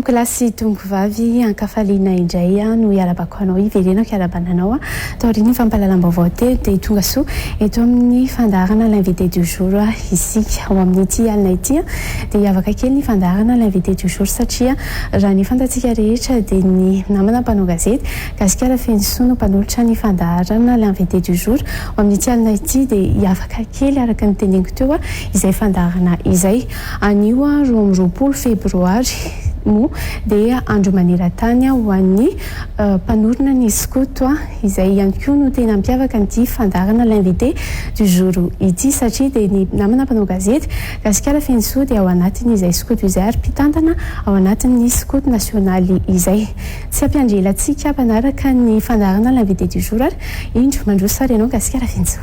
Tonkolasy tongovavy ankafaliana indray no iarabako anao iverenako iarabananao taoriny fampahalalam-baovao teo dia tonga soa eto amin'ny fandarana l'invité du jour isika ao amin'ity alina ity dia hiavaka kely ny fandarana l'invité du jour satria raha ny fantatsika rehetra dia ny namana mpanao gazety gasikara fensoa no mpanolotra ny fandarana l'invité du jour ao amin'ity alina ity dia hiavaka kely araka ny teneniko teo izay fandarana izay anio roa amby roapolo febroary mo dia andro maneran-tany ho an'ny mpanorona ny skoto izay ihany koa no tena mampiavaka ny fandarana l'invité du jour ity satria dia ny namana mpanao gazety gasikara fensoa dia ao anatin' izay skoto izay ary mpitantana ao anatin'ny skoto nasionaly izay tsy ampiandrelantsika mpanaraka ny fandarana l'invité du jour ary indro mandroso sary ianao gasikara fensoa.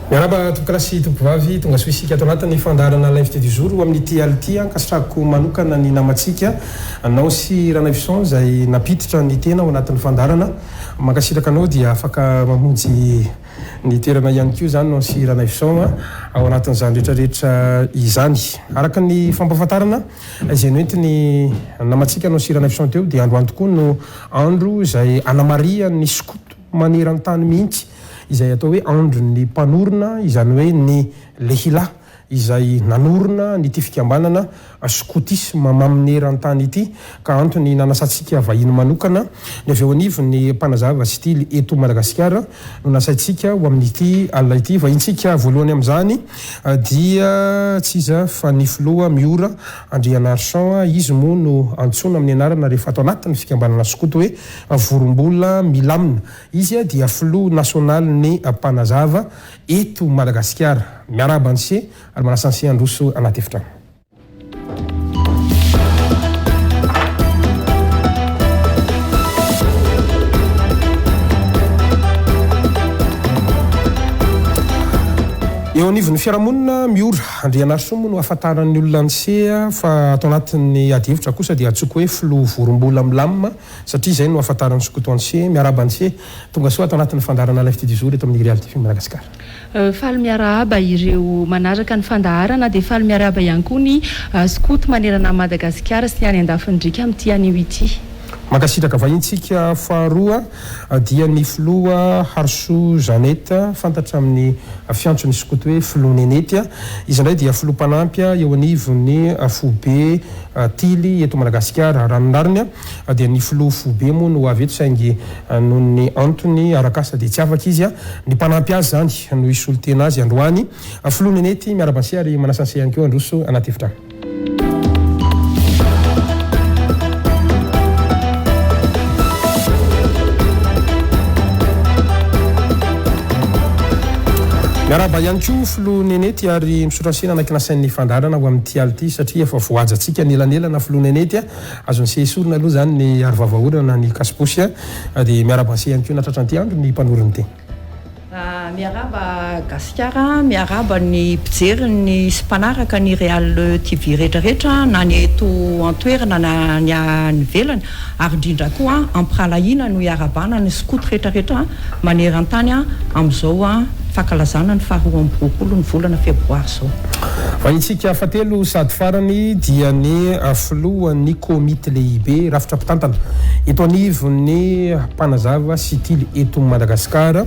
Miaraba tonkolasy tompovavy tonga soa isika ato anatin'ny fandarana l'invité du jour amin'ity ality ankasitrako manokana ny namatsika anao sy Ranavison izay napititra ny tena ao anatin'ny fandarana mankasitraka anao dia afaka mamonjy ny toerana ihany koa zany no sy Ranavison ao anatin'izany rehetrarehetra izany araka ny fampafantarana izay noentiny namatsika anao sy Ranavison teo dia androany tokoa no andro izay anamaria ny skoto maneran-tany mihitsy izay atao hoe andro ny mpanorona izany hoe ny lehila izay nanorona ny ty fikambanana skotisme maneran-tany ity ka antony nanasatsika vahiny manokana ny avy eo anivo ny mpanazava stily eto Madagasikara no nasaitsika ho amin'ity alina ity vahintsika voalohany amin'izany dia tsy iza fa ny filoha miora Andrianarson izy moa no antsona amin'ny anarana rehefa ato anatin'ny fikambanana skoto hoe vorombola milamina izy dia filoha nasionaly ny mpanazava eto Madagasikara miaraba anse ary manasanse androso anaty efitrano. Eo anivon'ny fiarahamonina miora Andrianarson no ahafantaran'ny olona antsea fa atao anatin'ny adihevitra kosa dia atsoko hoe filoha vorombola milamina satria izay no ahafantaran'ny skoto anse miaraba anse tonga soa atao anatin'ny fandarana l'invité du jour eto amin'ny Real TV Madagasikara. Faly miarahaba ireo manaraka ny fandaharana dia faly miarahaba ihany koa ny skoto manerana Madagasikara sy ny any andafindrika amin'ity anio ity. Makasitraka vahintsika faharoa dia ny filoha Harso Janeta fantatra amin'ny fiantson'ny skoto hoe filoha Nenety izy indray dia filoha mpanampy eo anivon'ny Fobe Tily eto Madagasikara ranonariny dia ny filoha Fobe moa no avy eto saingy noho ny antony arakasa dia tsy afaka izy ny mpanampy azy zany no isolo tena azy androany filoha Nenety miarabanse ary manasanse ihany koa androso anaty efitrano. Miaraba ihany koa filoha Nenety ary misotransena anakina sain'ny fandarana ho amin'ity ality satria efa voajantsika nelanelana filoha Nenety azon'se sorona aloha zany ny arovavaorana ny kasiposy dia miaraba anse ihany koa natratran'ity andro ny mpanorony teny. Miaraba Gasikara, miaraba ny mpijery ny sy mpanaraka ny Real TV rehetrarehetra na ny eto antoerana na ny velany ary indrindra koa ampiralahina no iarabana ny skoto rehetrarehetra maneran-tany amin'izao fankalazana ny faharoa amby roapolo ny volana febroary zao. Vahintsika fatelo sady farany dia ny filohan'ny komite lehibe rafitra mpitantana eto anivon'ny mpanazava sitily eto Madagasikara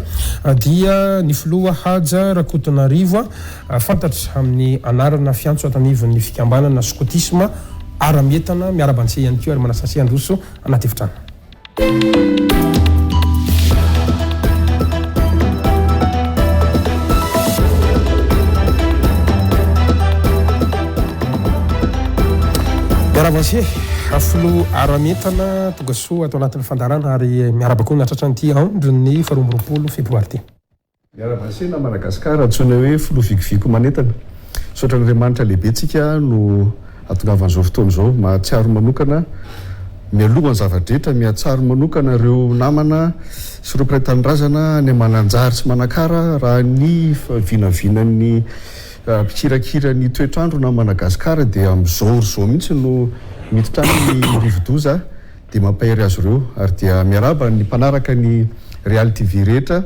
dia ny filoha Haja Rakotonarivo fantatra amin'ny anarana fiantso ato anivon'ny fikambanana skotisme ara-mietana miaraba anse ihany koa ary manasanse androso anaty efitrano. Miarabanse filoha ara-mietana tonga soa atao anatin'ny fandarana ary miaraba koa natratran'ity andro ny faharoa amby roapolo febroary ty. Miarabanse na Madagasikara antsoina hoe filoha vigiviko manetana sotran'Andriamanitra lehibentsika no atongavan'izao fotoana izao mahatsiaro manokana mialohany zavadrehetra miatsaro manokana ireo namana sy ireo mpiray tanyrazana ny mananjary sy manakara raha ny vinavinan'ny mpikirakira ny toetrandro na Madagasikara dia amin'izao zao mihitsy no miditra ny rivodoza dia mampahery azy ireo ary dia miaraba ny mpanaraka ny Real TV rehetra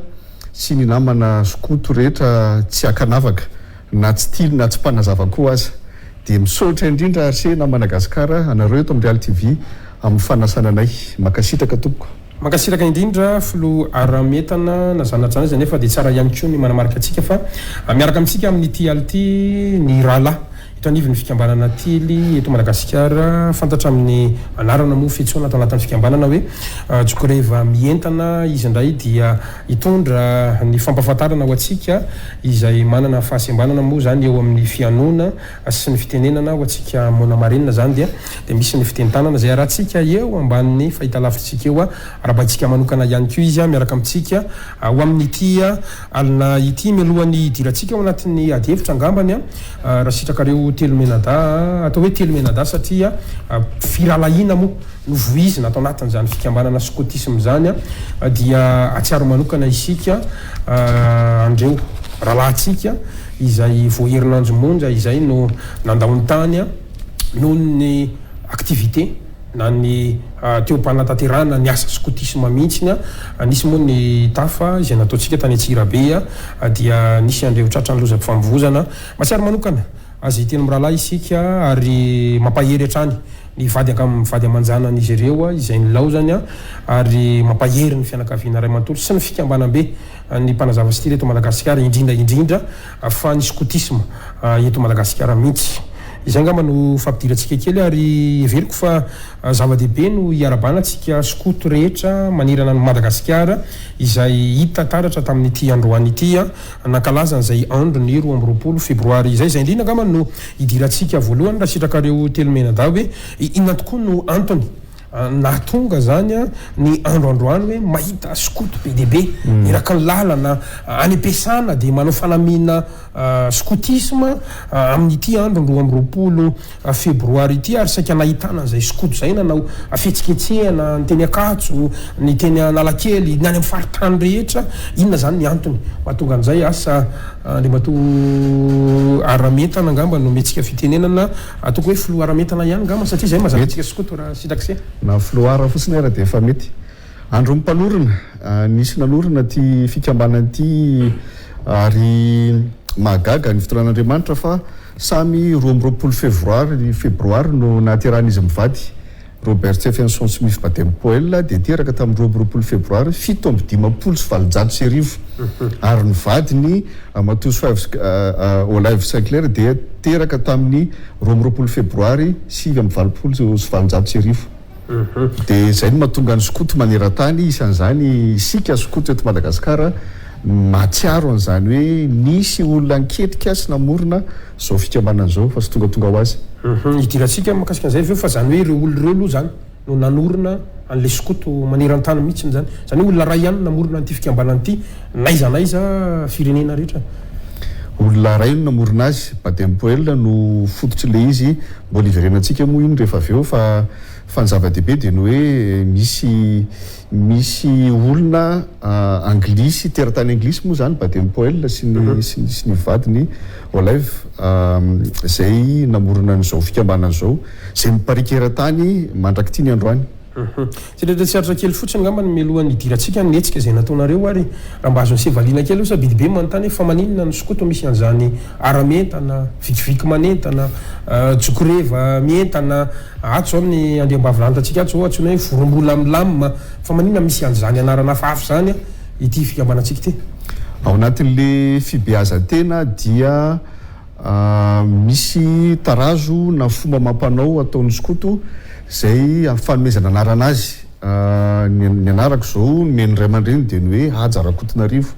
sy ny namana skoto rehetra tsy akanavaka na tsy tily na tsy mpanazava koa aza dia misaotra indrindra arsena Madagasikara anareo eto amin'ny Real TV amin'ny fanasana anay makasitraka tompoko makasiraka indrindra filo arametana na zanajana izy nefa dia tsara ihany koa ny manamarika antsika fa miaraka amintsika amin'ny TLT ny Rala eto anivy ny fikambanana tily eto Madagasikara fantatra amin'ny anarana moa fiantsoana atao anatin'ny fikambanana hoe Jokoreva mientana izy indray dia hitondra ny fampahafantarana ho antsika izay manana fahasembanana moa zany eo amin'ny fianona sy ny fitenenana ho antsika mona marenina zany dia misy ny fitentanana zay arahantsika eo ambanin'ny fahitalavitsika eo arabantsika manokana ihany koa izy miaraka amintsika ho amin'ny tia alina ity mialohan'ny idirantsika ao anatin'ny ady hevitra angambany raha sitraka reo telomenada atao hoe telomenada satria firalahina moa no voizina atao anatin'izany fikambanana skotisme zany dia atsiaro manokana isika andreo rahalahintsika izay voaherinandro monja izay no nandao ny tany noho ny activité na ny teo-panatanterahana ny asa skotisme mihitsiny nisy moa ny tafa izay nataontsika tany Antsirabe dia nisy andreo tratra ny lozam-pifamvozana matsiaro manokana azy teny mirahalahy isika ary mampahery hatrany ny vady amanjanan'izy ireo izay nilao zany ary mampahery ny fianakaviana ray manontolo sy ny fikambanambe ny mpanazava sy ty eto Madagasikara indrindra fa ny skotisme eto Madagasikara mihitsy izay ngamba no fampidirantsika kely ary everiko fa zava-dehibe no hiarabana antsika skoto rehetra manirana ny Madagasikara izay hita taratra tamin'ity androany ity nankalazana izay andro ny 12 febroary izay indrindra ngamba no hidirantsika voalohany raha sitrakareo telomenada hoe inona tokoa no antony nahatonga zany ny androandroany hoe mahita skoto be dehibe iraka ny lalana any am-piasana dia manao fanamina skotisme amin'ity andro 12 febroary ity ary saika nahitana an'izay skoto zay nanao fetsiketsehana ny teny Akatso ny teny Analakely ny any amin'ny faritany rehetra inona zany ny antony mahatonga an'izay asa Andriamato arametana ngamba no metsika fitenenana atoko hoe filo arametana ihany ngamba satria zay mazavatsika skoto raha sitrakseh na filoara fotsiny ara dia efa mety andro mimpanorina nisy nanorina ty fikambanana ty ary mahagaga ny fitoran'Andriamanitra fa samy 12 febroary no nahaterahan'izy mivady Robert Stephenson Smith Baden-Powell dia teraka tamin'ny 12 febroary 7:20 sy 9 ary ny vadiny Matheus Olive Sinclair dia teraka tamin'ny 12 febroary 7:20 sy 9 dia zay no mahatonga ny skoto maneran-tany isan'izany isika skoto eto Madagasikara matsiaro an'izany hoe nisy olona anketrika sy namorona zao fikambanana zao fa sy tonga ho azy hidirantsika makasika an'izay aveo fa zany hoe ireo olona ireo aloha zany no nanorona an'le skoto maneran-tany mihitsiny zany hoe olona ray ihany namorona an'ity fikambanana ity naiza firenena rehetra olona ray no namorona azy Baden-Powell no fototry le izy mbola iverenantsika moa iny rehefa aveo fa ny zava-dehibe dia no hoe misy olona anglisy teratany anglisy moa zany Baden-Powell sy ny vadiny Olive zay namorona n'izao fikambanana zao zay miparikeran-tany mandraky ny androany tsy rehetra tsy aritra kely fotsiny ngamba ny mialohan'ny idirantsika netsika izay nataonareo ary raha mba azon'ny sevaliana kely osa bidibe manontany hoe fa maninona ny skoto misy an'izany aramentana vikiviky manentana Jokoreva mientana ato zao ny andriambavilantantsika ato zao atsona hoe vorombolamilama fa maninona misy an'izany anarana fafy zany ity fikambanantsika ity ao anatin'le fibeazan-tena dia misy tarazo na fomba mampanao ataon'ny skoto zay fanomezana anarana azy ny anarako zao meny ray aman-dreny dia ny hoe Ajarakotonarivo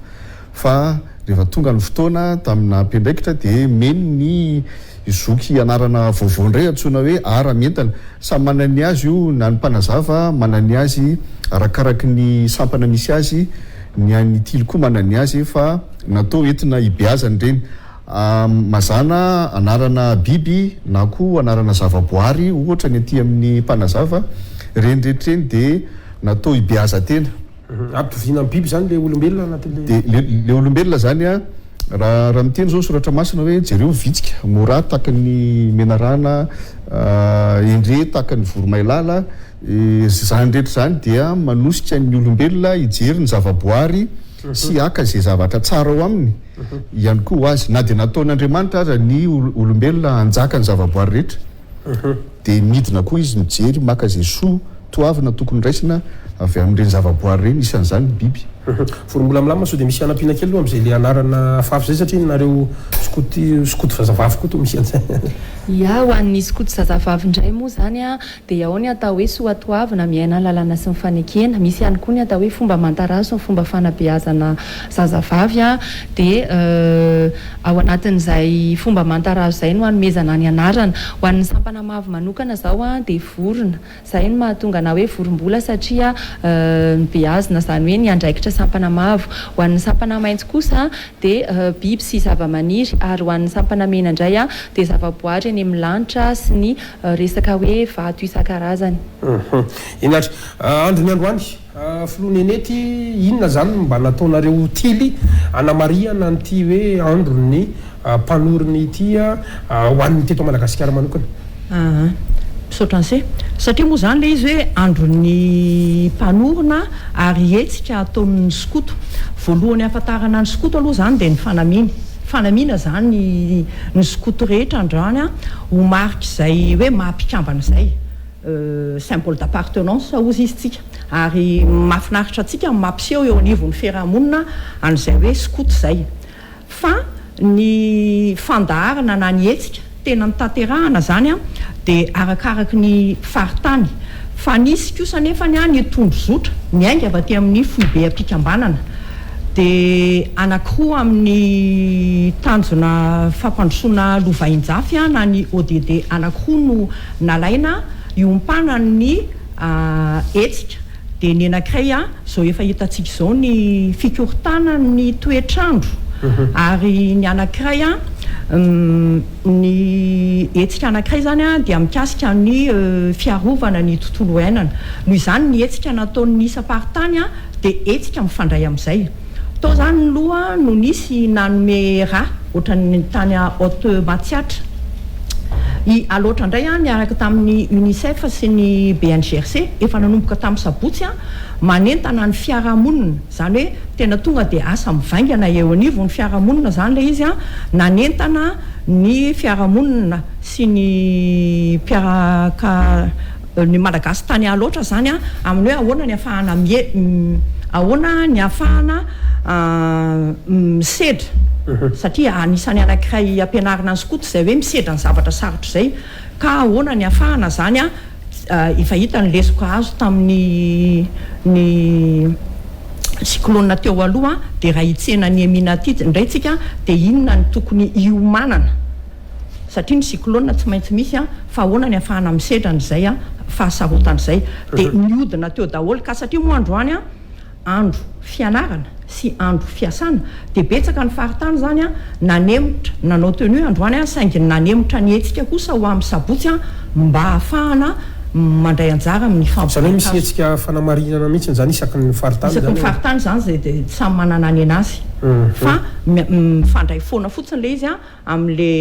fa rehefa tonga ny fotoana tamina mpendraikitra dia meny ny zoky anarana vaovao indray antsoina hoe ara-mentana samy manany azy io na ny mpanazava manany azy arakaraky ny sampana misy azy ny any tily koa manany azy fa natao entina hibeazany reny mazana anarana biby na koa anarana zavaboary ohatra ny aty amin'ny mpanazava reny rehetreny dia natao hibiaza tena ampitoviana amin'ny biby zany le olombelona anatin'le dia le olombelona zany a raha miteny zao soratra masina hoe jereo vitsika mora taka ny menarana endre taka ny voromailala zany rehetra zany dia manosika ny olombelona hijery ny zavaboary sy aka zay zavatra tsara ao aminy ihany koa ho azy na dia nataon'Andriamanitra aza ny olombelona hanjaka ny zavaboary rehetra dia midina koa izy mijery maka zay soa toavina tokony raisina avy amin'ireny zavaboary reny isan'izany ny biby vorombola milama so dia misy anampiana kely aloha amin'izay le anarana afafy zay satria nareo skoto zazavavy koa to misy an'izay ia ho an'ny skoto zazavavy indray moa zany a dia ao ny atao hoe soatoavina miaina lalàna sy ny fanekena misy ihany koa ny atao hoe fomba mantarazo ny fomba fanabeazana zazavavy a dia ao anatin'izay fomba mantarazo zay no hanomezana ny anarana ho an'ny sampana mavo manokana zao a dia vorona zay no mahatonga na hoe vorombola satria beazina zany hoe ny andraikitra sampana mavo ho an'ny sampana maitso kosa dia biby sy zava-maniry ary ho an'ny sampana mena indray a dia zavaboary any amin'ny lanitra sy ny resaka hoe vato isan-karazany inatra andro ny androany filoha nenety inona zany mba nataonareo tily anamariana nyty hoe andro ny mpanoriny itya ho an'ny teto Madagasikara manokana misaotra an'izay satria moa zany le izy hoe andron'ny mpanorona ary hetsika ataon'ny skoto voalohany ahafantarana ny skoto aloha zany dia ny fanamina zany ny skoto rehetra androany a ho marika izay hoe mampikambana izay symbole d'appartenance ozy izy tsika ary mahafinaritra atsika mampiseho eo anivon'ny fiarahamonina an'izay hoe skoto izay fa ny fandaharana na ny hetsika tena nitanterahana zany a dia arakaraky ny faritany fa nisy kosa nefa ny a ny tondrozotra miainga avy aty amin'ny foibe ampikambanana dia anankiroa amin'ny tanjona fampandrosoana lovain-jafy a na ny ODD anankiroa no nalaina iompana ny hetsika dia ny anankiray a zao efa hitantsika izao ny fikorotana ny toetrandro ary ny anankiray a ny hetsika anankiray zany a dia mikasika ny fiarovana ny tontolo iainana noho izany ny hetsika nataon'ny isam-paritany a dia hetsika mifandray amin'izay tao zany ny loha no nisy nanome raha ohatran'ny tany haute Matsiatra aloatra indray a niaraka tamin'ny UNICEF sy ny BNGRC efa nanomboka tamin'ny sabotsy a manentana ny fiarahamonina zany hoe tena tonga dia asa mivaingana eo anivo ny fiarahamonina zany le izy a nanentana ny fiarahamonina sy ny mpiaraka ny malagasy tany aloatra zany a amin'ny hoe ahoana ny ahafahana ahoana ny ahafahana misedra satria anisany anankiray ampianarana ny skoto izay hoe misedra ny zavatra sarotra izay ka ahoana ny ahafahana zany a efa hita ny lesoko azo tamin'ny ny cyclone teo aloha dia raha hitsena ny emina ty indray tsika dia inona ny tokony iomanana satria ny cyclone tsy maintsy misy a fa ahoana ny ahafahana misedra n'izay a fahasarotan'izay dia miodina teo daholo ka satria moa androany a andro fianarana sy andro fiasana dia betsaka ny faritany zany a nanemotra nanao tenue androany a saingy nanemotra ny hetsika kosa ho amin'ny sabotsy a mba ahafahana mandray anjara amin'ny zany hoe misy hetsika fanamarinana mihitsy zany isaky ny faritany isaky ny faritany zany zay samy manana ny anazy fa mifandray foana fotsiny le izy a amin'le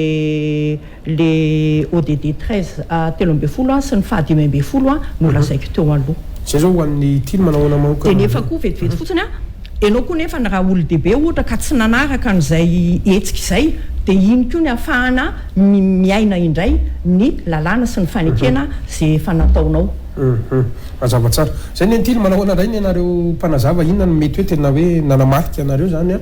ODD 13 telo amby folo a sy ny fahadimy amby folo a no lazaiko teo aloha zay zao ho an'ny tily manahoana manokana dia nefa koa vetivety fotsiny a enao koa nefa ny raha olo-dehibe ohatra ka tsy nanaraka n'izay hetsika izay dia iny koa ny ahafahana miaina indray ny lalàna sy ny fanekena zay efa nataonao mazava tsara zay ny antily manahoana indray ny anareo mpanazava inona no mety hoe tena hoe nanamarika anareo zany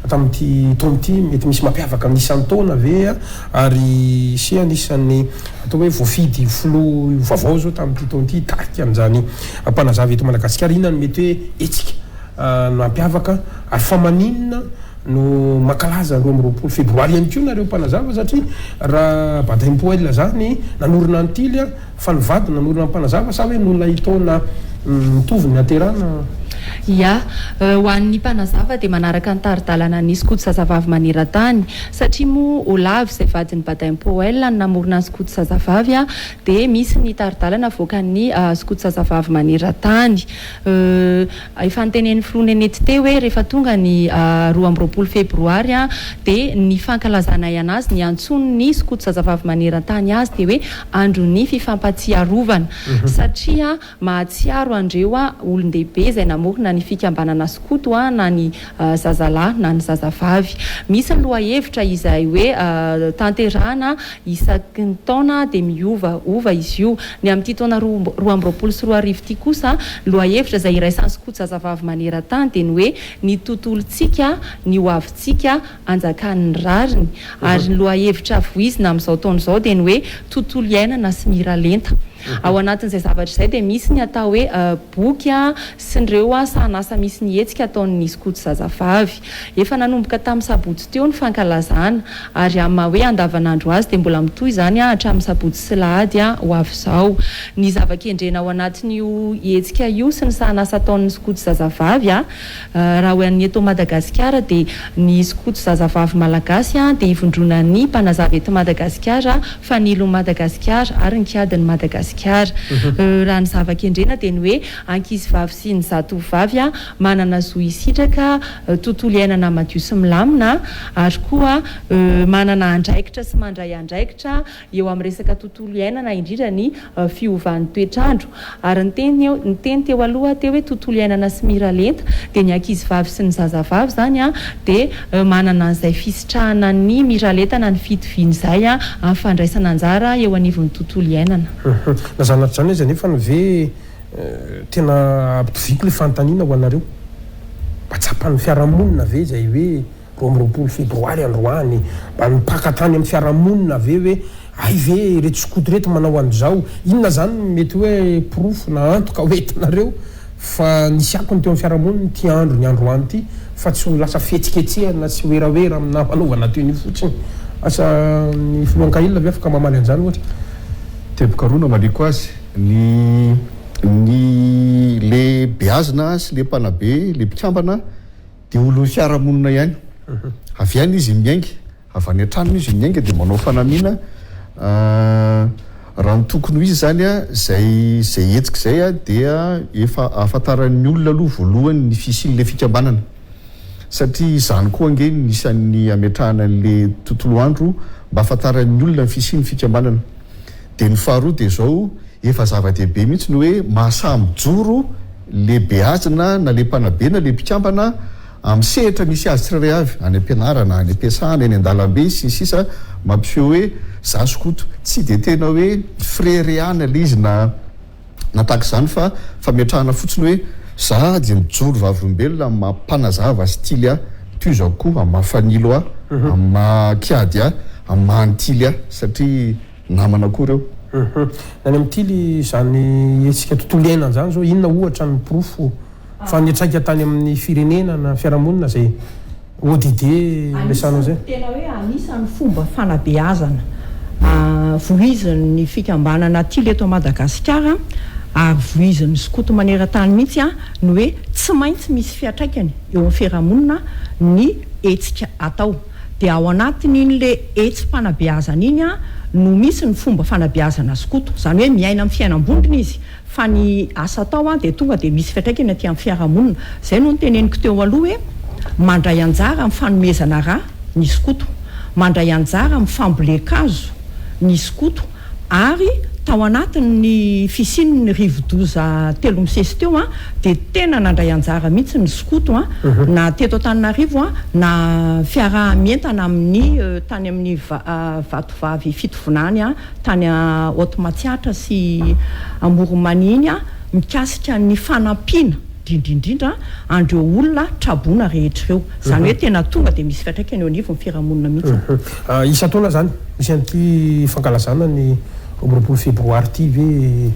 a tamin'ity taona ity mety misy mampiavaka amin'nisan'ny taona ve a ary sy anisan'ny atao hoe voafidy filo vaovao zao tamin'ity taona ity tarika an'izany mpanazava eto Madagasikara inona no mety hoe hetsika no mampiavaka ary fa maninona no makalaza 20 febroary ihany koa nareo mpanazava satria raha Badaimpoel zany nanorina antily a fa nivady nanorina mpanazava sa hoe nona itaona mitovy ny aterana ia ho an'ny mpanazava dia manaraka ny taridalana ny skoto zazavavy manera-tany satria moa Olavo izay vadin'ny Badaim Powell ny namorona ny skoto zazavavy dia misy ny taridalana avoaka ny skoto zazavavy manera-tany efa nitenen'ny filohanenety teo hoe rehefa tonga ny 12 febroary dia ny fankalazana anazy ny antsono ny skoto zazavavy manera-tany azy dia hoe andron'ny fifampatsiarovana satria mahatsiaro andreo olon-dehibe izay namorona ny fikambanana skoto na ny zazalahy na ny zazavavy. Misy ny lohahevitra izay hoe tanterahana isaky ny taona dia miova izy io. Ny amin'ity taona 2024 sy 2025 ity kosa lohahevitra izay iraisan'ny skoto zazavavy manera-tany dia ny hoe ny tontolontsika ny hoavintsika anjakan'ny rariny ary ny lohahevitra voizina amin'izao taona izao dia ny hoe tontolo iainana sy miralenta. Ao anatin'izay zavatra izay dia misy ny atao hoe boky sy nireo sahanasa misy ny hetsika ataon'ny skoto zazavavy. Efa nanomboka tamin'ny sabotsy teo ny fankalazana ary amin'ny hoe andavanandro azy dia mbola mitohy izany hatramin'ny sabotsy sy lahady ho avy izao. Ny zava-kendrena ao anatin'io hetsika io sy ny sahanasa ataon'ny skoto zazavavy raha hoe ny eto Madagasikara dia ny skoto zazavavy malagasy dia ivondrona ny mpanazava eto Madagasikara, fanilon'ny Madagasikara ary ny kiadin'ny Madagasikara. Raha ny zava-kendrena dia ny hoe ankizivavy sy ny zatovavy manana zo isitraka tontolo iainana madio sy milamina ary koa manana andraikitra sy mandray andraikitra eo amin'ny resaka tontolo iainana indrindra ny fiovan'ny toetrandro ary ny teny teo aloha teo hoe tontolo iainana sy miralenta dia ny ankizivavy sy ny zazavavy zany dia manana an'izay fisitrahana ny miralentana ny fitoviany izay amin'ny fandraisana anjara eo anivon'ny tontolo iainana. Nazanatra zany izy nefa ny ve tena ampitoviko le fanontaniana ho anareo mba tsapan'ny fiarahamonina ve izay hoe 20 febroary androany mba nipakatany amin'ny fiarahamonina ve ay ve reto skoto reto manao an'izao inona zany mety hoe profo na antoka hoentinareo fa nisy akony teo amin'ny fiarahamonina ty andro ny androany ity fa tsy ho lasa fetsiketsehana sy hoerahoera amina mpanaovana toy ny fotsiny asa ny filohan-kahilina ve afaka mamaly an'izany ohatra tebokarona maliko azy ny le beazina sy le mpanabe le mpikambana dia olon'ny fiarahamonina ihany avy ihany izy miainga avy any an-tranony izy miainga dia manao fanamiana raha ny tokony ho izy zany zay hetsika izay dia efa ahafantaran'ny olona aloha voalohany ny fisin'le fikambanana satria izany koa ange nisan'ny ametrahana n'le tontolo andro mba ahafantaran'ny olona ny fisin'ny fikambanana. Dia ny faharoa dia izao efa zava-dehibe mihitsy ny hoe mahasamijoro le beazina na le mpanabe na le mpikambana amin'ny sehatra misy azy tsirairay avy any am-pianarana any am-piasana eny an-dalambe sy sisa mampiseho hoe za skoto tsy dia tena hoe freriana le izy na tahaka izany fa fametrahana fotsiny hoe za dia mijoro vavolombelona amin'ny mampanazava stily toy izao koa amin'ny mahafanilo amin'ny mahakiady amin'ny mahantily satria namana koa reo nany amin'tily zany etsika tontolo iainana zany zao inona ohatra ny profo fa niatraika tany amin'ny firenena na fiarahamonina zay ODD lesanao zay tena hoe anisan'ny fomba fanabeazana voizin'ny fikambanana tily eto Madagasikara ary voizin'ny skoto manera-tany mihitsy ny hoe tsy maintsy misy fiatraikany eo amin'ny fiarahamonina ny etsika atao dia ao anatin'inyle etsim-panabeazana iny no misy ny fomba fanabeazana skoto zany hoe miaina amin'ny fiainam-bondrina izy fa ny asa atao dia tonga dia misy fiatraikany aty amin'ny fiarahamonina zay no niteneniko teo aloha hoe mandray anjara amin'ny fanomezana raha ny skoto mandray anjara amin'ny fambolekazo ny skoto ary tao anatin'ny fisin'ny rivodoza 3 misesy teo dia tena nandray anjara mihitsy ny skoto na teto Antananarivo na fiarahamientana amin'ny tany amin'ny vatovavy fitovinany tany Otomatsiatra sy Amoromaniny mikasika ny fanampiana indrindrindra andreo olona trabona rehetra ireo zany hoe tena tonga dia misy fiatraikany eo anivon'ny fiarahamonina mihitsy isa taona zany misy an'ity fankalazana ny 20 febroary ity ve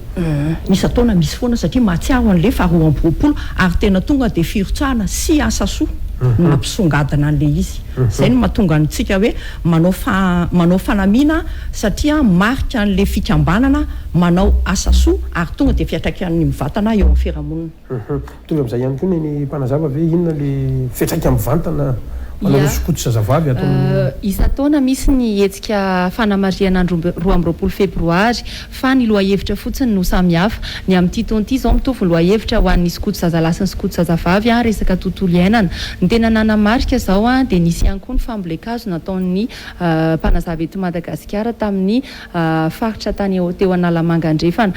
isa taona misy foana satria mahatsiaro an'le 20 ary tena tonga dia firotsahana sy asa soa mampisongadina an'le izy zay no mahatonga antsika hoe manao fanamiana satria marika an'le fikambanana manao asa soa ary tonga dia fiatraikan'ny mivantana eo amin'ny fiarahamonina tonga amin'izay ihany koa ny mpanazava ve inona le fiatraika mivantana sokoto zazavavy atao isa-taona misy ny hetsika fanamarian'andro 12 febroary fa ny loha-hevitra fotsiny no samihafa ny amin'ity taon'ity zao mitovy loha-hevitra ho an'ny sokoto zazalahy sy ny sokoto zazavavy resaka tontolo iainana ny tena nanamarika zao dia nisy ihany koa ny fambolekazo nataon'ny mpanazava eto Madagasikara tamin'ny faritra tany teo Analamanga andrefana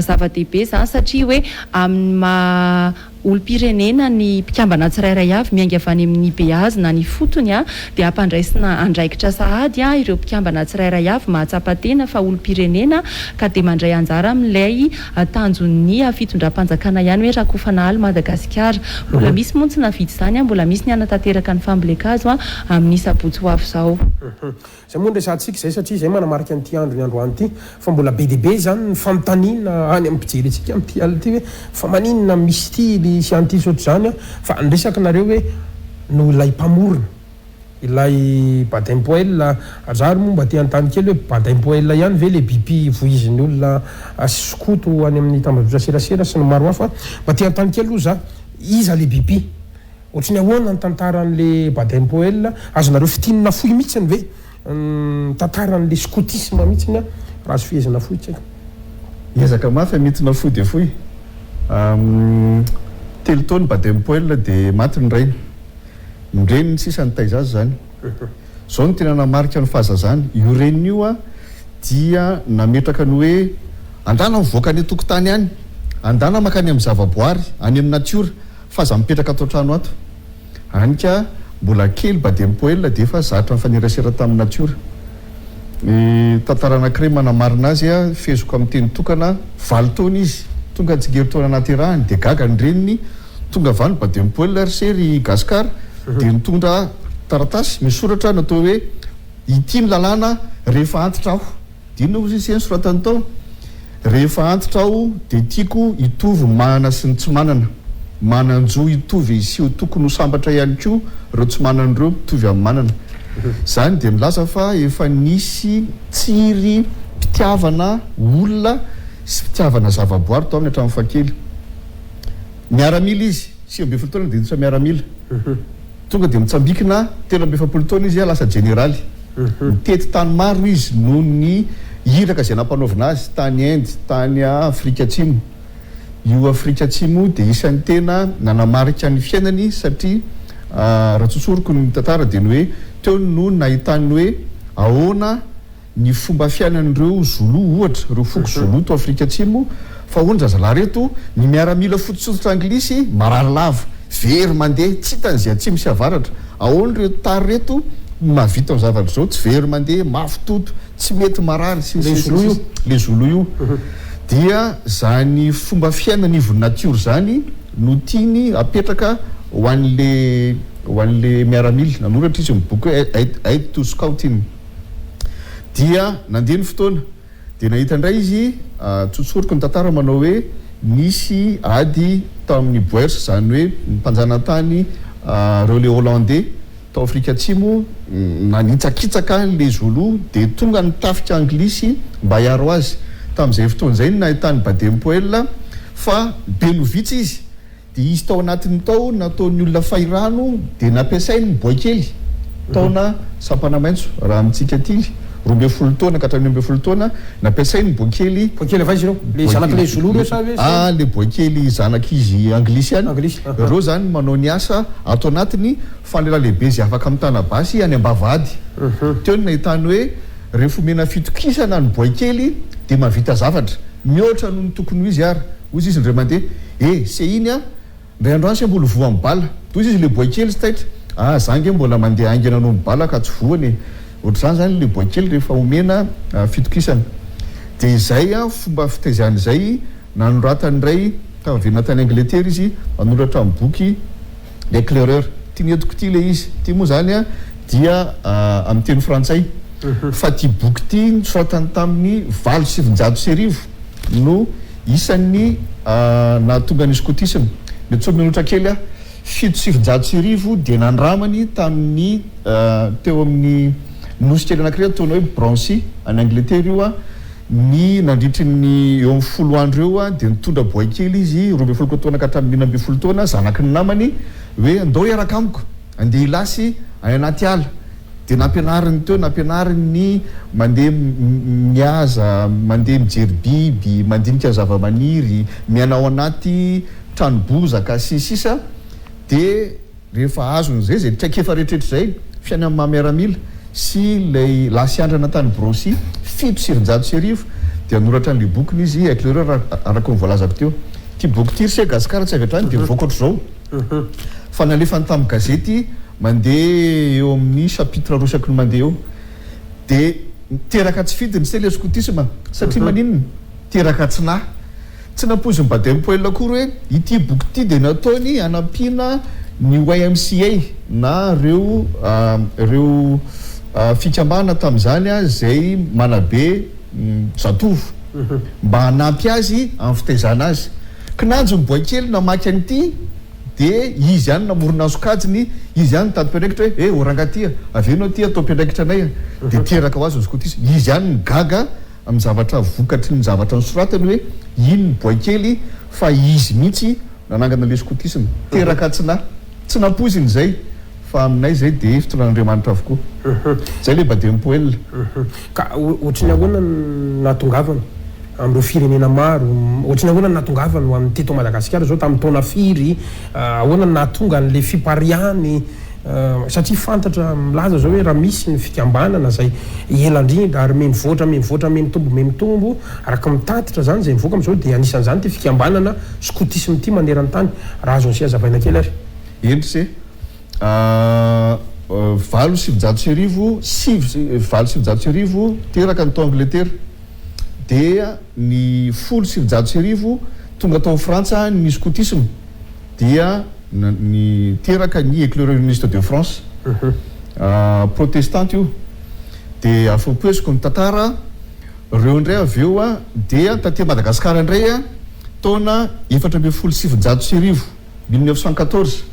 zava-dehibe zany satria hoe amin'ny olo-pirenena ny mpikambana tsirairay avy miainga avy any amin'ny beazy na ny fotony dia hampandraisina andraikitra sahady ireo mpikambana tsirairay avy mahatsapa-tena fa olo-pirenena ka dia mandray anjara amin'ilay tanjon'ny fitondram-panjakana ihany hoe rakofana aly Madagasikara mbola misy montsy navidy izany mbola misy ny anatanteraka ny fambolekazo amin'ny sabotsy ho avy zao zay moa nresantsika zay satria zay manamarika n'ity andro ny androany ity fa mbola be dehibe zany ny fanontaniana any amin'ny mpijery antsika amin'ity aly ity hoe fa maninona misy ty sy an'ity sotra zany fa andresaka nareo hoe no ilay mpamorona ilay badimpoel azary moa mba te antany kely hoe badimpoel ihany ve le biby voizin'ny olona sokoto any amin'ny tambadrotra serasera sy ny maro hafa mba te antany kely aloha za iza le biby ohatrany ahoana ny tantaran'le badimpoel azonareo fitinina fohy mihitsiny ve tantaran'le scotisme mihitsiny raha azo fiezana fohy tsika ezaka mafy mitina fohy de fohy telo taony badimpoel dia maty ny rainy ny reniny sisa ny taizazy zany zao no tena namarika ny fahazazany io reniny io dia nametraka ny hoe andana mivoaka ny tokotany any andana makany amin'ny zavaboary any amin'ny natiora fa za mipetraka atao trano ato anika mbola kely badimpoel dia efa zatra mifanerasera tamin'ny natiora tantara anankiray manamarina azy fezoko amin'ny teny tokana 20 taona izy tonga tsigeritaona anaty rahany dia gaga ny reniny tonga vany badimpoel rysery gasikara dia nitondra taratasy misoratra natao hoe ity ny lalàna rehefa antitra aho dina ozy iseny soratany tao rehefa antitra aho dia tiako hitovy manana sy ny tsy manana mananjo hitovy sy tokony ho sambatra ihany koa reo tsy manan'ireo mitovy amin'ny manana zany dia milaza fa efa nisy tsiry mpitiavana olona sy mpitiavana zavaboary tao amin'ny hatramin'ny fakely miaramila izy sy ambe folo taona dia nisa miaramila tonga dia mitsambikina 17 taona izy lasa generaly mitety tany maro izy noho ny iraka zay nampanaovina azy tany Inde tany Afrika Atsimo io Afrika Atsimo dia isan'ny tena nanamarika ny fiainany satria raha tsotsoroko ny tantara dia ny hoe teo no nahitany hoe ahoana ny fomba fiainan'ireo zolo ohatra ireo foko zolo to Afrika Atsimo fa hoany zazalahy reto ny miaramila fototsotsotra anglisy marary lava very mandeha tsy hitan'izay atsimo sy avaratra ahoany reo tary reto mahavita amin'ny zavatra zao tsy very mandeha mafy toto tsy mety marary le zolo io dia zany fomba fiainany ivony natiora zany no tiany apetraka ho an'le miaramila nanoratra izy miboky aid to scouting dia nandeha ny fotoana dia nahita indray izy tsotsoroko ny tantara manao hoe nisy ady tao amin'ny boerse zany hoe mpanjanantany reo le hollandais tao Afrika Atsimo nanitsakitsaka le zolo dia tonga ny tafika anglisy mba hiaro azy tamin'izay fotoana zay nahitany badimpoel fa be novitsy izy dia izy tao anatin'ny tao nataon'ny olona fairano dia nampiasainy ny boakely taona sampana maintso raha amintsika tily 12 taona ka hatramin'ny 12 taona nampiasainy boakely va izy reo le zanak'le zolo reo sa ve le boakely zanak'izy anglisy any reo zany manao ny asa ato anatiny fanela lehibe izy afaka mitana basy any ambavady teo ny nahitany hoe rehefa omena fitokisana ny boakely dia mavita zavatra mihoatra noho ny tokony ho izy ary ozy izy ndray mandeha se iny ndray androany sy mbola voa amin'ny bala toy izy le boakely sy taitra zange mbola mandeha angena no mibala ka tsy voany ohatr'izany zany le boakely rehefa omena fitokisana dia izay fomba fitaizany izay nanoratany iray tavena tany Angleterre izy manoratra amin'ny boky l'éclaireur tianetiko ty le izy ty moa zany dia amin'ny teny frantsay fa ty boky ty nosoratany tamin'ny 790 no isan'ny nahatonga ny scotisme mety so minotra kely 790 dia nandramany tamin'ny teo amin'ny nosy kely anankiray ataonao hoe Brancy any Angleterre io ny nandritry ny eo amin'ny 10 andro eo dia nitondra boay kely izy 12 taona ka hatramin'ny 19 taona zanaky ny namany hoe andao iaraka amiko andeha ilasy any anaty ala dia nampianariny teo nampianariny mandeha miaza mandeha mijery biby mandinika zava-maniry mianao anaty tranobozaka sisa dia rehefa azon'izay zay traikefa rehetrrehetra zay fiainany mahamiaramila sy lay lasiandrana tany Brancy 790 dia noratra an'le bokiny izy éclaireur araka ny voalazako teo ty boky ty ry gasikara tsy avy hatrany dia mivoaka ohatr'izao fa nalefany tamin'ny gazety mandeha eo amin'ny chapitre rosaky ny mandeha eo dia teraka tsy fidiny sy le scotisme satria maninona teraka tsy napoiziny Baden-Powell akory hoe ity boky ity dia nataony anampiana ny YMCA na reo fikambana tamin'izany zay manabe zatovo mba hanampy azy amin'ny fitaizana azy kinanjo ny boakely namaky an'ity dia izy ihany namorona asokajiny izy ihany nitady mpiandraikitra hoe orangatia avenao ty atao mpiandraikitra anay dia teraka ho azy skotisy izy ihany ny gaga amin'ny zavatra vokatry ny zavatra nysoratany hoe iny ny boakely fa izy mihitsy nanangana le skotisiny teraka tsy napoiziny zay fa aminay zay dia fitondran'Andriamanitra avokoa zay le Baden-Powell ka ohatrany ahoana natongavana amin'ireo firenena maro ohatrany ahoana natongavana ho amin'ny teto Madagasikara zao tamin'ny taona firy ahoana natonga n'le fipariany satria fantatra milaza zao hoe raha misy ny fikambanana zay elandrindra ary meny tombo araka mitatitra zany zay mivoaka am'izao dia anisan'izany ty fikambanana scotisme ty maneran-tany raha azo ansia zavaina kely ary endry se 790 teraka ny tao Angleterre dia ny 790 tonga tao Frantsa ny scotisme dia ny teraka ny éclaireur de France protestante io dia afopoesiko ny tantara reo indray avy eo dia taty Madagasikara indray taona 770 1914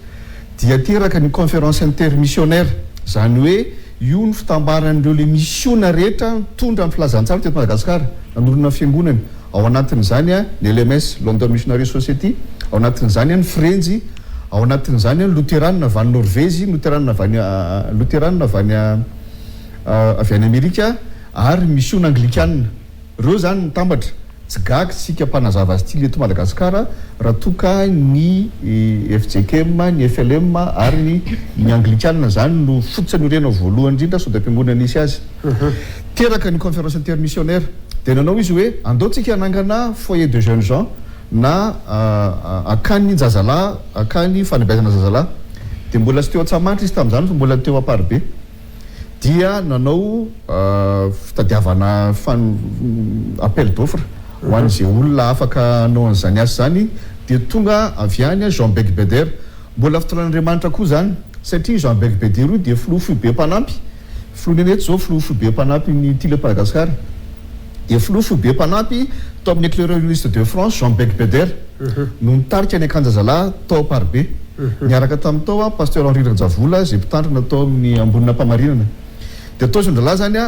dia teraka ny conférence intermissionnaire zany hoe io ny fitambaran'ireo le missiona rehetra tondra amin'ny filazantsara teto Madagasikara nanorona fiangonany ao anatin'izany ny LMS London Missionary Society ao anatin'izany ny Frenzy ao anatin'izany ny Lutheranina avy any Norvezy Lutheranina avy any Amerika ary missiona Anglicane reo zany nitambatra tsy gaga sika mpanazava azy ty leto Madagasikara raha toka ny FJKM ny FLM ary ny Anglicane zany no fototsany orena voalohany indrindra so da am-piangonana nisy azy teraka ny conférence intermissionnaire dia nanao izy hoe andaotsika hanangana foyer de jeunes gens na akany jazalahy akany fanabeazana zazalahy dia mbola sy teo Antsamanitra izy tamin'izany fa mbola teo Amparibe dia nanao fitadiavana appel d'offre ho an'izay olona afaka anao an'izany asa zany dia tonga avy any Jean Becbédère mbola fitoran'Andriamanitra koa zany satria Jean Becbédère io dia filoha foibe mpanampy filoha neneto zao filoha foibe mpanampy ny tyle Madagasikara dia filoha foibe mpanampy tao amin'ny éclaireur de France Jean Becbédère no nitarika ny akanjazalahy tao Amparibe niaraka tamin'ny tao pasteur Henri Rajavola zay mpitandrina tao amin'ny ambonina mpamarinana dia tao zondralahy zany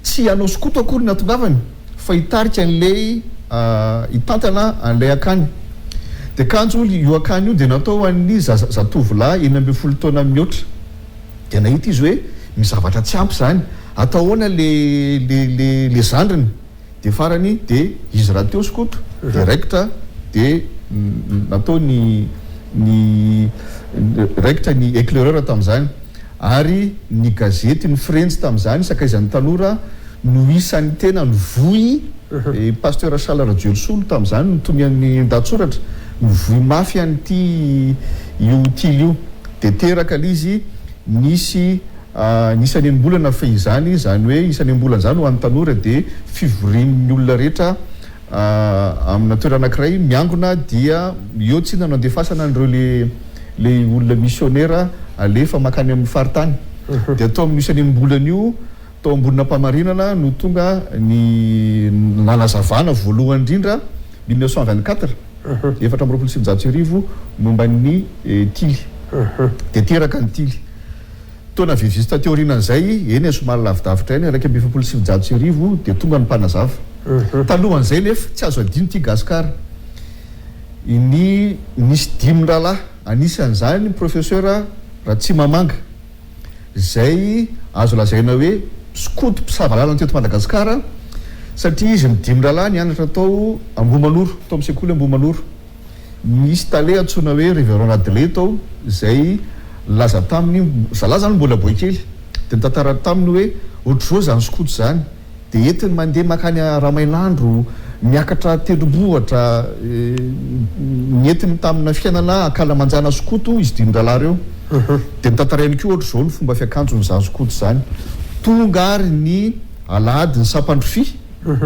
tsy hanao sokoto akory ny atongavany fa hitarika an'lay hitantana an'ilay akany dia kanjo io akany io dia natao an'ny zatovolahy 12 taona mihoatra dia nahita izy hoe mizavatra tsy ampy zany atao ahoana le zandriny dia farany dia izy raha teo sokoto direkta dia natao ny rekta ny éclaireur tamin'izany ary ny gazety ny Frenzy tamin'izany sakaizan'ny tanora no isan'ny tena ny voy pasteur Charles Radiolsolo tamin'izany notomian'ny ndatsoratra ny voy mafy an'ity io tily io dia teraka l'izy nisy isan'ny embolana fehizany zany hoe isan'ny embolana zany ho an'ny tanora dia fivorian'ny olona rehetra amina toerana anankiray miangona dia eo tsy nanao andefasana an'ireo le olona missionnaire alefa makany amin'ny faritany dia atao amin'ny isan'ny embolana io tao ambonina mpamarinana no tonga ny nanazavana voalohany indrindra 1924 770 momba ny tily de teraka ny tily tona vivizita teorinan'izay eny somary lavidavitra eny raika amby 790 de tonga ny mpanazava talohan'izay nefa tsy azo adino ty gasikara ny nisy 10 rahalahy anisan'izany professeur Ratsimamanga zay azo lazaina hoe skoto mpisavalala teto Madagasikara satria izy ny 10 rahalahy nianatra tao Ambohimanoro tao amin'ny sekoly Ambohimanoro misy tale antsoina hoe Révérend Adelé tao zay laza taminy zalahy zany mbola boekely de nitantara taminy hoe ohatr'izao zany skoto zany de entiny mandeha makany Ramainandro miakatra tendrombohatra nientiny tamina fiainana akalamanjana skoto izy 10 rahalahy reo de nitantarainy koa ohatr'izao ny fomba fiakanjony zany skoto zany tonga ary ny alady ny sapandrofy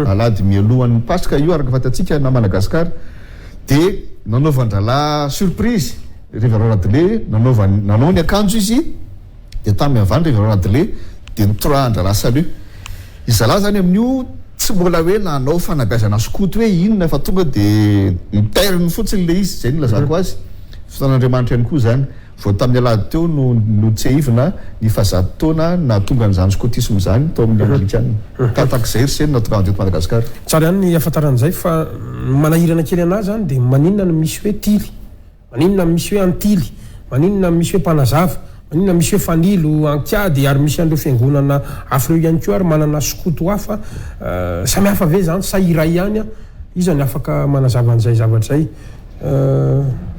alady mialohan'ny pasika io araka fatatsika na Madagasikara de nanaovan-dralahy surprise Révérend Adelé nanao ny akanjo izy de tamy avany Révérend Adelé de nitroahan-dralahy salut izalahy zany amin'io tsy mbola hoe nanao fanabeazana skoto hoe inona fa tonga de mitairiny fotsiny le izy zay nilazako azy fotoan'Andriamanitra ihany koa zany vao tamin'ny alady teo no tsehivina ny fahazato taona na tonga n'izany skotisme zany tao amin'ny anglikana tatak'izay ryseny natonga andeto Madagasikara tsara ihany ny afantaran'izay fa manahirana kely anazy zany de maninona no misy hoe tily maninona misy hoe antily maninona misy hoe mpanazava maninona misy hoe fanilo ankiady ary misy an'ireo fiangonana hafa reo ihany koa ary manana skoto hafa samy hafa ve zany sa iray ihany izany afaka manazava an'izay zavatra zay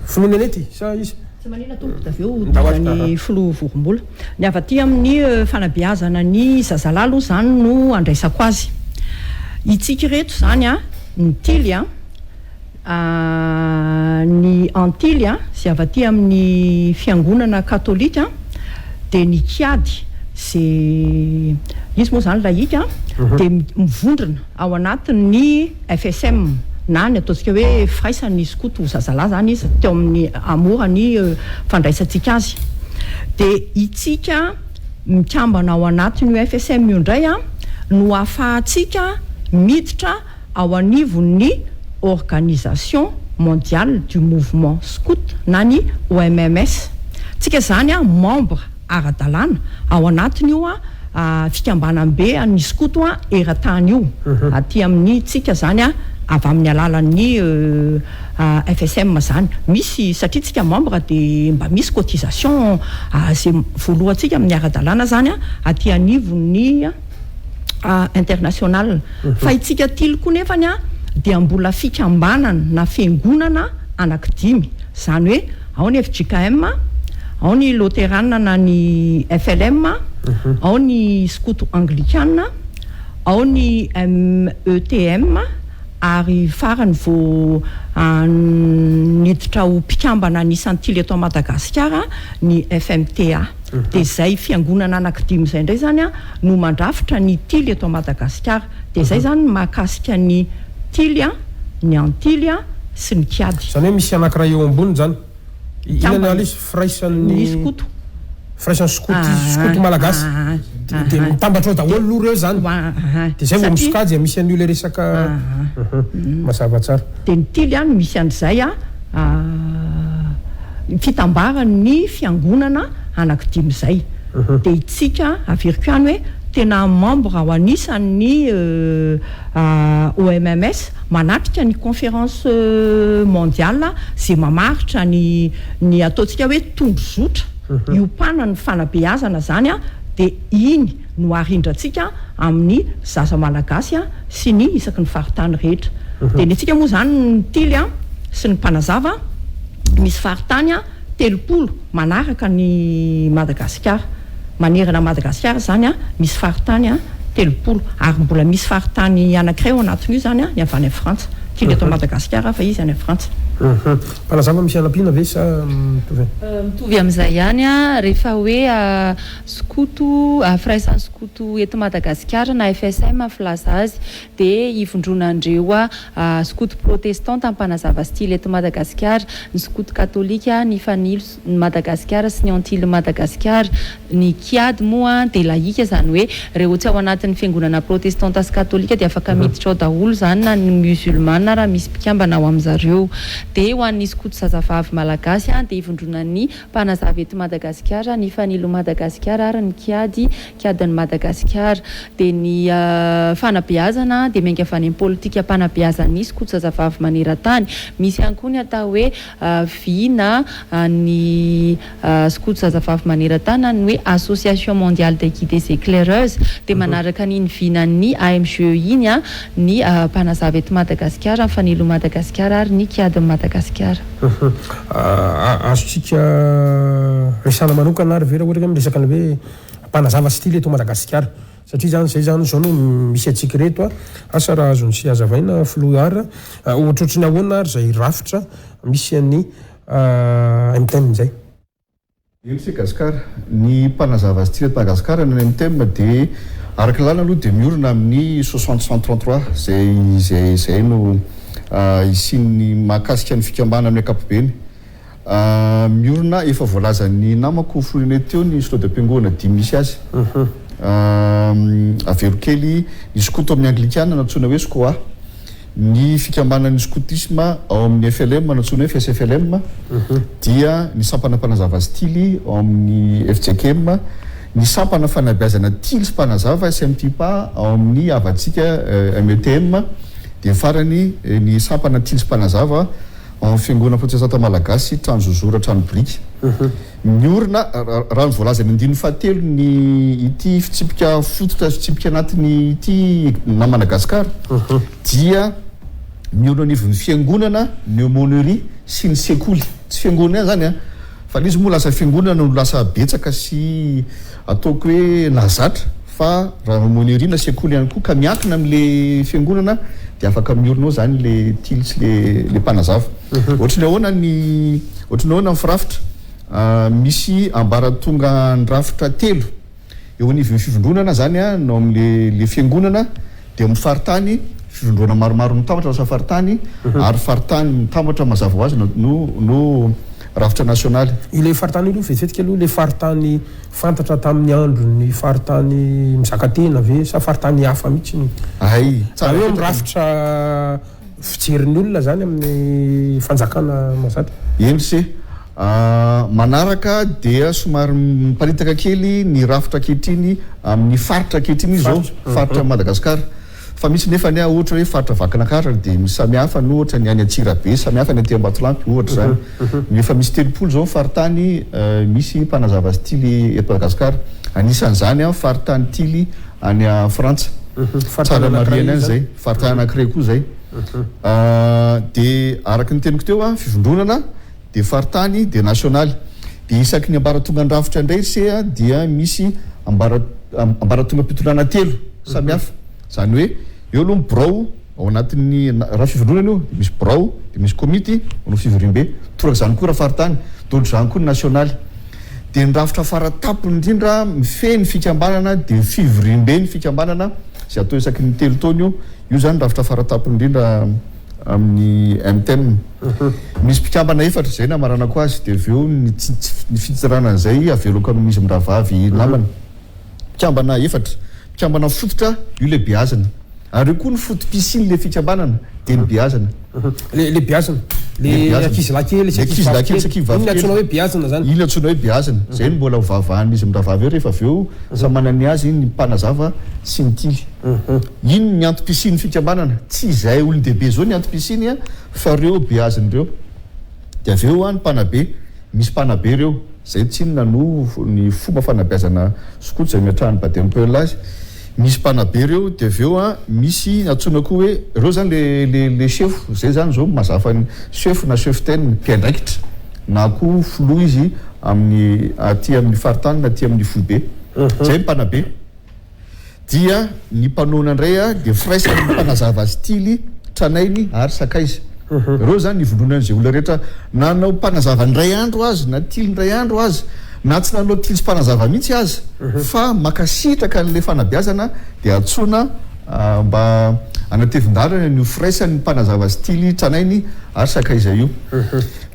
finoana anety sa izy tsy manina tompo daveo ny filoha vorombola ny avaty amin'ny fanabeazana ny zazalahy aloha zany no andraisako azy itsika reto zany ny tily ny antily sy avaty amin'ny fiangonana katolika de ny kiady zay izy moa zany laika de mivondrona ao anatin'ny FSM na ny ataontsika hoe firaisan'ny skoto zazalahy zany izy teo amin'ny amora ny fandraisantsika azy de itsika mikambana ao anatin'io FSM io indray no ahafahantsika miditra ao anivon'ny Organisation mondiale du mouvement scout na ny OMMS tsika zany membre ara-dalàna ao anatiny io fikambanam-be ny skoto eran-tany io aty amin'ny tsika zany avy amin'ny alalan'ny FSM zany misy satria tsika membre de mba misy cotisation zay voalohantsika amin'ny ara-dalàna zany aty anivon'ny international fa itsika tily koa nefany dia mbola fikambanana na fiangonana anankidimy zany hoe ao ny FJKM ao ny Lutheran na ny FLM ao ny skoto anglikana ao ny METM ary farany vao niditra ho mpikambana anisan'ny tily eto Madagasikara ny FMTA de zay fiangonana anankidimy zay indray zany no mandrafitra ny tily eto Madagasikara de zay zany mahakasika ny tily ny antily sy ny kiady zany hoe misy anankiray eo ambony zany inona ala izy firaisan'ny skoto firaisan'ny skoto malagasy de mitambatra ao daholo aloha reo zany de zay vao misokajy misy an'io le resaka mazava tsara de ny tily no misy an'izay fitambarany fiangonana anankidimy zay de itsika averiko ihany hoe tena membre ao anisan'ny OMMS manatrika ny conférence mondiale zay mamaritra ny ataontsika hoe tondrozotra iopana ny fanabeazana zany de iny no arindratsika amin'ny zaza malagasy sy ny isaky ny faritany rehetra de ny atsika moa zany ny tily sy ny mpanazava misy faritany 30 manaraka ny Madagasikara manerana Madagasikara zany misy faritany 30 ary mbola misy faritany anankiray ao anatin'io zany ny avy any Frantsa tily eto Madagasikara fa izy any Frantsa mpanazava misy anam-pina ve sa mitovy amin'izay ihany rehefa hoe skoto firaisan'ny skoto eto Madagasikara na FSM filaza azy de ivondronandreo skoto protestante ampanazava style eto Madagasikara ny skoto katolika ny fanilo ny Madagasikara sy ny antily Madagasikara ny kiady moa de laika zany hoe reo tsy ao anatin'ny fiangonana protestante sy katolika de afaka miditra ao daholo zany na ny musulmane raha misy mpikambana ao amin'zareo dia ho an'nisy koto-zazavavy malagasy dia ivondronan'ny mpanazava eto Madagasikara ny fanilo Madagasikara ary ny kiadin'ny Madagasikara dia ny fanabeazana dia miainga avy any amin'ny politika mpanabeazan'nisy koto-zazavavy maneran-tany misy ihany koa ny atao hoe vina ny koto-zazavavy maneran-tany ny hoe Association mondiale des guides et éclaireuses dia manaraka n'iny vinan'ny AMGE iny ny mpanazava eto Madagasikara ny fanilo Madagasikara ary ny kiadin'ny Madagasikara. Azotsika resana manokana ary vera ohatra hoe miresaka ny hoe mpanazava stily eto Madagasikara satria zay zany zao no misy atsika reto asa raha azony sy azavaina filoara ohatrohatry ny ahoana ary zay rafitra misy an'ny MTM zay. Madagasikara ny mpanazava style eto Madagasikara ny MTM dia araka lana aloha dia miorina amin'ny 60-133 zay no isin'ny mahakasika ny fikambanana amin'ny ankapobeny. Miorina efa voalazan'ny namako filoana teo ny solodam-piangonana 10 misy azy. Averokely ny skoto amin'ny anglikana natsoina hoe SCOA, ny fikambanan'ny scoutisme ao amin'ny FLM natsoina hoe FSFLM, dia ny sampana mpanazava stily ao amin'ny FJKM, ny sampana fanabeazana tily sy mpanazava SMTPA ao amin'ny avatsika METM, dia farany ny sampana tily sy mpanazava ao amin'ny fiangonana protestanta malagasy trano zozora trano briky. Miorina raha ny voalazany andininy fahatelo ny ity fitsipika fototra fitsipika anatiny ity na Madagasikara dia miorina anivon'ny fiangonana ny aumônerie sy ny sekoly, tsy fiangonana zany fa izy moa lasa fiangonana no lasa betsaka sy ataoko hoe nazatra fa raha aumônerie na sekoly ihany koa ka miankina amin'le fiangonana dia afaka miorina ao zany le tily sy le mpanazava. Ohatrany ahoana ny firafitra misy ambaratonga ny rafitra telo eo anivon'ny fivondronana zany no amin'le fiangonana dia amin'ny faritany fivondrona maromaro mitambatra lasa faritany ary faritany mitambatra mazava ho azy no rafitra nasionaly. Ile faritany aloha vetivety aloha le faritany fantatra tamin'ny andro ny faritany mizakatena ve sa faritany hafa mihitsy ny tsara hoe mirafitra fijerin'ny olona zany amin'ny fanjakana mazatra. Endry manaraka dia somary miparitaka kely ny rafitra kehitriny amin'ny faritra kehitriny izy zao faritra Madagasikara fa misy nefa ny ohatra hoe faritra Vakinankaratra dia misy samihafa ny ohatra ny any Antsirabe samihafa ny aty Ambatolampy ohatra zany. Nefa misy 3 zao faritany misy mpanazava stily eto Madagasikara, anisan'izany faritany tily any Frantsa tsara mariana zay faritany anankiray koa zay. Dia araka ny teniko teo fivondronana dia faritany dia nasionaly dia isaky ny ambaratonga ndrafitra indray se dia misy ambaratonga pitolana telo samihafa zany hoe eo aloha birao ao anatin'ny raha fivondronana io misy birao dia misy komity no fivorimbe toraka zany koa raha faritany tondro zany koa ny nasionaly. Dia ny rafitra faratapony indrindra mifeny fikambanana dia fivorimbe ny fikambanana zay atao isaky ny 3 taona io zany rafitra faratapony indrindra amin'ny MTM. Misy mpikambana efatra zay na maranako azy dia aveo ny fitsirana zay aveloko amin'izy miravavy namana. Mpikambana efatra, mpikambana fototra io le beazana ary io koa ny foto pisiny le fikambanana dia ny beazana. Le beazana le ankizy lahy kely sy kivavy atsona hoe beazana zany. Iny atsona hoe beazana zay ny mbola hovavahan'ny izy miravavy eo rehefa aveo samy manany azy ny mpanazava sy ny tily. Iny ny antom-pisiny fikambanana tsy izay olon-dehibe zao ny antom-pisiny fa reo beazana reo. Dia aveo ny mpanabe misy mpanabe reo zay tsinona no ny fomba fanabeazana sokoto zay miatrahan'ny Badempel azy. Misy mpanabe reo dia aveo misy atsona koa hoe reo zany le chef zay zany zao mazafa ny chef na chef ten mpiandraikitra na koa filoha izy amin'ny aty amin'ny faritany na aty amin'ny foibe zay mpanabe. Dia ny mpanona indray dia firaisany mpanazava stily tranainy ary sakaiza. Reo zany nivondronan'izay olona rehetra nanao mpanazava indray andro azy na tily indray andro azy na tsy nanao tily sy mpanazava mihitsy azy fa makasitraka an'le fanabeazana dia atsona mba anatevin-dalana ny firaisany mpanazava stily tranainy ary sakaiza io.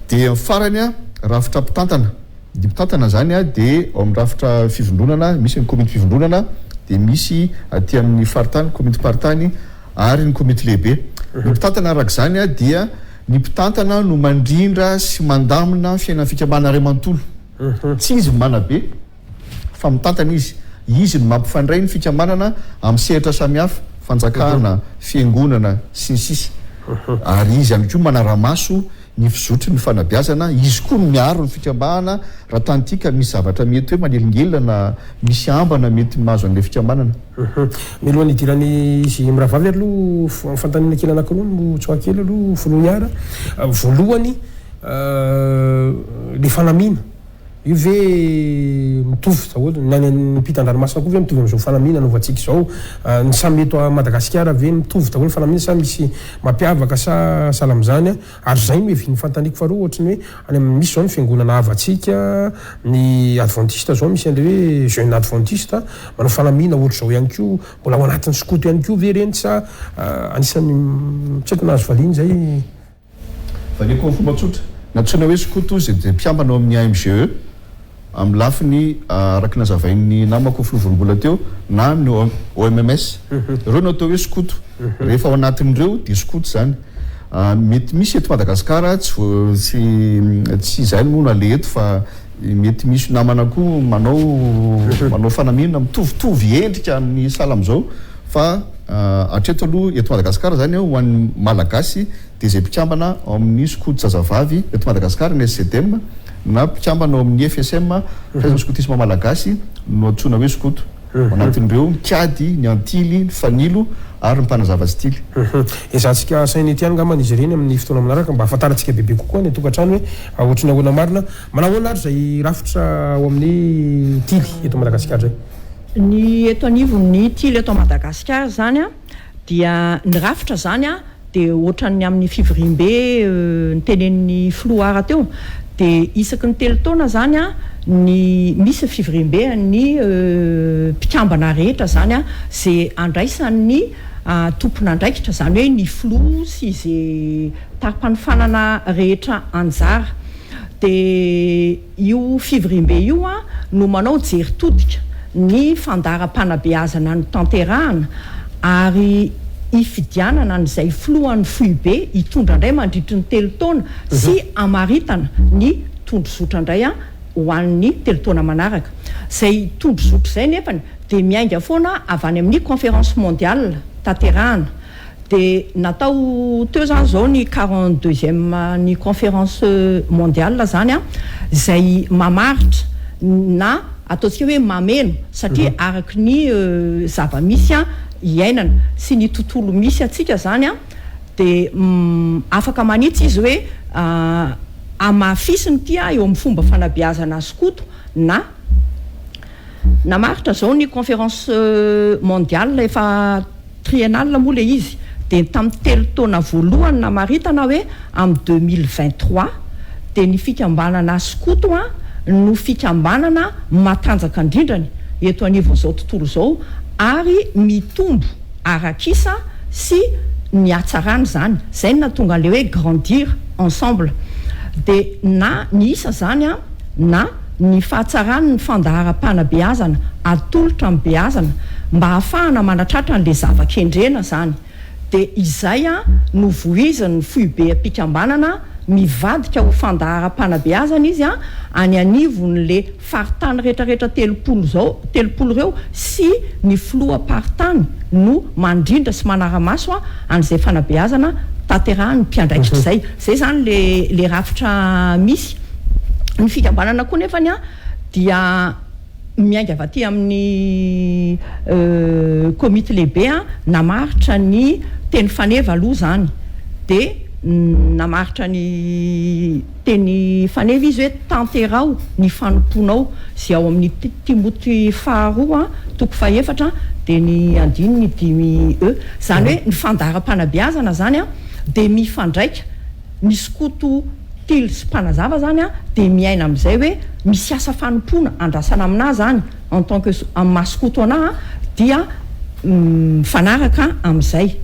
Dia farany rafitra mpitantana dia mpitantana zany dia ao amin'ny rafitra fivondronana misy ny komity fivondronana dia misy aty amin'ny faritany komity faritany ary ny komity lehibe. Ny mpitantana arak'izany dia ny mpitantana no mandrindra sy mandamina fiainana fikambana ray manontolo tsy izy manabe fa mitantana izy no mampifandray ny fikambanana amin'ny sehatra samihafa fanjakana fiangonana sy ny sisy ary izy ihany koa manara-maso ny fizotry ny fanabeazana izy koa no miaro ny fikambana raha tantika misy zavatra mety hoe manelingelina na misy ambana mety mahazo an'ilay fikambanana milohany idirany izy miravavy aloha fantanina kely anankiroa no tsoakely aloha volohany voalohany le fanamina io ve mitovy zaholy ny mpitan-dranomasina koa ve mitovy am'izao fanamina novantsika izao ny samy eto a Madagasikara ve mitovy daholo fanamina sa misy mampiavaka sa sala am'izany ary zay no evy ny fantaniko faharoa ohatrany hoe any misy zao ny fiangonana havatsika ny adventiste zao misy an'le hoe jeune adventiste manao fanamina ohatra zao ihany koa mbola ao anatin'ny sokoto ihany koa ve reny sa anisan'ny tsy haiko nahazo valiany zay valeko amin'ny fomba tsotra natsoina hoe sokoto zay de mpiambana ao amin'ny AMGE amin'ny lafiny araky nazavain'ny namako filovorombola teo na ny OMMS ireo no atao hoe sokoto rehefa ao anatin'ireo de sokoto zany mety misy eto Madagasikara tsy zay moa no ale eto fa mety misy namana koa manao fanamina mitovitovy endrika amin'ny sala am'izao fa atreto aloha eto Madagasikara zany ho an'ny malagasy de zay mpikambana ao amin'ny sokoto zazavavy eto Madagasikara ny SCDM na mpikambana ao amin'ny FSM fahaizana sokotisme malagasy no antsoina hoe sokoto anatin'ireo mikady ny antily ny fanilo ary ny mpanazava stily ezantsika sainy ety angambany izy ireny amin'ny fotoana manaraka mba ahafantarantsika bebe kokoa ny tokantrano hoe ohatrany ahoana marina manao ahoana ary zay rafitra ao amin'ny tily eto Madagasikara zay ny eto anivon'ny tily eto Madagasikara zany dia ny rafitra zany de ohatran'ny amin'ny fivoriam-be ny tenen'ny Floara teo de isaky ny telo taona zany ny misy fivoriam-be ny mpikambana rehetra zany zay andraisan'ny tompon'andraikitra zany hoe ny flo sy zay tapanyfanana rehetra anjara de io fivoriam-be io no manao jery todika ny fandaram-panabeazana ny tanterahana ary ifidianana n'izay floan'ny foibe hitondra indray mandritry ny telo taona sy amaritana ny tondrozotra indray ho an'ny telo taona manaraka zay tondrozotra zay nefany de miainga foana avy any amin'ny conférence mondiale tanterahana de natao teo zany zao ny 42e ny conférence mondiale zany zay mamaritra na ataontsika hoe mameno satria araky ny zava-misy iainana sy ny tontolo misy atsika zany de afaka manitsy izy hoe amafisiny tia eo amin'ny fomba fanabeazana sokoto na maritra zao ny conférence mondiale efa triennale moa le izy de tamin'ny telo taona voalohany namaritana hoe amin'ny 2023 de ny fikambanana sokoto no fikambanana matanjaka indrindrany eto anivon'izao tontolo zao ary mitombo arakisa sy ny hatsarany zany zay no natonga an'le hoe grandir ensemble de na ny isa zany na ny fahatsarany ny fandaharam-panabeazana atolotra amin'ny beazana mba ahafahana manatratra an'le zava-kendrena zany de izay no voizan'ny foibe ampikambanana mivadika ho fandaharam-panabeazana izy any anivon'le faritany rehetrarehetra telopolo reo sy ny floa paritany no mandrindra sy manara-maso an'izay fanabeazana tanterahany mpiandraikitra zay zany le rafitra misy ny fikambanana koa nefany dia miainga avy aty amin'ny komite lehibe namaritra ny teny faneva aloha zany de namaritra ny teny faneva izy hoe tanterao ny fanomponao zay ao amin'ny Timoty faharoa toko fahaefatra de ny andiny ny 10 zany hoe ny fandaharam-panabeazana zany de mifandraika ny sokoto tily sy mpanazava zany de miaina amin'izay hoe misy asa fanompona andrasana amina zany en tant que masokoto ana dia fanaraka amin'izay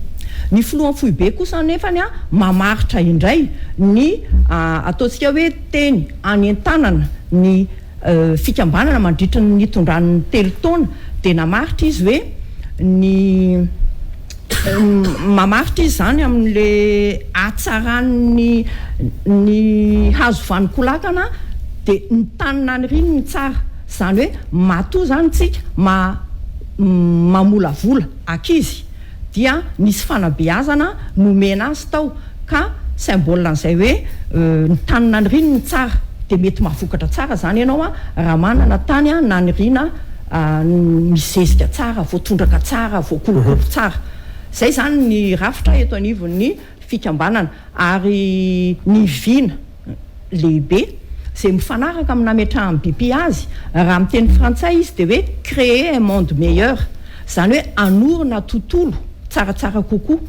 ny floan'ny foibe kosa nefany mamaritra indray ny ataontsika hoe teny any an-tanana ny fikambanana mandritra ny tondran'ny telo taona de namaritra izy hoe ny mamaritra izy zany amin'le atsarany ny hazo vanikolakana dia ny tanina ny riny ny tsara zany hoe matoa zany tsika mamolavola akizy dia nisy fanabeazana nomena azy tao ka symbole an'izay hoe ny tanina ny riny ny tsara dia mety mahafokatra tsara zany ianao a raha manana tany a na ny rina mizezika tsara voatondraka tsara voakolokolo tsara zay zany ny rafitra eto anivon'ny fikambanana ary ny vina lehibe zay mifanaraka amina metrahan'ny bipi azy raha miteny frantsay izy dia hoe créer un monde meilleur zany hoe anorina tontolo tsaratsara kokoa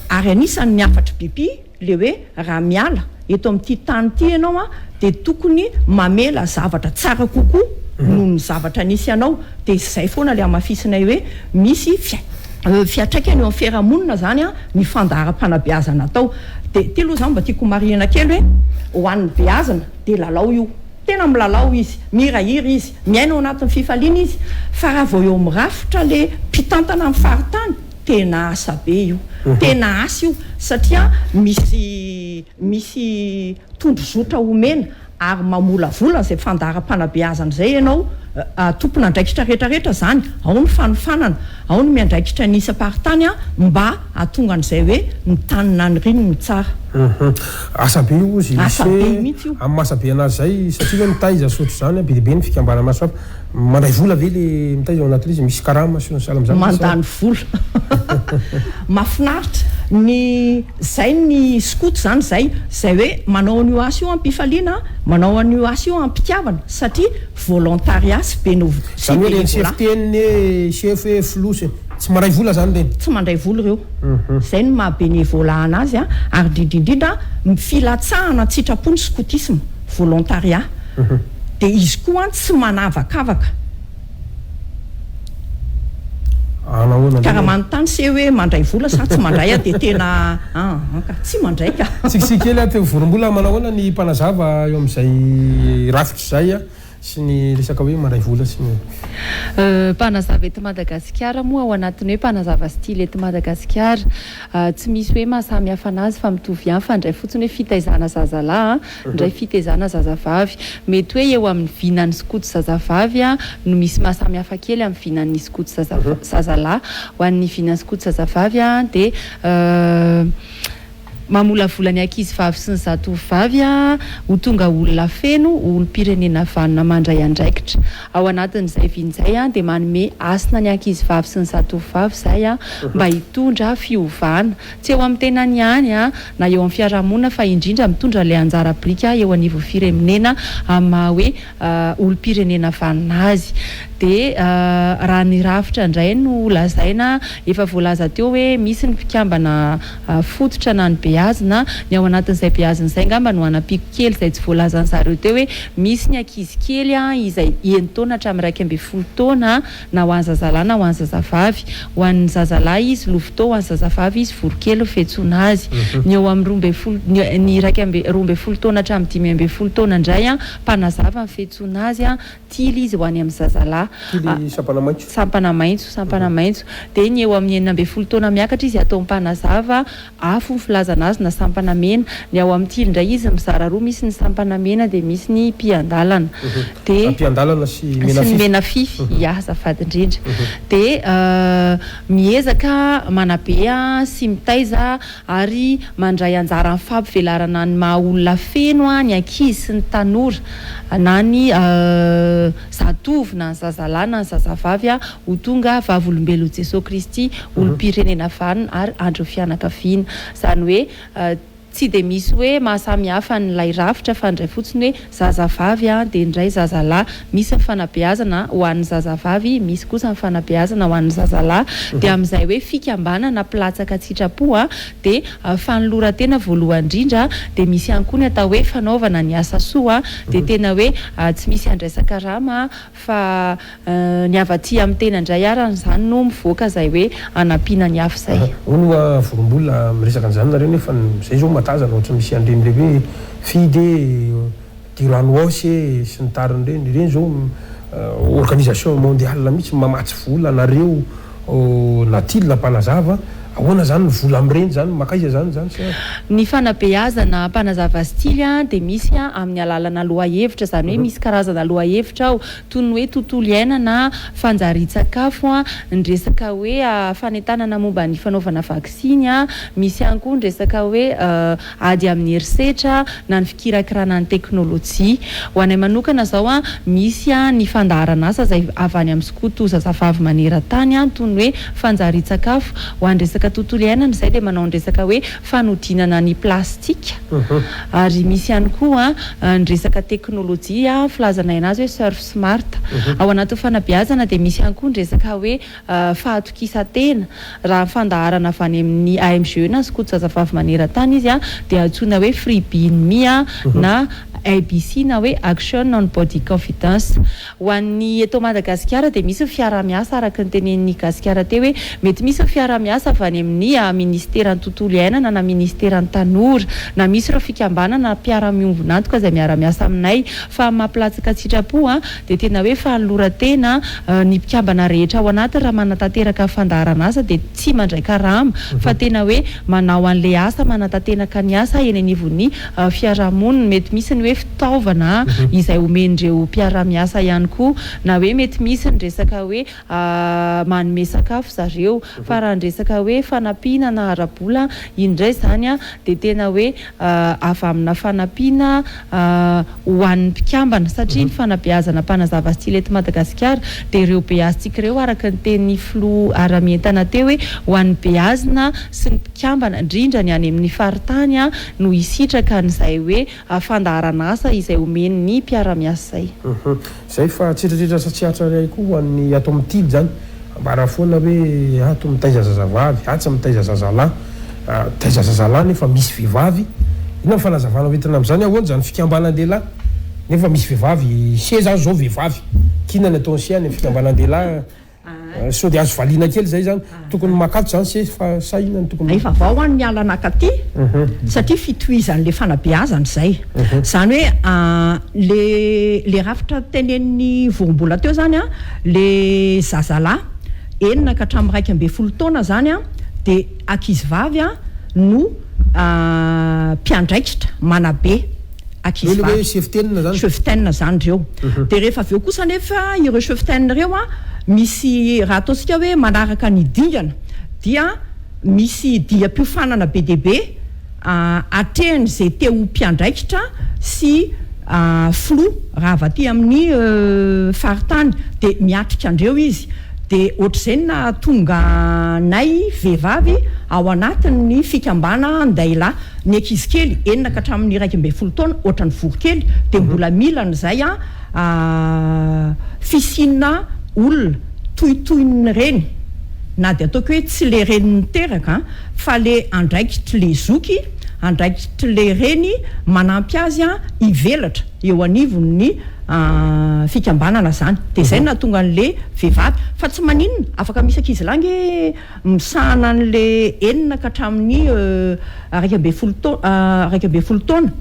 ary anisany ny afatra bipi le hoe raha miala eto amin'ity tany ity ianao a dia tokony mamela zavatra tsara kokoa noho ny zavatra nisy ianao dia izay foana le amafisinay hoe misy fiatraikany eo amin'ny fiarahamonina zany a ny fandaharam-panabeazana tao dia ty aloha zany mba tiako marihana kely hoe ho an'ny beazana dia lalao io tena milalao izy mihirahira izy miaina ao anatin'ny fifaliana izy fa raha vao eo amin'ny rafitra le mpitantana amin'ny faritany tena asa be io tena asa io satria misy tondrozotra omena ary mamolavola zay fandaharam-panabeazana zay ianao tompona andraikitra rehetrarehetra zany ao ny fanofanana ao ny miandraikitra ny isa-paritany a mba atonga an'izay hoe ny tanina ny riny ny tsara asabe io izy asabe mihitsy io amin'ny masabe anazy zay satria hoe mitaiza sotro zany be dibe ny fikambanana maso hafa mandray vola ve le mitaiza ao anatin'izy misy karama sy ny salam zany mandany vola mahafinaritra ny zay ny skoto zany zay hoe manao an'io asa io ampifaliana manao an'io asa io ampitiavana satria volontariat sy zany hoe reny chef-teny chef flosy tsy mandray vola zany reny tsy mandray vola ireo zay ny mahabenévola anazy a ary indrindrindrindra mifilatsahana tsitrapony skotisme volontariat dia izy koa tsy manavakavaka karaha manontany se hoe mandray vola sa tsy mandray a dia tena tsy mandray ka tsikikely a teo vorombola manao ahoana ny mpanazava eo amin'izay rafitra zay a sy ny resaka hoe mandray vola sy ny mpanazava eto Madagasikara moa ao anatin'ny hoe mpanazava style eto Madagasikara tsy misy hoe mahasamy hafa anazy fa mitovy ihany fa ndray fotsiny hoe fitaizana zazalahy ndray fitaizana zazavavy mety hoe eo amin'ny vinan'ny skoto zazavavy no misy mahasamy hafa kely amin'ny vinan'ny skoto zazalahy ho an'ny vinan'ny skoto zazavavy dia mamolavola ny ankizy vavy sy ny zatovovavy ho tonga olona feno olom-pirenena vanona mandray andraikitra ao anatin'izay vinzay dia manome asina ny ankizy vavy sy ny zatovovavy zay mba hitondra fiovana tsy eo amin'ny tenany ihany na eo amin'ny fiarahamonina fa indrindra mitondra le anjara brika eo anivon'ny firenena amin'ny hoe olom-pirenena vanona azy dia raha ny rafitra indray no lazaina efa voalaza teo hoe misy ny mpikambana fototra na ny beazina ny ao anatin'izay beazina izay ngamba no anapiko kely izay tsy voalazany zareo teo hoe misy ny ankizy kely izay enitaona hatramin'ny 12 taona na ho an'ny zazalahy na ho an'ny zazavavy ho an'ny zazalahy izy lovotao ho an'ny zazavavy izy vorokely fetsona azy ny eo amin'ny 12 taona hatramin'ny 15 taona indray mpanazava ny fetsona azy tily izy ho any amin'ny zazalahy sampana maitso dia ny eo amin'ny 19 taona miakatra izy atao mpanazava afo ny filazana azy na sampana mena ny ao amin'ny tily indray izy mizara roa misy ny sampana mena dia misy ny mpiandalana dia mpiandalana sy mena fify azafady indrindra dia miezaka manabe sy mitaiza ary mandray anjara amin'ny fampivelarana ny maha olona feno ny ankizy sy ny tanora na ny zatovy na ny zazalahy na ny zazavavy ho tonga vavolombelon Jesosy Kristy olom-pirenena vanona ary andro fianakaviana zany hoe tsy dia misy hoe mahasamy hafa nylay rafitra fa ndray fotsiny hoe zazavavy dia indray zazalahy misy ny fanabeazana ho an'ny zazavavy misy kosa ny fanabeazana ho an'ny zazalahy dia amin'izay hoe fikambanana platsaka tsitrapo dia fanolorantena voalohany indrindra dia misy ihany koa ny atao hoe fanaovana ny asa soa dia tena hoe tsy misy andraisaka rama fa ny avaty amin'ny tena indray arany izany no mivoaka izay hoe anampiana ny hafa izay ono vorombola miresaka an'izany nareo nefa zay zao tazana ohatra misy andreny le hoe fidy tiranoosy sy ny tariny reny zao organisation mondiale mihitsy mamatsy vola nareo natilina mpanazava ahoana zany ny vola am'ireny zany makaiza zany ny fanabeazana mpanazava stily dia misy amin'ny alalana loha-hevitra zany hoe misy karazana loha-hevitra ao toy ny hoe tontolo iainana fanjari-tsakafo ny resaka hoe fanentanana momba ny fanaovana vaksiny misy ihany koa ny resaka hoe ady amin'ny herisetra na ny fikirakirana ny teknôlôjia ho anay manokana zao misy ny fandaharana asa zay avy any amin'ny skoto zazavavy maneran-tany toy ny hoe fanjari-tsakafo ho any resaka tontolo iainana zay dia manao ny resaka hoe fanodinana ny plastika ary misy ihany koa ny resaka teknôlôjia filazana inazy hoe surf smart ao anatin'ny fanabeazana dia misy ihany koa ny resaka hoe fahatokisa-tena raha fandaharana avy any amin'ny AMG na skoto zazavavy maneran-tany izy dia antsoina hoe free BNMI na ABC na hoe action on body confidence ho an'ny eto Madagasikara dia misy fiara-miasa araka ny tenen'ny Gasikara teo hoe mety misy fiara-miasa avy any amin'ny ministeran'ny tontolo iainana na ministeran'ny tanora na misy ireo fikambanana mpiara-miombonantoka izay miara-miasa aminay fa mampilatsaka sitrapo dia tena hoe fanoloran-tena ny mpikambana rehetra ao anaty raha manatanteraka fandaharana asa dia tsy mandray karama fa tena hoe manao an'ilay asa manatanteraka ny asa eny anivon'ny fiarahamonina mety misy ny hoe fitaovana izay omen'ireo mpiara-miasa ihany koa na hoe mety misy ny resaka hoe manome sakafo zareo fa raha ny resaka hoe fanampiana na ara-bola indray zany dia tena hoe avy amina fanampiana ho an'ny mpikambana satria ny fanabeazana mpanazava stily eto Madagasikara dia ireo beazitsika ireo araka ny teny filo ara-mientana teo hoe ho an'ny beazina sy ny mpikambana indrindra ny any amin'ny faritany no hisitraka n'izay hoe fandaharana asa izay omen'ny mpiara-miasa zay fa tsitratritra satsiatra ray koa hoan'ny ato amin'ny tily zany mbara foana hoe ato mitaiza zazavavy atsy mitaiza zazalahy taiza zazalahy nefa misy vehivavy ina fanazavana hoentina amin'izany ahoana zany fikambanan-dehilahy nefa misy vehivavy se zany zao vehivavy kina ny ataony siany fikambanan-dehilahy so dia azo valiana kely zay zany tokony makato zany se fa sahina ny tokony efa vao any mialanakaty satria fitohizan'le fanabeazana zay zany hoe le rafitra tenen'ny vorombola teo zany le zazalahy enina ka hatramin'ny 12 taona zany dia akizivavy no mpiandraikitra manabe akizivavy cheftaine zany ireo dia rehefa aveo kosa nefa ireo cheftaine ireo misy raha ataontsika hoe manaraka ny dingana dia misy dia-piofanana be dia be atrehany zay teo mpiandraikitra sy flou raha avy aty amin'ny faritany dia miatrika andreo izy dia ohatr'izay na tonga nay vehivavy ao anatin'ny fikambana an-dahilahy ny ankizy kely enina ka hatramin'ny 12 taona ohatran'ny vorokely dia mbola mila n'izay fisinina olona tohitohiny reny na dia ataoko hoe tsy le reny niteraka fa le andraikitra le zoky andraikitra le reny manampy azy hivelatra eo anivon'ny fikambanana zany dia zay na tonga an'le vehivavy fa tsy maninona afaka misy ankizy langy misahana an'le enina ka hatramin'ny 12 taona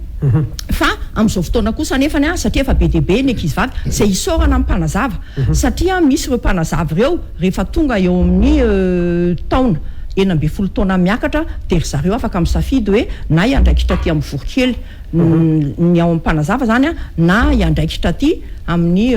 fa amin'izao fotoana kosa nefany satria efa be dia be ny ankizivavy izay hisaorana amin'ny mpanazava satria misy ireo mpanazava ireo rehefa tonga eo amin'ny taona 12 taona miakatra dia ry zareo afaka misafidy hoe na hiandraikitra aty amin'ny vorokely ny ao amin'ny mpanazava zany na hiandraikitra aty amin'ny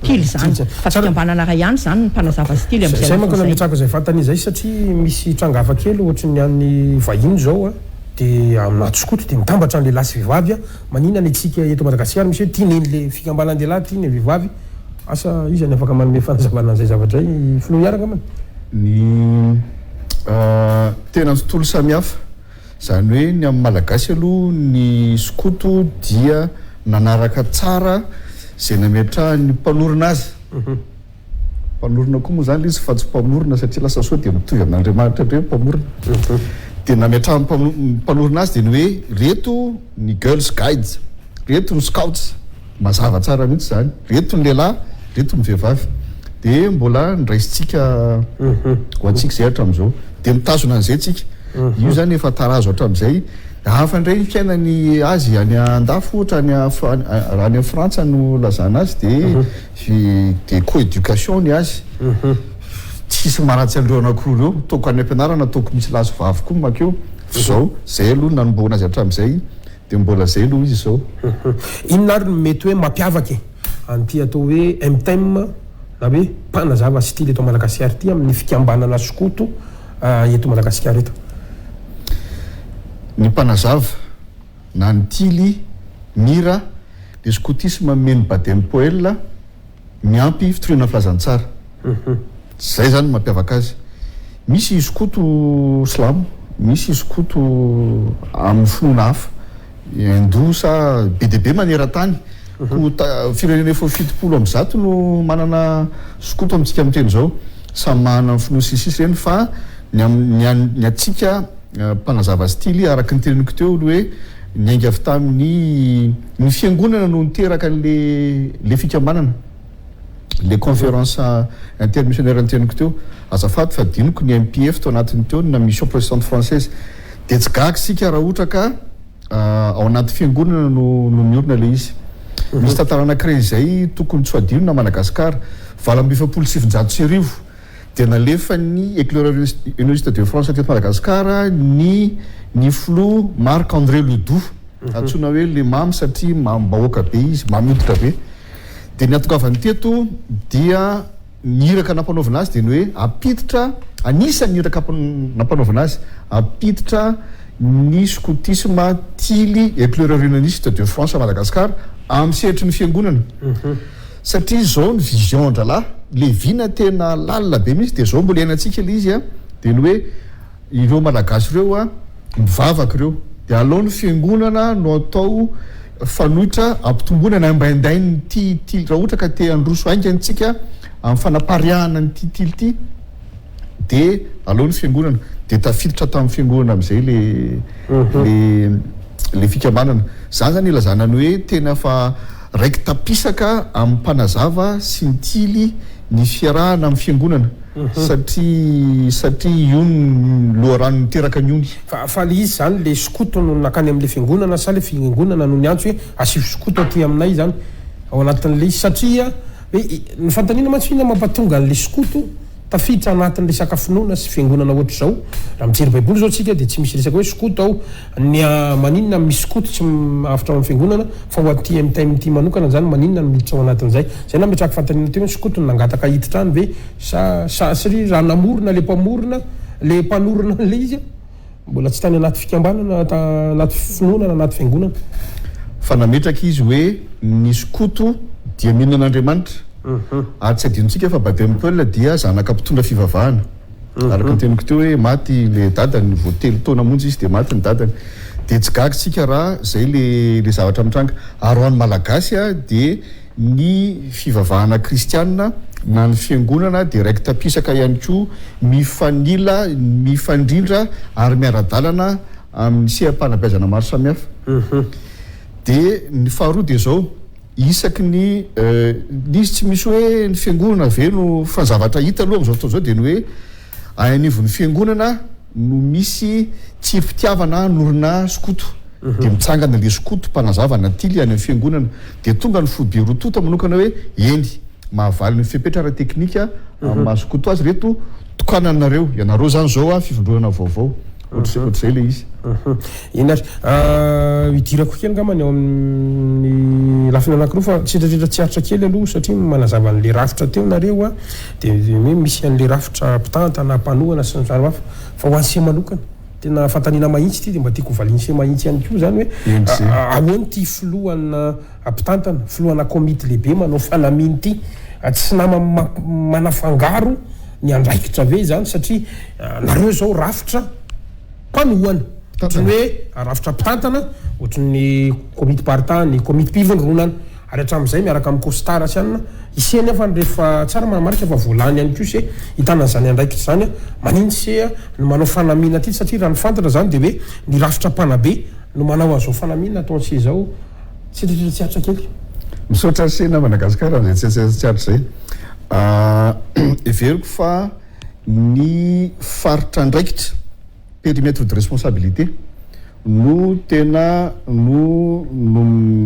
tily zany fa fikambanana ray ihany zany ny mpanazava sy tily amin'izay manko nametrako izay fantany izay satria misy trangafa kely ohatry ny an'ny vahiny zao dia aminaty skoto dia mitambatra an'le lasy vehivavy manina ny antsika eto Madagasikara misy hoe tianen'le fikambanan-dehilahy tiany vehivavy asa izany afaka manome fanazavana an'izay zavatra i filo miaraka man ny tena ny tontolo samihafa zany hoe ny amin'ny malagasy aloha ny skoto dia nanaraka tsara zay nametrahany mpanorona azy mpanorona koa moa zany izy fa tsy mpamorona satria lasa soa dia mitovy amin'Andriamanitra hoe mpamorona dia nametraha mpanorona azy dia ny hoe reto ny girls guides reto ny scouts mazava tsara mihitsy zany reto ny lehilahy reto ny vehivavy dia mbola ndraisitsika ho antsika zay hatramin'izao dia mitazona an'izay tsika io zany efa tarazo hatramin'izay hafa indray fiainany azy any andafo ohatra any any Frantsa no lazana azy dia coéducation ny azy tsisy maratsy andreo anakiroa reo toko any ampianarana toko misy lazo vavy koa makeo zao zay aloha nanomboana azy hatramin'izay de mbola zay aloha izy zao. Inona ary mety hoe mampiavaky an'ity atao hoe MTM na hoe mpanazava style eto Madagasikara ity amin'ny fikambanana skoto eto Madagasikara eto? Ny mpanazava na ny tily mira le skotisme meno badem poel miampy fitoriana filazantsara. Zay zany mampiavaka azy. Misy skoto slamo, misy skoto amin'ny finoana hafa endosa be de be maneran-tany ko firenena efa 70 amby zato no manana skoto amintsika miteny zao samy manana ny finoana sisisy reny fa ny atsika mpanazava stily araky ny teneniko teo hoe niainga avy tamin'ny ny fiangonana no niteraka le fikambanana les conférences intermissionnaires ny teneniko teo azafady fa diniko ny MPF tao anatiny teo na mission protestante française de tsy gaga sika raha ohatra ka ao anaty fiangonana no miorina le izy. Misy tantara anankiray izay tokony tsy adino na Madagasikara 2790 de nalefa ny éclaireur de France teto Madagasikara ny flou Marc André Ledoux atsona hoe le mamy satria mambahoaka be izy mamiditra be de ny atokavany teto dia niraka nampanaovina azy de ny hoe apiditra anisany niraka nampanaovina azy apiditra ny scotisme tily éclaireur unioniste de France à Madagascar amin'ny sehatry ny fiangonana. Satria zao ny vision ndralahy le vina tena lalina be mihitsy de zao mbola iainantsika le izy de ny hoe ireo malagasy ireo mivavaka ireo de alao ny fiangonana no atao fanohitra ampitombonana ambaindainy ty raha ohatra ka te androso aingantsika amin'ny fanapariahana ny titily ty de alao ny fiangonana de tafiditra tamin'ny fiangonana amin'izay le fikambanana. Zany zany ilazana ny hoe tena fa raiky tapisaka amin'ny mpanazava sy ny tily ny fiarahana amin'ny fiangonana satria io loharano niteraka ny ony fa le izy zany le skoto no nakany amin'le fiangonana sa le fiangonana no niantso hoe asio skoto aty aminay zany ao anatin'le izy satria hoe ny fantaniana matsina mampatonga an'le skoto tafiditra anatin'le sakafinoana sy fiangonana ohatra zao raha mijery baiboly zao tsika de tsy misy resaka hoe skoto ao ny maninona misy skoto tsy afatra amin'ny fiangonana fa ho aty amin'ny time ty manokana zany maninona no miditra ao anatin'izay zay na metraka fantaniana teo hoe skoto no nangataka hiditra any ve satria raha namorona le mpanorona le izy mbola tsy tany anaty fikambanana anaty finoana na anaty fiangonana fa nametraka izy hoe ny skoto dia mihinan'Andriamanitra ary tsy adinontsika fa badempeul dia zanaka mpitondra fivavahana araka ny teniko teo hoe maty le dadany voatelo taona monjy izy de maty ny dadany de tsy gaga tsika raha zay le zavatra mitranga ary ho an'ny malagasy de ny fivavahana kristianina na ny fiangonana de raiky tapisaka ihany koa mifanila mifandrindra ary miara-dalana amin'ny seha-panabeazana maro samihafa de ny faharoa de zao isaky izy tsy misy hoe ny fiangonana ve no fanzavatra hita aloha am'izao fotoana zao de ny hoe anivon'ny fiangonana no misy tsiro-pitiavana norina skoto de mitsangana le skoto mpanazavana tily any amin'ny fiangonana de tonga ny fobe rotota manokana hoe eny mahavaly ny fipetrara teknika mahaskoto azy reto tokananareo ianareo zany zao fivondronana vaovao ohatr'izay le izy inary hidirako kely ngamany ao amin'ny lafina anakiroa fa tsitratritra tsy aritra kely aloha satria manazava an'le rafitra teo nareo de hoe misy an'le rafitra mpitantana mpanohana sy ny saro hafa fa ho an'se manokana tena fantaniana mahitsy ty de mba tiako valin'se mahitsy ihany koa zany hoe ahoany ty filohana mpitantana filohana komity lehibe manao fanaminy ty tsy nama manafangaro ny andraikitra ve zany satria nareo zao rafitra mpanohana ohatrany hoe rafitra mpitantana ohatrany komity partany komity mpivondronana ary hatramin'izay miaraka amin'ny costara sy anina iseny afa rehefa tsara manamarika fa voalany ihany koa se hitanana zany andraikitra zany maniny se no manao fanamina ty satria raha ny fantatra zany de hoe ny rafitra mpanabe no manao azao fanamina ataonse zao tsitratritra tsy aritra kely misaotra sena Madagasikara am'izay tsy aritra zay everiko fa ny faritra andraikitra périmètre de responsabilité no tena no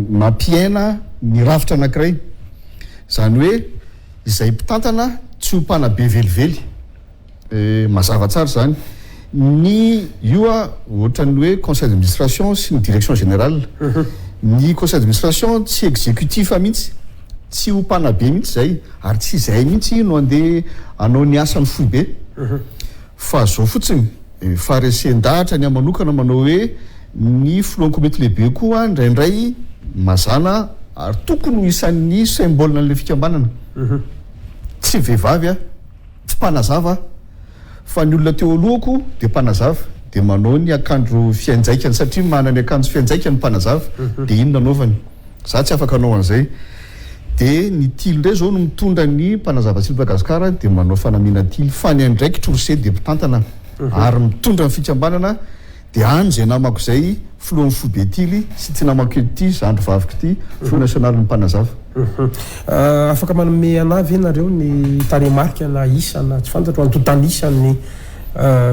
mampiaina ny rafitra anankiray zany hoe izay mpitantana tsy ho mpanabe velively mazava tsara zany ny io a ohatrany hoe conseil d'administration sy ny direction générale ny conseil d'administration tsy exécutif mihitsy tsy ho mpanabe mihitsy zay ary tsy izay mihitsy no andeha anao ny asany fohy be fa zao fotsiny faresen-dahatra ny amanokana manao hoe ny filohan'ny komety lehibe koa indraindray mazana ary tokony ho isan'ny symbole n'le fikambanana tsy vehivavy a tsy mpanazava fa ny olona teo alohako de mpanazava de manao ny akanjo fianjaikany satria manany akanjo fianjaikany mpanazava de ino nanaovany za tsy afaka anao an'izay de ny tily ndray zao no mitondra ny mpanazava tsy Madagasikara de manao fanamiana tily fa ny andraikitra rose de mpitantana ary mitondra ny fikambanana de any zay namako zay filohan'ny fobe tily sy ty namako ety zandro vaviko ty filo national ny mpanazava afaka manome anavy nareo ny taremarika na isa na tsy fantatro antotan'isan'ny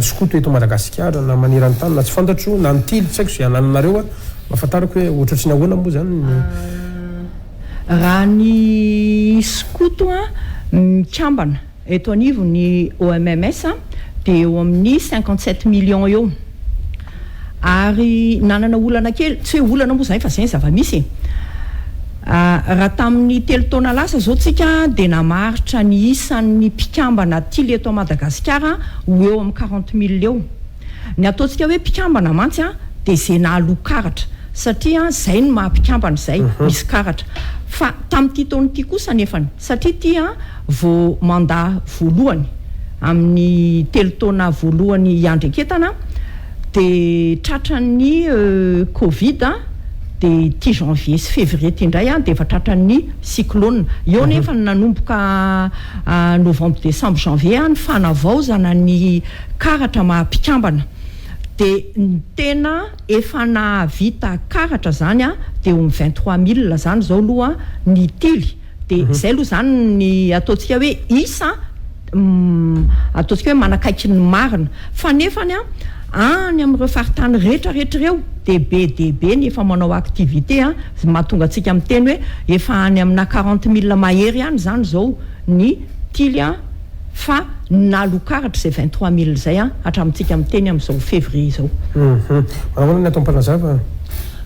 skoto eto Madagasikara na manerany tany na tsy fantatro na ny tily tsy haiko zay anananareo a mahafantarako hoe ohatra tsy ny ahoana moa zany raha ny skoto a mikambana eto anivo ny OMMS de eo amin'ny 57 millions eo ary nanana olana kely tsy hoe olana moa zay fa zay zava-misy raha tamin'ny 3 taona lasa zao tsika de namaritra ny isan'ny mpikambana tily eto Madagasikara ho eo amin'ny 40 000 eo ny ataontsika hoe mpikambana mantsy a de zay nahaloa karatra satria zay no mahampikambana zay misy karatra fa tamin'ity taona ity kosa nefany satria ty a vao mandat voalohany amin'ny 3 taona voalohany iandreketana de tratran'ny Covid de 10 janvier sy février ty indray a de efa tratran'ny cyclone eo nefa nanomboka novembre décembre janvier ny fanavaozana ny karatra mahampikambana de ny tena efa nahavita karatra zany a de eo 23 000 zany zao aloha ny tily de zay aloha zany ny ataontsika hoe isa ataontsika hoe manakaiky ny marina fa nefany a any amin'ireo faritany rehetrarehetra reo de be nefa manao activité a mahatonga antsika amin'ny teny hoe efa any amina 40 000 mahery any zany zao ny tily a fa nalokaratra zay 23 000 zay a hatramintsika amin'ny teny amin'izao février zao manao ny atao mpanazava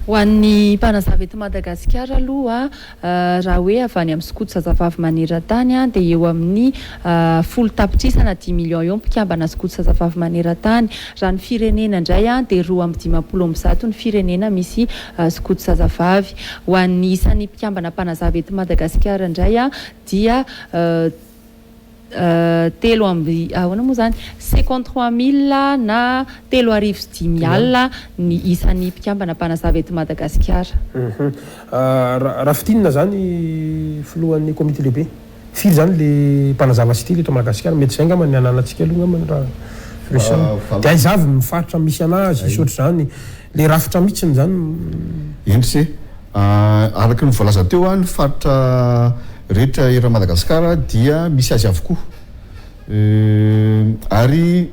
ho an'ny mpanazava eto Madagasikara aloha raha hoe avy any amin'ny skoto zazavavy maneran-tany a de eo amin'ny 10 tapitrisana 10 millions eo mpikambana skoto zazavavy maneran-tany raha ny firenena indray a de 2.7 ny firenena misy skoto zazavavy ho an'ny isan'ny mpikambana mpanazava eto Madagasikara indray a dia telo amby ahoana moa zany 53 000 na 3,500 ny isan'ny mpikambana mpanazava eto Madagasikara raha fitinina zany filohan'ny komité lehibe firy zany le mpanazava sy tily eto Madagasikara mety zay ngamba ny ananatsika aloha ngamba raha firesana de aizavy mifaritra misy anazy isy ohatry zany le rafitra mihitsiny zany endry araka ny voalaza teo a ny faritra rehetra era Madagasikara dia misy azy avokoa ary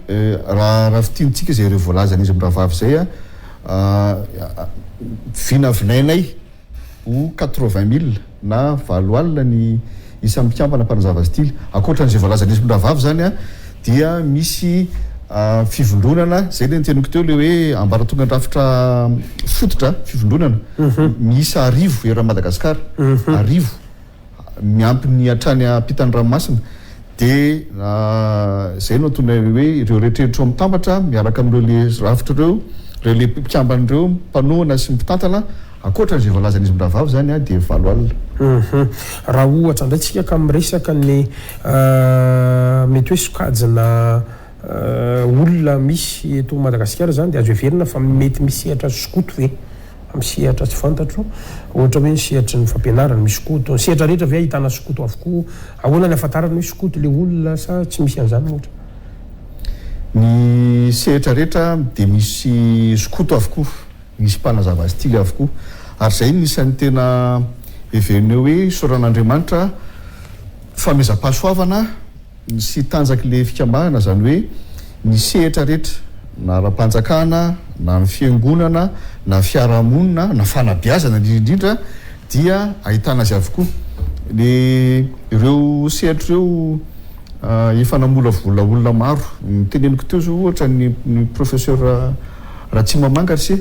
raha fitinitsika zay ireo voalazana izy amiraha vavy zay a vinavinainay ho 80 000 na 7 alina ny isan'ny mpikambana mpanazava azy tily akoatran'izay voalazana izy amiraha vavy zany a dia misy fivondronana zay le niteniko teo le hoe ambaratonga ndrafitra fototra fivondronana miisa arivo era Madagasikara arivo miampy ny atrany ampitany ranomasina de zay no antony hoe ireo rehetrarehetra mitambatra miaraka amin'ireo le rafitra ireo ireo le mpikambana ireo mpanoana sy mpitantana akoatran'izay voalazana izy amiraha vavy zany a de 7 alina raha ohatra indray tsika ka miresaka ny mety hoe sokajina olona misy eto Madagasikara zany de azo heverina fa mety misehatra skoto ve misehatra tsy fantatro ohatra hoe nisehatra ny fampianarana misy skoto ny sehatra rehetra ve ahitana skoto avokoa ahoana ny afantarana hoe skoto le olona sa tsy misy an'izany ohatra ny sehatra rehetra de misy skoto avokoa misy mpanazava azy tily avokoa ary zay nisan'ny tena heverina hoe soran'Andriamanitra famezam-pahasoavana sy tanjaky le fikambahana zany hoe ny sehatra rehetra na ra-panjakana na ny fiangonana na fiarahamonina na fanabeazana indrindrindra dia ahitana azy avokoa le ireo sehatra ireo efa namolavola olona maro miteneniko teo zao ohatra ny professeur Ratsimamangatra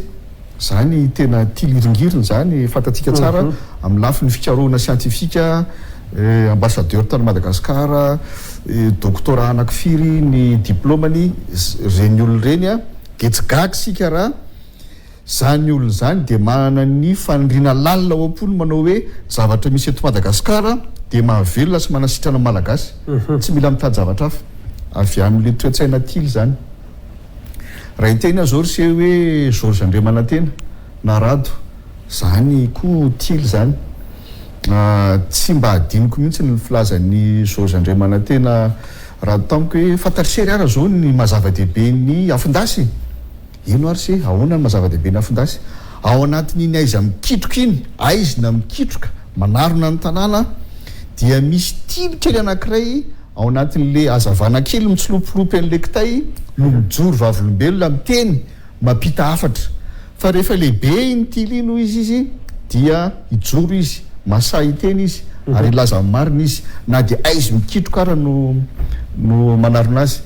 zany tena tilirigiriny zany fatatsika tsara amin'ny lafiny fikarohana siantifika ambassadeur tany Madagasikara doctorat anakifiry ny diplômany reny olona reny a de tsy gaga sika raha zany olona zany de manana ny fanindrina lalina ao am-pony manao hoe zavatra misy eto Madagasikara de mahavelona sy manasitrana malagasy tsy mila mitady zavatra hafa avy amin'le toetsaina tily zany raha itena zao ry se hoe Georges Andriamanantena na Rado zany koa tily zany tsy mba adiniko mihitsy ny filazan'ny Georges Andriamanantena Rado tamiko hoe fantatrisery ara zao ny mazava-dehibe ny afindasy ino ary se ahoana ny mazava-dehibe ny afindasy ao anatin'iny aiza mikitroka iny aizina mikitroka manarona ny tanàna dia misy tilokely anankiray ao anatin'le azavana kely mitsilopolopy an'le kitay no mijoro vavolombelona miteny mampita afatra fa rehefa lehibe iny tily ino izy dia ijoro izy masa iteny izy ary laza marina izy na dia aizy mikitroka ara no manarona azy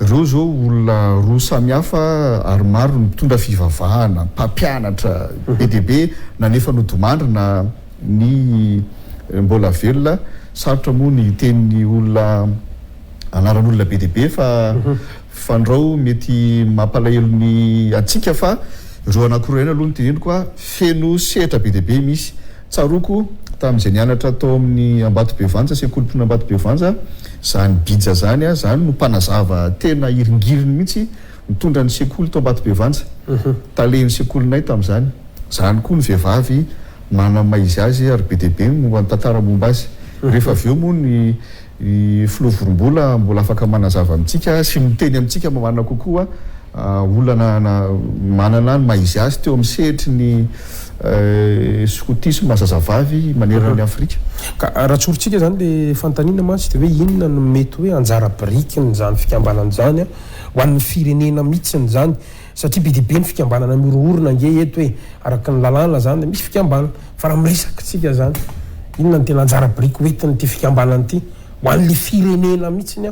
ireo zao olona roa samihafa ary maro mitondra fivavahana mpampianatra be dehibe na nefa nodomandrina ny mbola velona sarotra moa ny tenin'ny olona anaran'olona be dehibe fa fandrao mety mampalahelo ny atsika fa ireo anankiroa aloha ny teneniko a feno sehatra be dehibe misy tsaroko tamin'izay nianatra tao amin'ny Ambatobevoanja sekolim-pona Ambatobevoanja zany bija zany a zany no mpanazava tena iringiriny mihitsy mitondra ny sekoly tao Ambatobevoanja talen'ny sekolinay tamin'izany zany koa ny vehivavy manamaizy azy ary be dehibe momba ny tantara momba azy rehefa avy eo moa ny filovorombola mbola afaka manazava amintsika sy miteny amintsika mamana kokoa olana manana ny maizy azy teo amin'ny sehitry ny skotisme mazazavavy manerana ny Afrika ka raha tsorintsika zany le fantanina mantsy de hoe inona no mety hoe anjara birikiny zany fikambanana zany ho an'ny firenena mihitsiny zany satria be dehibe ny fikambanana mioroorona nge eto hoe araka ny lalàna zany de misy fikambanana fa raha miresaka tsika zany inona ny tena anjara biriky hoentin'ity fikambanana ity ho an'le firenena mihitsiny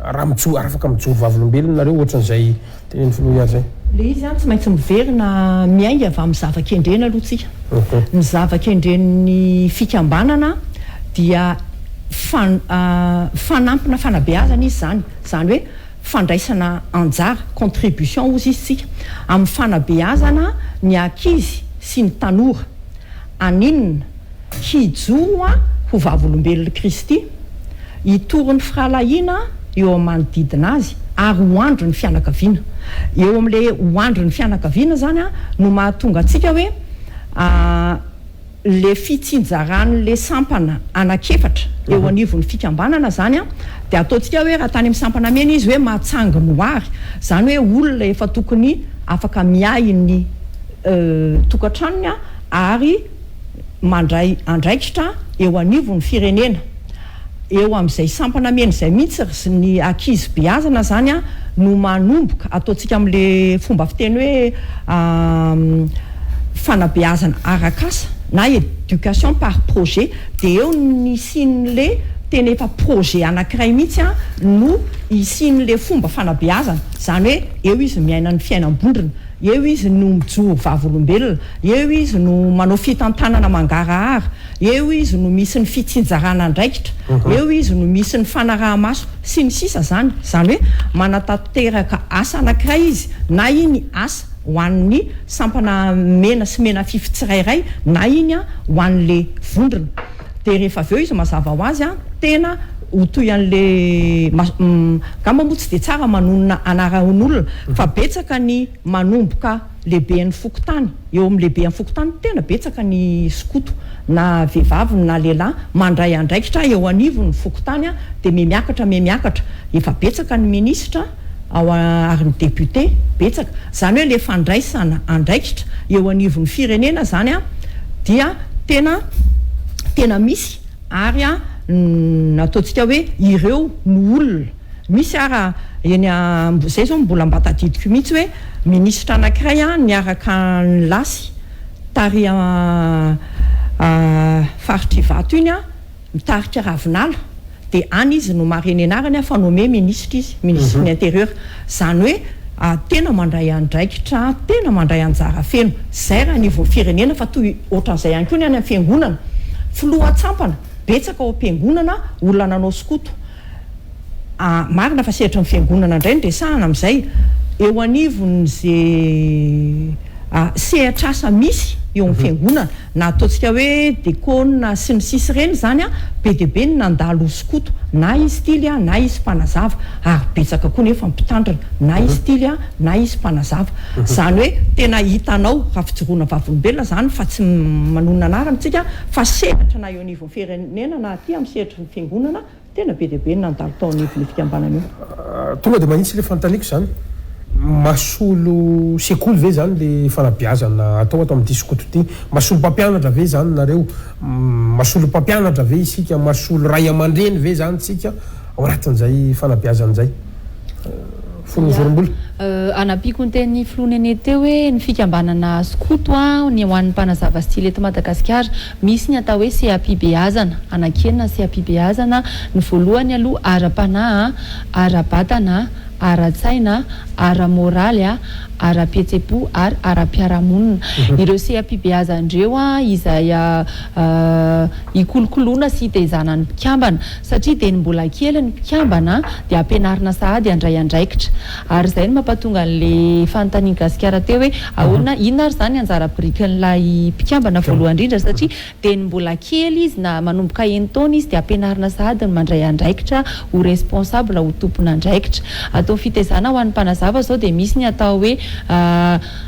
raha afaka mijoro vavolombelona nareo ohatran'izay teneny filoha zay le izy tsy maintsy miverina miainga avy amin'ny zava-kendrena aloha tsika ny zava-kendren'ny fikambanana dia fanampina fanabeazana izy zany hoe fandraisana anjara contribution ozy izy tsika amin'ny fanabeazana ny ankizy sy ny tanora aninona hijoro ho vavolombelona Kristy hitory ny firalahiana eo amin'ny manodidina azy ary hoandro ny fianakaviana eo amin'le hoandro ny fianakaviana zany no mahatonga antsika hoe le fitsinjaran'le sampana anakefatra eo anivon'ny fikambanana zany de ataontsika hoe raha tany amin'ny sampana mena izy hoe mahatsanga moary zany hoe olona efa tokony afaka miay ny tokantranony ary mandray andraikitra eo anivon'ny firenena eo amin'izay sampana mena izay mihitsy ny ankizy beazana zany no manomboka ataontsika amin'le fomba fiteny hoe fanabeazana arakasa na éducation par projet de eo ny isin'le tena efa projet anankiray mihitsy no isin'le fomba fanabeazana zany hoe eo izy miaina ny fiainam-bondrona eo izy no mijoro vavolombelona eo izy no manao fitantanana mangarahara eo izy no misy ny fitsinjarana andraikitra eo izy no misy ny fanaraha-maso sy ny sisa zany hoe manatanteraka asa anankiray izy na iny asa ho an'ny sampana mena sy mena fify tsirairay na iny ho an'le vondrona de rehefa avy eo izy mazava ho azy tena ho toy an'le gamba moa tsy de tsara manonona anaran'olona fa betsaka ny manomboka lehibe ny fokotany eo amin'ny lehibe ny fokotany tena betsaka ny skoto na vehivavy na lehilahy mandray andraikitra eo anivon'ny fokotany de miakatra efa betsaka ny ministra ary ny député betsaka zany hoe le fandraisana andraikitra eo anivon'ny firenena zany dia tena misy ary nataontsika hoe ireo no olona misy ara eny zay zao mbola mbatadidiko mihitsy hoe ministra anankiray niaraka ny lasy tary faritry vato iny mitarika ravinala dia any izy no marenenarany fa nome ministre izy ministre ny intérieur zany hoe tena mandray andraikitra tena mandray anjara feno zay raha ny firenena fa toy ohatran'izay ihany koa ny any amin'ny fiangonana filohatsampana betsaka ao am-piangonana olona nanao skoto marina fa sehatra ny fiangonana indray ny resahana amin'izay eo anivony zay sehatrasa misy eo amin'ny fiangonana na ataontsika hoe dekona sy ny sisy reny zany be dia be ny nandalo skoto na izy tily na izy mpanazava ary betsaka koa nefa mpitandrina na izy tily na izy mpanazava zany hoe tena hitanao raha fijoroana vavolombelona zany fa tsy manonona anarantsika fa sehatra na eo anivon'ny firenena na aty amin'ny sehatra ny fiangonana tena be dia be ny nandalo tao anivon'ny fikambanana io tonga dia manintsy le fanontaniako zany masolo sekoly ve zany le fanabeazana atao amin'ity skoto ity masolo mpampianatra ve zany nareo masolo mpampianatra ve isika masolo ray aman-dreny ve zany tsika ao anatin'izay fanabeazan'izay fonozorombola anapiako ny teny filonene teo hoe ny fikambanana skoto ny ho an'ny mpanazava style eto Madagasikara misy ny atao hoe seapibeazana anakenina seapibeazana ny voalohany aloha ara-panahy ara-batana ara-tsaina ara-moraly ara-pihetsepo ary ara-piarahamonina ireo seapibeazandreo izay ikolokoloana sy hitaizana ny mpikambana satria dia ny mbola kely ny mpikambana dia ampianarina sahady andray andraikitra ary izay no mampatonga an'le fanontaniana gasikara teo hoe ahoana inona ary zany anjara birikin'ilay mpikambana voalohany indrindra satria dia ny mbola kely izy na manomboka enitaona izy dia ampianarina sahady ny mandray andraikitra ho responsable ho tompon'andraikitra atao fitaizana ho an'ny mpanazava zao dia misy ny atao hoe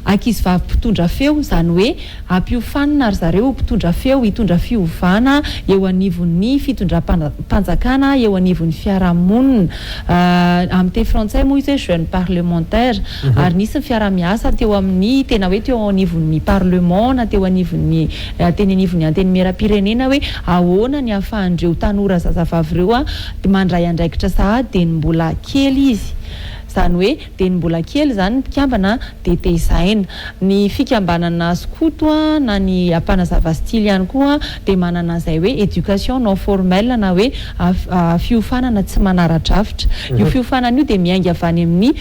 ankizy vavy mpitondra feo zany hoe ampiofanina ary zareo mpitondra feo hitondra fiovana eo anivon'ny fitondram-panjakana eo anivon'ny fiarahamonina amin'ny teny frantsay moa izy hoe jeune parlementaire ary nisy ny fiaramiasa teo amin'ny tena hoe teo anivon'ny parlement na teo anivon'ny teny anivon'ny anteny mera-pirenena hoe ahoana ny ahafahandreo tanora zazavavy ireo mandray andraikitra sahady dia ny mbola kely izy zany hoe dia ny mbola kely zany ny mpikambana dia tehizaina ny fikambanana skoto na ny mpanazava style ihany koa dia manana izay hoe éducation non formelle na hoe fiofanana tsy manara-drafitra io fiofanana io dia miainga avy any amin'ny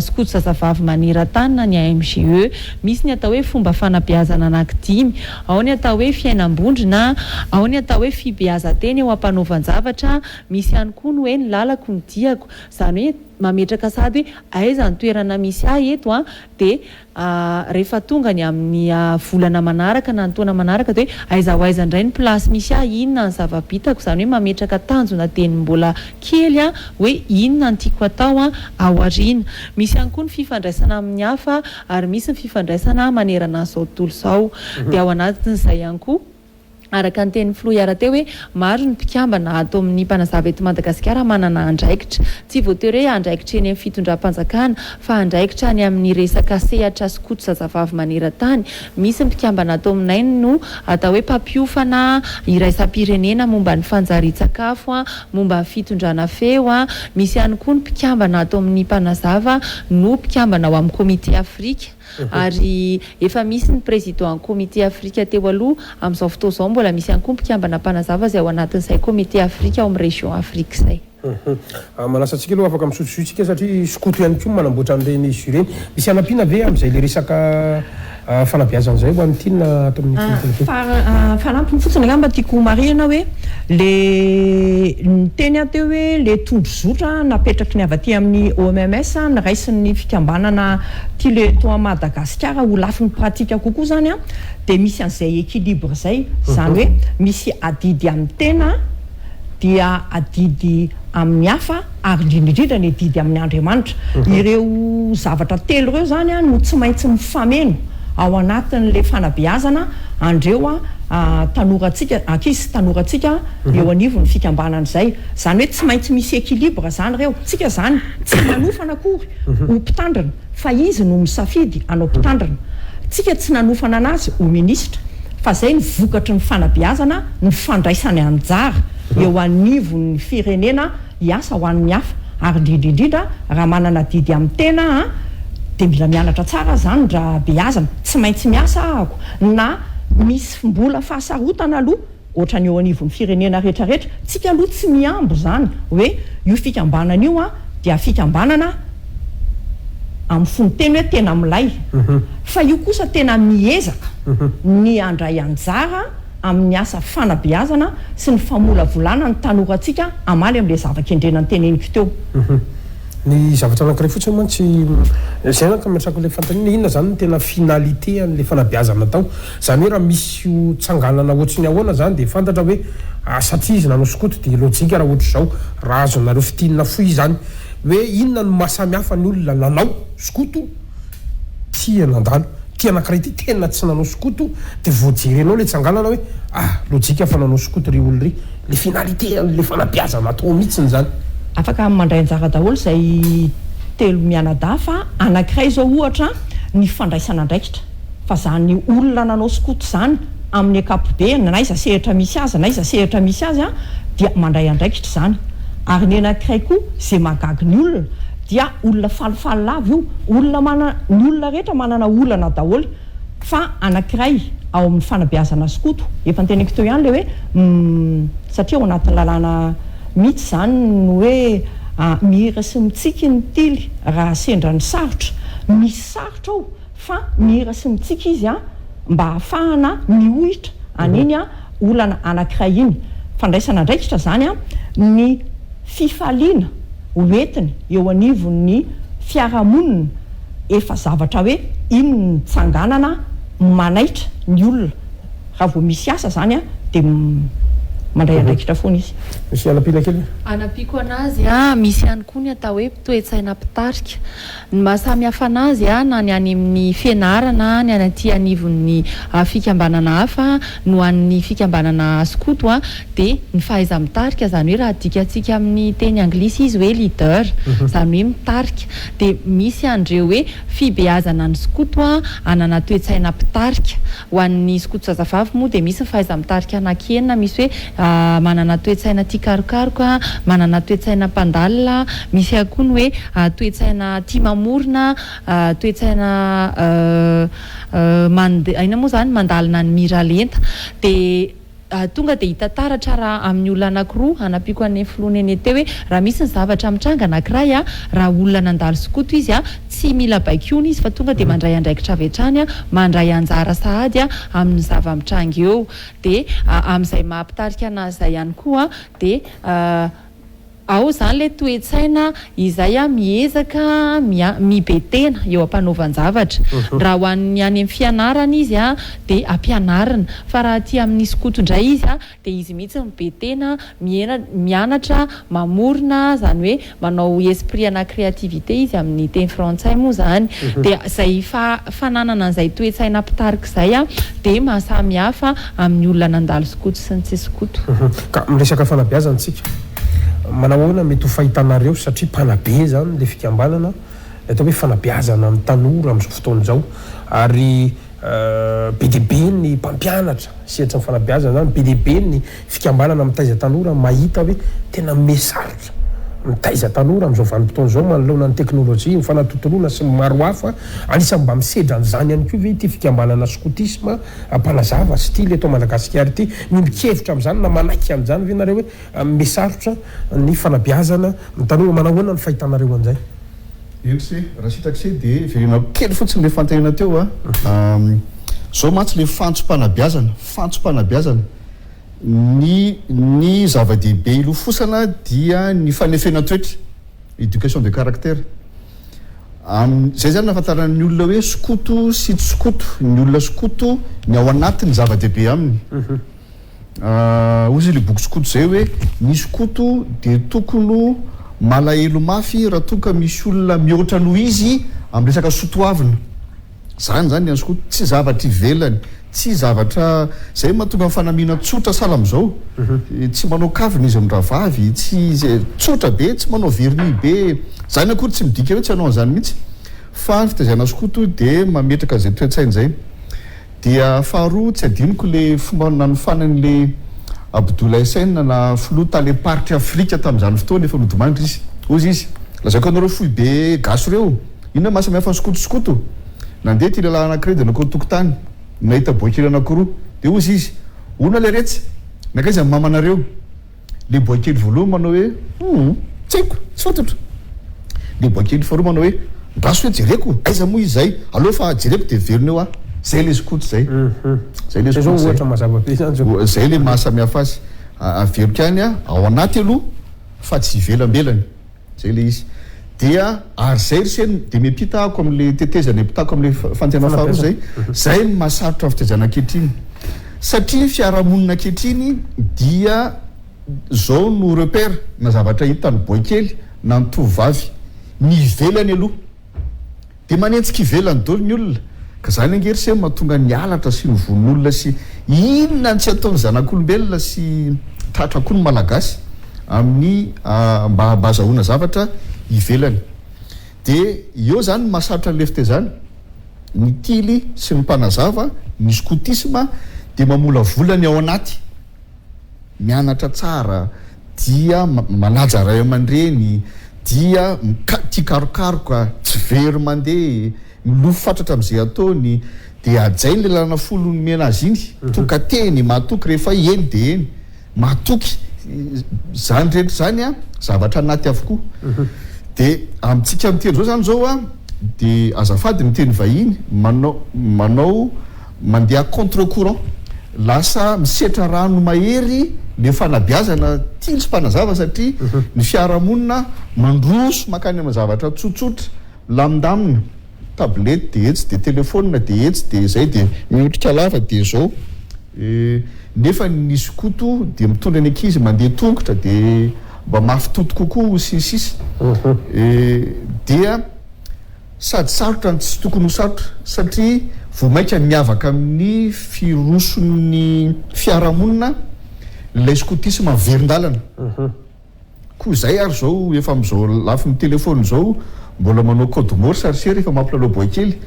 skoto zazavavy maneran-tany na ny AMGE misy ny atao hoe fomba fanabeazana anankidimy ao ny atao hoe fiainam-bondrina ao ny atao hoe fibeazan-teny eo ampanaovan-javatra misy ihany koa ny hoe ny lalako ny diako zany hoe mametraka sady hoe aiza ny toerana misy eto dia rehefa tonga ny amin'ny volana manaraka na ny taona manaraka dia hoe aiza ho aiza indray ny plasy misy inona ny zava-bitako zany hoe mametraka tanjona teny mbola kely hoe inona ny tiako atao ao aoriana misy ihany koa ny fifandraisana amin'ny hafa ary misy ny fifandraisana manerana izao tontolo izao dia ao anatin'izay ihany koa araka ny teny filoha teo hoe maro ny mpikambana atao amin'ny mpanazava eto Madagasikara manana andraikitra tsy voatery hoe andraikitra eny amin'ny fitondram-panjakana fa andraikitra any amin'ny resaka sehatra skoto zazavavy maneran-tany misy ny mpikambana atao aminay no atao hoe mpampiofana iraisam-pirenena momba ny fanjari-tsakafo momba ny fitondrana feo misy ihany koa ny mpikambana atao amin'ny mpanazava no mpikambana ao amin'ny komite Afrika ary efa misy ny président komite Afrika teo aloha amin'izao fotoana izao mbola misy ihany koa mpikambana mpanazava izay ao anatin'izay komite Afrika ao amin'ny région Afrika izay manasantsika aloha afaka misotrosotsika satria skoto ihany koa manamboatra an'ireny izy ireny misy anampiana ve amin'izay le resaka fanabeazan'izay ho an'tinona atao amin'ny fanampiny fotsiny angamba tiako marihana hoe le teny ateo hoe le tondrozotra napetraky ny avy aty amin'ny OMMS niraisin'ny fikambanana ty le to à Madagasikara ho lafin'ny pratika kokoa zany dia misy an'izay équilibre zay zany hoe misy adidy amin'ny tena dia adidy amin'ny hafa ary indrindrindrindra ny adidy amin'ny Andriamanitra ireo zavatra telo ireo zany no tsy maintsy mifameno ao anatin'le fanabeazana andreo tanoratsika ankizy tanoratsika eo anivon'ny fikambanan'izay zany hoe tsy maintsy misy équilibre zany reo tsika zany tsy nanofana akory ho mpitandrina fa izy no misafidy anao mpitandrina tsika tsy nanofana anazy ho ministra fa zay ny vokatry ny fanabeazana ny fandraisany anjara eo anivon'ny firenena hiasa ho an'ny hafa ary indrindrindrindra raha manana didy amin'ny tena dia mila mianatra tsara zany raha beazana tsy maintsy miasa ahako na misy mbola fahasarotana aloha ohatra ny eo anivon'ny firenena rehetrarehetra tsika aloha tsy miambo zany hoe io fikambanana io a dia fikambanana amin'ny fony teny hoe tena milay fa io kosa tena miezaka ny andray anjara amin'ny asa fanabeazana sy ny famolavolana ny tanoratsika amaly amin'ilay zava-kendrena ny teneniko teo ny zavatra anankiray fotsiny mantsy zay nanka metrako le fantaniana inona zany ny tena finalité an'le fanabeazana tao zany hoe raha misy io tsanganana ohatriny ahoana zany dia fantatra hoe satria izy nanao skoto dia lojika raha ohatra zao raha azonareo fitinina foy zany hoe inona no mahasamihafa ny olona nanao skoto tia nandalo tia anankiray ty tena tsy nanao skoto dia voajerenao le tsanganana hoe lojika fa nanao skoto ry olo ry le finalité an'le fanabeazana atao mihitsiny zany afaka mandray anjara daholo zay telo mianadahy fa anankiray zao ohatra ny fandraisana andraikitra fa zany olona nanao skoto zany amin'ny akapobe na iza sehatra misy azy na iza sehatra misy azy a dia mandray andraikitra zany ary ny anankiray koa zay mahagagy ny olona dia olona falifaly lava io olona ny olona rehetra manana olana daholo fa anankiray ao amin'ny fanabeazana skoto efa nyteneko teo ihany le hoe satria ao anatin'ny lalàna mihitsy zany no hoe mihira sy mitsiky ny tily raha sendra ny sarotra misy sarotra ao fa mihira sy mitsiky izy mba hahafahana miohitra aniny olana anankiray iny fandraisana andraikitra zany ny fifaliana hoentiny eo anivon'ny fiarahamonina efa zavatra hoe iny ny tsanganana manaitra ny olona raha vao misy asa zany dia mandray andraikitra foana izy misy anapila kely anapiko anazy misy ihany koa ny atao hoe toe-tsaina mpitarika ny mahasamihafa anazy na ny any amin'ny fianarana ny any aty anivon'ny fikambanana hafa no an'ny fikambanana skoto dia ny fahaiza mitarika zany hoe raha dikatsika amin'ny teny anglisy izy hoe leader zany hoe mitarika dia misy andreo hoe fibeazana ny skoto anana toe-tsaina mpitarika ho an'ny skoto zazavavy moa dia misy ny fahaiza mitarika anakenina misy hoe manana toe-tsaina tia karokaroka manana toe-tsaina mpandalina misy koa ny hoe toe-tsaina tia mamorona toe-tsaina ina moa zany mandalina ny miralenta dia tonga dia hita taratra raha amin'ny olona anankiroa anapiko any filoana eny teo hoe raha misy ny zavatra mitranga anankiray raha olona nandalo skoto izy tsy mila baikiona izy fa tonga dia mandray andraikitra avy hatrany mandray anjara sahady amin'ny zava-mitranga eo dia amin'izay mampitarika anazy zay ihany koa dia ao zany le toe-tsaina izay miezaka mibetena eo ampanaovan-javatra raha ho an'ny any amin'ny fianarana izy dia ampianarana fa raha aty amin'ny skoto indray izy dia izy mihitsy mibetena mianatra mamorona zany hoe manao esprit ana créativité izy amin'ny teny frantsay moa zany dia zay fananana an'izay toe-tsaina mpitarika zay dia mahasamihafa amin'ny olona nandalo skoto sy ny tsy skoto ka miresaka fanabeazana tsika manao ahoana mety ho fahitanareo satria mpanabe zany le fikambanana atao hoe fanabeazana amin'ny tanora amin'izao fotoana izao ary be dia be ny mpampianatra sehatra ny fanabeazana zany be dia be ny fikambanana mitaiza tanora mahita hoe tena mesarotra mitaiza tanora amin'izao vanim-potoana izao manoloana ny teknôlôjia ny fanatotoloana sy ny maro hafa anisan'ny mba misedra an'izany ihany koa ve ty fikambanana skotisma mpanazava sy ty le atao Madagasikara ty ny mikevitra amin'izany na manaiky amin'izany ve nareo hoe mesarotra ny fanabeazana ny tanora manao ahoana ny fahitanareo an'izay eny se raha sitakse dia verena kely fotsiny le fantahina teo zao mantsy le fantsom-panabeazana ny zava-dehibe ilofosana dia ny fanefena toetra éducation de caractère zay zany nafantaran'ny olona hoe skoto sy tsy skoto ny olona skoto ny ao anatiny zava-dehibe aminy ozy le boky skoto zay hoe ny skoto dia tokony malahelo mafy raha toka misy olona mihoatra noho izy amin'ny resaka sotoavina zany skoto tsy zavatra ivelany tsy zavatra zay mahatonga amin'ny fanamiana tsotra sala am'izao tsy manao kavina izy am'ravavy tsy tsotra be tsy manao verni be zany akory tsy midika hoe tsy hanao an'izany mihitsy fa ny fitaizana skoto dia mametraka zay toe-tsaina zay dia faharoa tsy adiniko le fomba nanofanan'le Abdoulaye Sène na filoha tale party Afrika tamin'izany fotoana efa nodimandry izy ozy izy lazaiko anareo fohy be gaso reo inona mahasamihafa ny skoto nandeha ty lehilahy anankiray dia nakao tokotany nahita boakely anankiroa dia ozy izy ona le retsy nakaiza ny mamanareo le boakely voaloha manao hoe tsy haiko tsy fantatra le boakely faharoa manao hoe raso hoe jereko aiza moa izy zay aloha fa jereko de verina eo zay le skoto zay zay le zay le mahasamihafa azy averiko any ao anaty aloha fa tsy ivelambelany zay le izy dia ary zay ryseny de miampita ako am'le tetezany apitako am'le fanjana faharoa zay ny mahasarotra fitezana ankehitriny satria fiarahamonina ankehitriny dia zao no repère na zavatra hitany boakely na nytovavy ny ivelany aloha de manentsika ivelany dolo ny olona ka zany angery se mahatonga ny alatra sy ny von'olona sy inona ny tsy ataony zanak'olombelona sy tratra koa ny malagasy amin'ny mba azahoana zavatra ivelany de eo zany ny mahasarotra ny lefitezany ny tily sy ny mpanazava ny skotisma de mamola volany ao anaty mianatra tsara dia manaja ray aman-dreny dia tia karokaroka tsy very mandeha milofo fatratra am'izay ataony de ajainy le lalana folo ny mena azy iny toka teny mahatoky rehefa eny de eny mahatoky zany rehetra zany zavatra anaty avokoa de amitsika miteny zao zany zao de azafady miteny vahiny manao mandeha contre courant lasa misetra rano mahery le fanabiazana tily sy mpanazava satria ny fiarahamonina mandroso makany amin'ny zavatra tsotsotra lamindamina tablety de etsy de telefônina de etsy de zay de mihotrika lava de zao nefa ny skoto de mitondra ny ankizy mandeha tongotra de mba mafitoto kokoa sisisy dia sady sarotra ny tsy tokony ho sarotra satria vomaika miavaka amin'ny firoson'ny fiarahamonina lay skotisma verin-dalana koa zay ary zao efa am'izao lafiny telefôny zao mbola manao code mort sarisera efa mampilalao boakely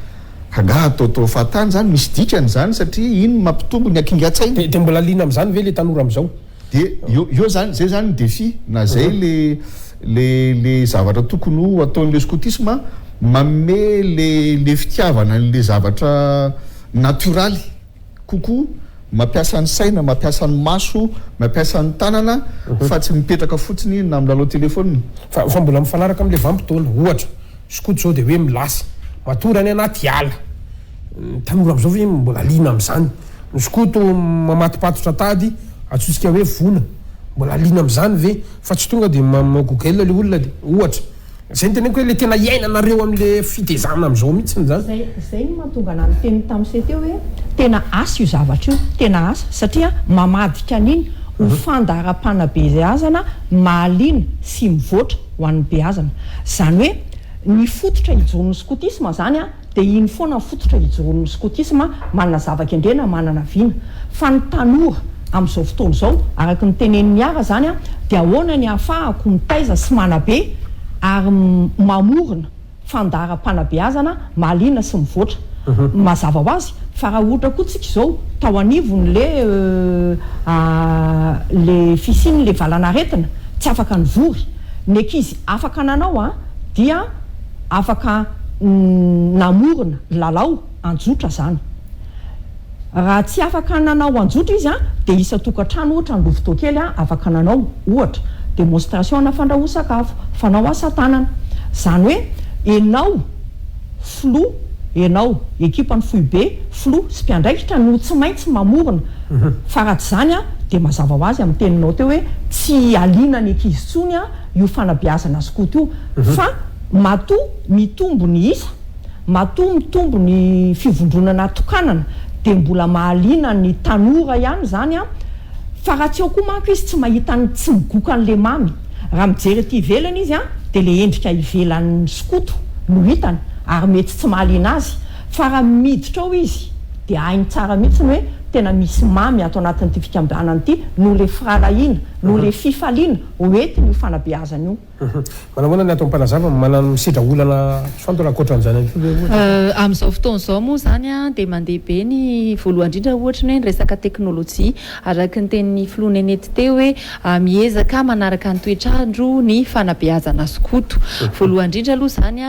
ka nga ataotao fahatany zany misy dikany zany satria iny mampitombo ny akingatsainy de mbola lina am'zany ve le tanora am'izao de eo zany zay zany ny défi na zay le zavatra tokony ho ataon'le skotisma manome le fitiavana le zavatra naturaly kokoa mampiasa ny saina mampiasa ny maso mampiasa ny tanana fa tsy mipetraka fotsiny na milalao telefônina fa mbola mifanaraka am'le vampitoana ohatra skoto zao de hoe milasy matorany anaty ala tanora am'izao hoe mbola lina am'zany ny skoto mamatipatotra tady atsotsika hoe vona mbola lina am'zany ve fa tsy tonga de Google le olona de ohatra zay ny teneko hoe le tena iainanareo am'le fitezana am'izao mihitsiny zany zay ny mahatonga na nyteny tamin'izay teo hoe tena asa io zavatra io tena asa satria mamadika an'iny ho fandara-panabeazana mahaliana sy mivoatra ho an'ny beazana zany hoe ny fototra hijoron'ny skotisma zany de iny foana ny fototra hijoron'ny skotisma manana zavakendrena manana viana fa ny tanora am'izao fotoana zao araka ny tenen'ny ara zany de ahoana ny ahafahako mitaiza sy manabe ary mamorona fandara-panabeazana mahaliana sy mivoatra mazava ho azy fa raha ohatra koa tsika izao tao anivony le fisiny le valanaretina tsy afaka ny vory ny ankizy afaka nanao dia afaka namorona lalao anjotra zany raha tsy afaka nanao anjotra izy de isa tokantrano ohatra ny lovotao kely afaka nanao ohatra démonstration na fandrahoa sakafo fanao asa tanana zany hoe enao flo enao ekipa ny fohy be flo sy mpiandraikitra no tsy maintsy mamorona fa raha tsy zany de mazava ho azy amin'ny teninao teo hoe tsy aliana ny ankizy tsony io fanabeazana skoto io fa matoa mitombo ny isa matoa mitombo ny fivondronana tokanana de mbola mahaliana ny tanora ihany zany fa raha tsy ao koa manko izy tsy mahita ny tsy migoka an'le mamy raha mijery ty ivelany izy de le endrika ivelan'ny skoto no hitany ary mety tsy mahaliana azy fa raha miditra ao izy de hainy tsara mihitsy ny hoe tena misy mamy ato anatin'ity fikambanana ity no le firalahiana no le fifaliana hoentiny io fanabeazana io manahoana ny atao mpanazava manano misidra olana fantola akoatran'izany am'izao fotoana zao moa zany de mandeha be ny voalohany indrindra ohatra ny hoe ny resaka teknôlôjia araky ny tenin'ny filonenety teo hoe miezaka manaraka ny toetrandro ny fanabeazana skoto voalohany indrindra aloha zany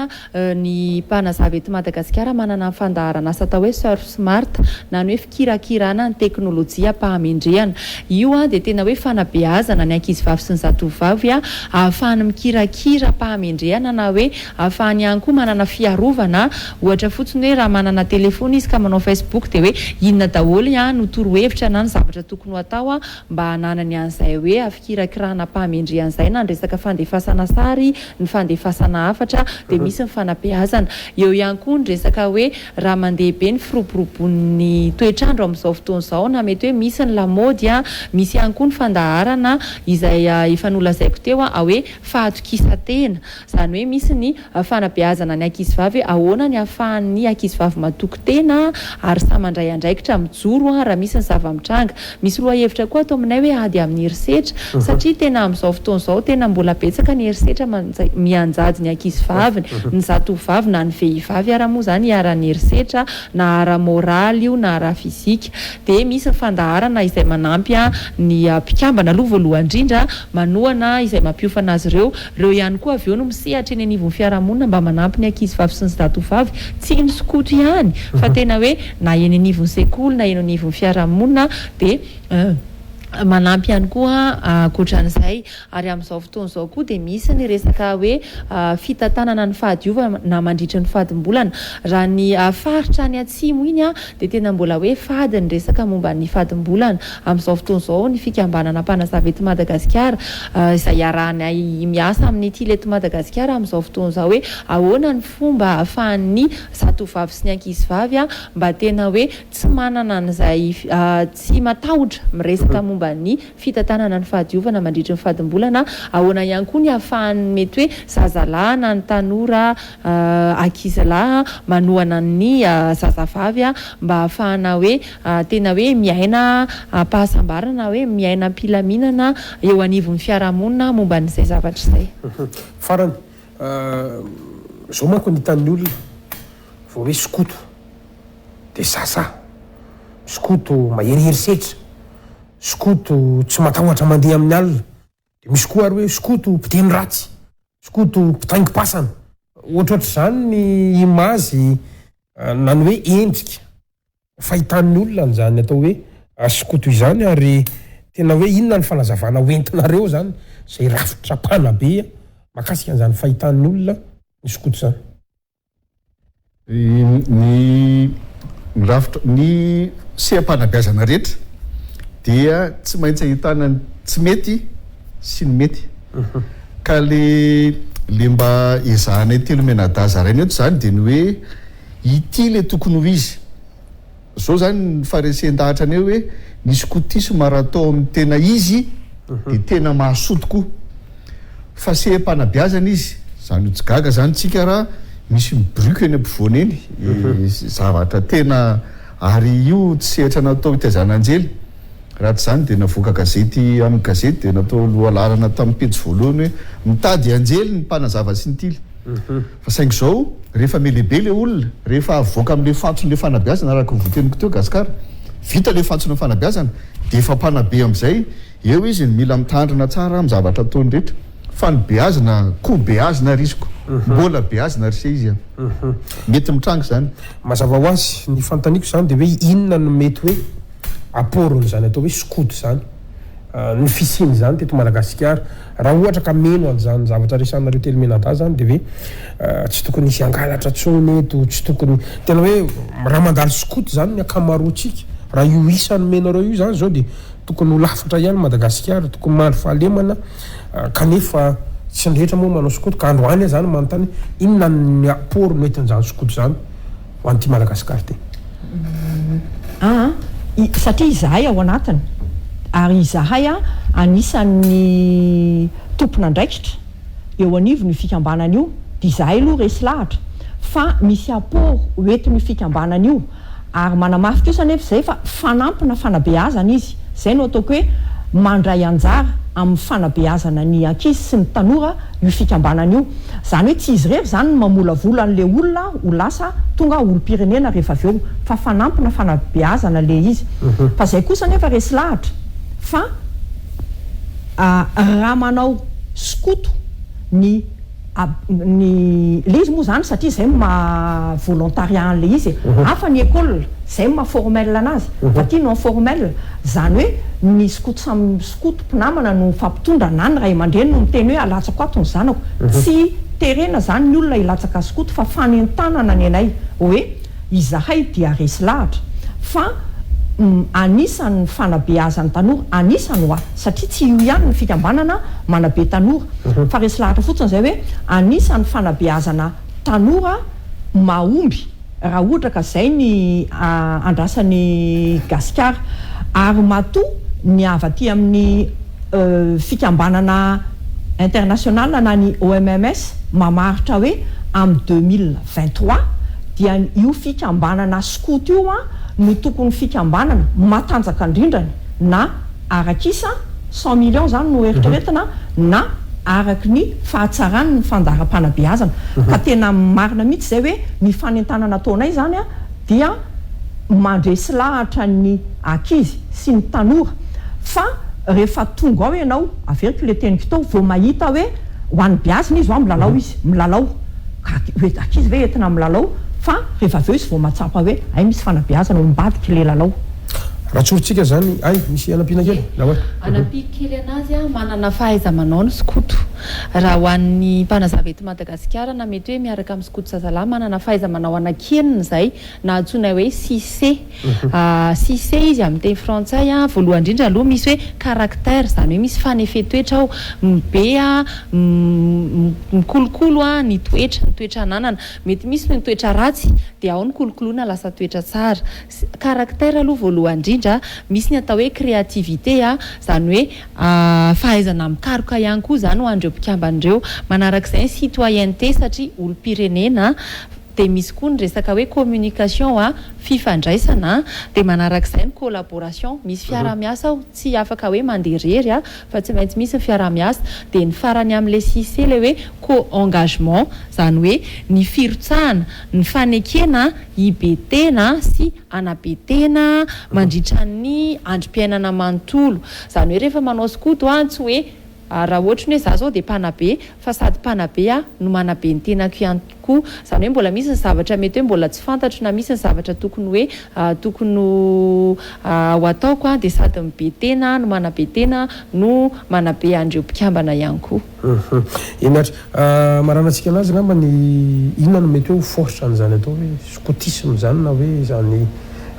ny mpanazava eto Madagasikara manana fandaharana asa atao hoe surf smart na ny hoe fikirakira fampiasana ny teknôlôjia mpahamendrehana. Io a dia tena hoe fanabeazana ny ankizivavy sy ny zatovavy a ahafahany mikirakira mpahamendrehana na hoe ahafahany ihany koa manana fiarovana. Ohatra fotsiny hoe raha manana telefona izy ka manao Facebook dia hoe inona daholo a no torohevitra na ny zavatra tokony ho atao a mba hananany an'izay hoe afikirakirana mpahamendrehan'izay na ny resaka fandefasana sary, ny fandefasana hafatra dia misy ny fanabeazana. Eo ihany koa ny resaka hoe raha mandeha be ny firoborobon'ny toetrandro amin'izao fotoana izao na mety hoe misy ny lamaody a, misy ihany koa ny fandaharana izay efa nolazaiko teo a hoe fahatokisantena, izany hoe misy ny fanabeazana ny ankizivavy ahoana ny ahafahan'ny ankizivavy matoky tena ary samandray andraikitra mijoro raha misy ny zava-mitranga. Misy loha hevitra koa atao aminay hoe ady amin'ny herisetra satria tena amin'izao fotoana izao tena mbola betsaka ny herisetra mianjady ny ankizivavy, ny zatovavy na ny vehivavy ara moa zany ara-ny herisetra na ara-moraly io na ara-fizika. Dia misy ny fandaharana izay manampy ny mpikambana aloha voalohany indrindra manohana izay mampiofana azy ireo ihany koa avy eo no misehatra eny anivon'ny fiarahamonina mba manampy ny ankizivavy sy ny zatovavy tsy ny skoto ihany fa tena hoe na eny anivon'ny sekoly na eny anivon'ny fiarahamonina dia manampy ihany koa ankoatran'izay. Ary amin'izao fotoana izao koa dia misy ny resaka hoe fitantanana ny fahadiovana mandritra ny fadimbolana. Raha ny faritra ny atsimo iny dia tena mbola hoe fady ny resaka momba ny fadimbolana. Amin'izao fotoana izao ny fikambanana mpanazava eto Madagasikara izay arahana miasa amin'ity leto Madagasikara amin'izao fotoana izao hoe ahoana ny fomba ahafahan'ny zatovavy sy ny ankizivavy mba tena hoe tsy manana an'izay tsy matahotra miresaka momba ny fitantanana ny fahadiovana mandritra ny fadimbolana. Ahoana ihany koa ny ahafahany mety hoe zazalahy na ny tanora ankizilahy manohana ny zazavavy mba ahafahana hoe tena hoe miaina pahasambarana hoe miaina mpilaminana eo anivon'ny fiarahamonina momba n'izay zavatra izay. Farany zao manko ny hitan'ny olona vao hoe skoto dia sasa skoto maheriherisehitra, skoto tsy matahotra mandeha amin'ny alina, dia misy koa ary hoe skoto mpiteny ratsy, skoto mpitaingim-pasana. Ohatrohatr'izany ny imazy na ny hoe endrika fahitan'ny olona n'izany atao hoe skoto izany. Ary tena hoe inona ny fanazavana hoentinareo zany izay rafitra pana be makasika an'izany fahitan'ny olona ny skoto zany. Ny rafitra ny seha-panabeazana rehetra dia tsy maintsy ahitana tsy mety sy ny mety. Ka le mba ezahanay telo menadaza rainy eto zany dia ny hoe ity le tokony ho izy. Zao zany ny faresen-dahatra any hoe ny skotisy maratao amin'ny tena izy dia tena mahasoto koa. Fa seha-panabeazana izy zany ho tsy gaga zany tsika raha misy mibruky eny ampovoany eny zavatra tena ary io tsy sehatra natao hitaizana anjely. Raha tsy zany dia navoaka gazety amin'ny gazety dia natao lohalalana tamin'ny pejy voalohany hoe mitady anjely ny mpanazava sy ny tily. Fa saingy zao rehefa melehibe le olona rehefa avoaka amin'le fatson'le fanabeazana araka voteniko teo Gasikara vita le fatson'le fanabeazana dia efa mpanabe amin'izay eo izy mila mitandrina tsara amin'ny zavatra ataony rehetra. Fa ny beazina koa beazina risiko mbola beazina rise izy mety mitrango zany. Mazava ho azy ny fantaniko zany dia hoe inona no mety hoe aporony zany atao hoe skoto zany ny fisiny zany teto Madagasikara. Raha ohatra ka meno an'izany zavatra resanareo telo menada zany dia hoe tsy tokony hisy angalatra tsony eto, tsy tokony tena hoe raha mandalo skoto zany ny akamaroantsika. Raha io isany menareo io zany zao dia tokony ho lafatra ihany Madagasikara, tokony mahaly fahalemana kanefa tsy ny rehetra moa manao skoto ka androany zany manontany inona ny aporo metin'izany skoto zany ho an'ity Madagasikara ty. Satria izahay ao anatiny ary izahay anisan'ny tompona andraikitra eo anivon'ny fikambanana io dia izahay aloha resy lahatra fa misy aporo hoentin'ny fikambanana io ary manamafika io sanefa izay fa fanampina fanabeazana izy. Izay no ataoko hoe mandray anjara amin'ny fanabeazana ny ankizy sy ny tanora io fikambanana io. Zany hoe tsy izy rery zany mamolavola an'le olona ho lasa tonga olom-pirenena rehefa avy eo fa fanampina fanabeazana le izy. Fa izay kosa nefa resy lahatra fa raha manao skoto ny le izy moa zany satria zay volontariat le izy hafa ny école zay formel anazy fa ty no informel zany hoe ny skoto mpinamana no fampitondra nany ray aman-dreny no miteny hoe alatsako ato ny zanako tsy terena zany ny olona ilatsaka skoto fa fanentanana ny anay hoe izahay dia resy lahatra fa anisan'ny fanabeazan'ny tanora anisany ho satria tsy io ihany ny fikambanana manabe tanora fa resy lahatra fotsiny zay hoe anisan'ny fanabeazana tanora mahomby raha ohatra ka zay ny andrasan'ny gasikara ary matoa ny avaty amin'ny fikambanana international na ny OMMS mamaritra hoe amin'ny 2023 dia io fikambanana skoto io no tokony fikambanana matanjaka indrindrany na arakisa 100 millions zany no eritreretina na araky ny fahatsarany ny fandaharam-panabeazana ka tena marina mihitsy zay hoe ny fanentanana ataonay zany dia mandresy lahatra ny ankizy sy ny tanora fa rehefa tonga ao ianao averiko le teniko tao vao mahita hoe ho an'ny biazina izy milalao izy milalao hoe ankizy ve entina milalao fa rehefa aveo izy vao mahatsapa hoe ay misy fanabeazana mimbadika le lalao raha tsorintsika zany ay misy anampiana kely anampy kely anazy manana fahaiza-manao ny skoto raha ho an'ny mpanazava eto Madagasikara na mety hoe miaraka amin'ny skoto zazalahy manana fahaiza-manao anakenina zay na antsoina hoe cissé cissé izy amin'ny teny frantsay voalohany indrindra aloha misy hoe caractère zany hoe misy fanefetoetra ao mibe mikolokolo ny toetra ananana mety misy ny toetra ratsy dia ao ny kolokoloana lasa toetra tsara caractère aloha voalohany indrindra misy ny atao hoe créativité zany hoe fahaizana mikaroka ihany koa zany ho andreo mpikambandreo manarak'izay citoyenneté satria olom-pirenena dia misy koa ny resaka hoe communication fifandraisana dia manarak'izay ny collaboration misy fiara-miasa tsy afaka hoe manderery fa tsy maintsy misy ny fiara-miasa dia ny farany amin'le cissé le hoe co-engagement zany hoe ny firotsahana ny fanekena hibetena sy anabetena mandritra ny androm-piainana manontolo zany hoe rehefa manao skoto tsy hoe raha ohatra ny hoe za zao dia mpanabe fa sady mpanabe no manabe ny tenako ihany tokoa zany hoe mbola misy ny zavatra mety hoe mbola tsy fantatro na misy ny zavatra tokony hoe tokony ho ataoko dia sady mibe tena no manabe tena no manabe andreo mpikambana ihany koa inatra maranantsika anazy ngamba ny inona no mety hoe force an'izany atao hoe skotisme zany na hoe zany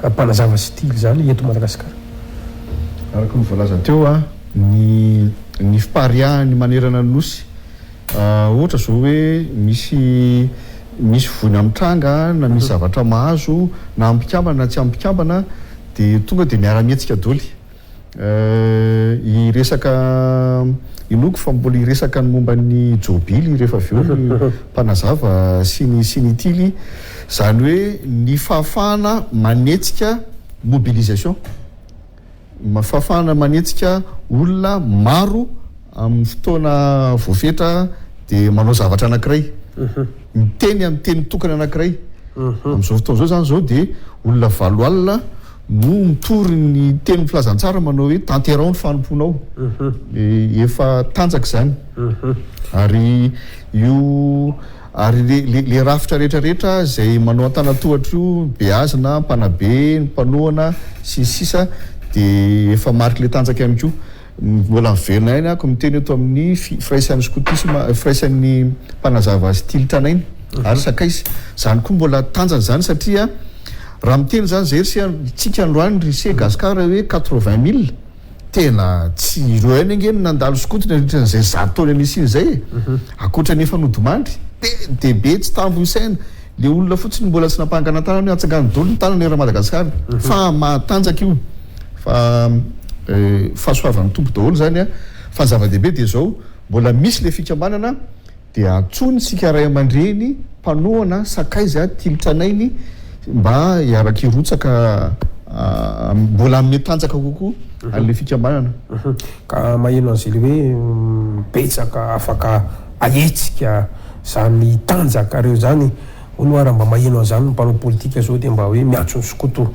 mpanazava style zany eto Madagasikara araka ny voalazany teo ny fipariahany manerana ny nosy ohatra zao hoe misy vony amin'ny tranga na misy zavatra mahazo na ampikambana na tsy ampikambana dia tonga dia miara-mietsika doly iresaka inoko fa mbola iresaka ny momba ny jobily rehefa aveo ny mpanazava sy ny tily zany hoe ny fahafahana manetsika mobilisation fahafahana manetsika olona maro amin'ny fotoana voafetra dia manao zavatra anankiray miteny amin'ny teny tokana anankiray amin'izao fotoana zao zany zao dia olona valo alina no mitory ny teny filazantsara manao hoe tanterao ny fanomponao efa tanjaka zany ary le rafitra rehetrarehetra zay manao an-tanatohatra io beazina mpanabe ny mpanoana sisa dia efa mariky le tanjaka ihany koa mbola miverina iny ako miteny eto amin'ny firaisan'ny skotisme firaisan'ny mpanazava style tranainy ary sakaizy zany koa mbola tanjany zany satria raha miteny zany zay tsika androany ryse gasikara hoe 80 000 tena tsy ireo any angeny nandalo skotony andritran'izay 100 taona nisiny zay akoatra ny efa nodomandry be be tsy tambo isaina le olona fotsiny mbola tsy nampahangana tanany hoe atsangany dolo ny tanany era Madagasikara fa mahatanjaka io fa fahasoavan'ny tompo daholo zany fa zava-dehibe dia zao mbola misy le fikambanana dia atsony sika ray aman-dreny mpanoana sakaiza tilitranainy mba hiaraka irotsaka mbola amin'ny tanjaka kokoa an'le fikambanana ka maheno an'izay le hoe betsaka afaka ahetsika zany tanjaka reo zany ono ara mba maheno an'izany mpanao politika zao dia mba hoe miatso ny skoto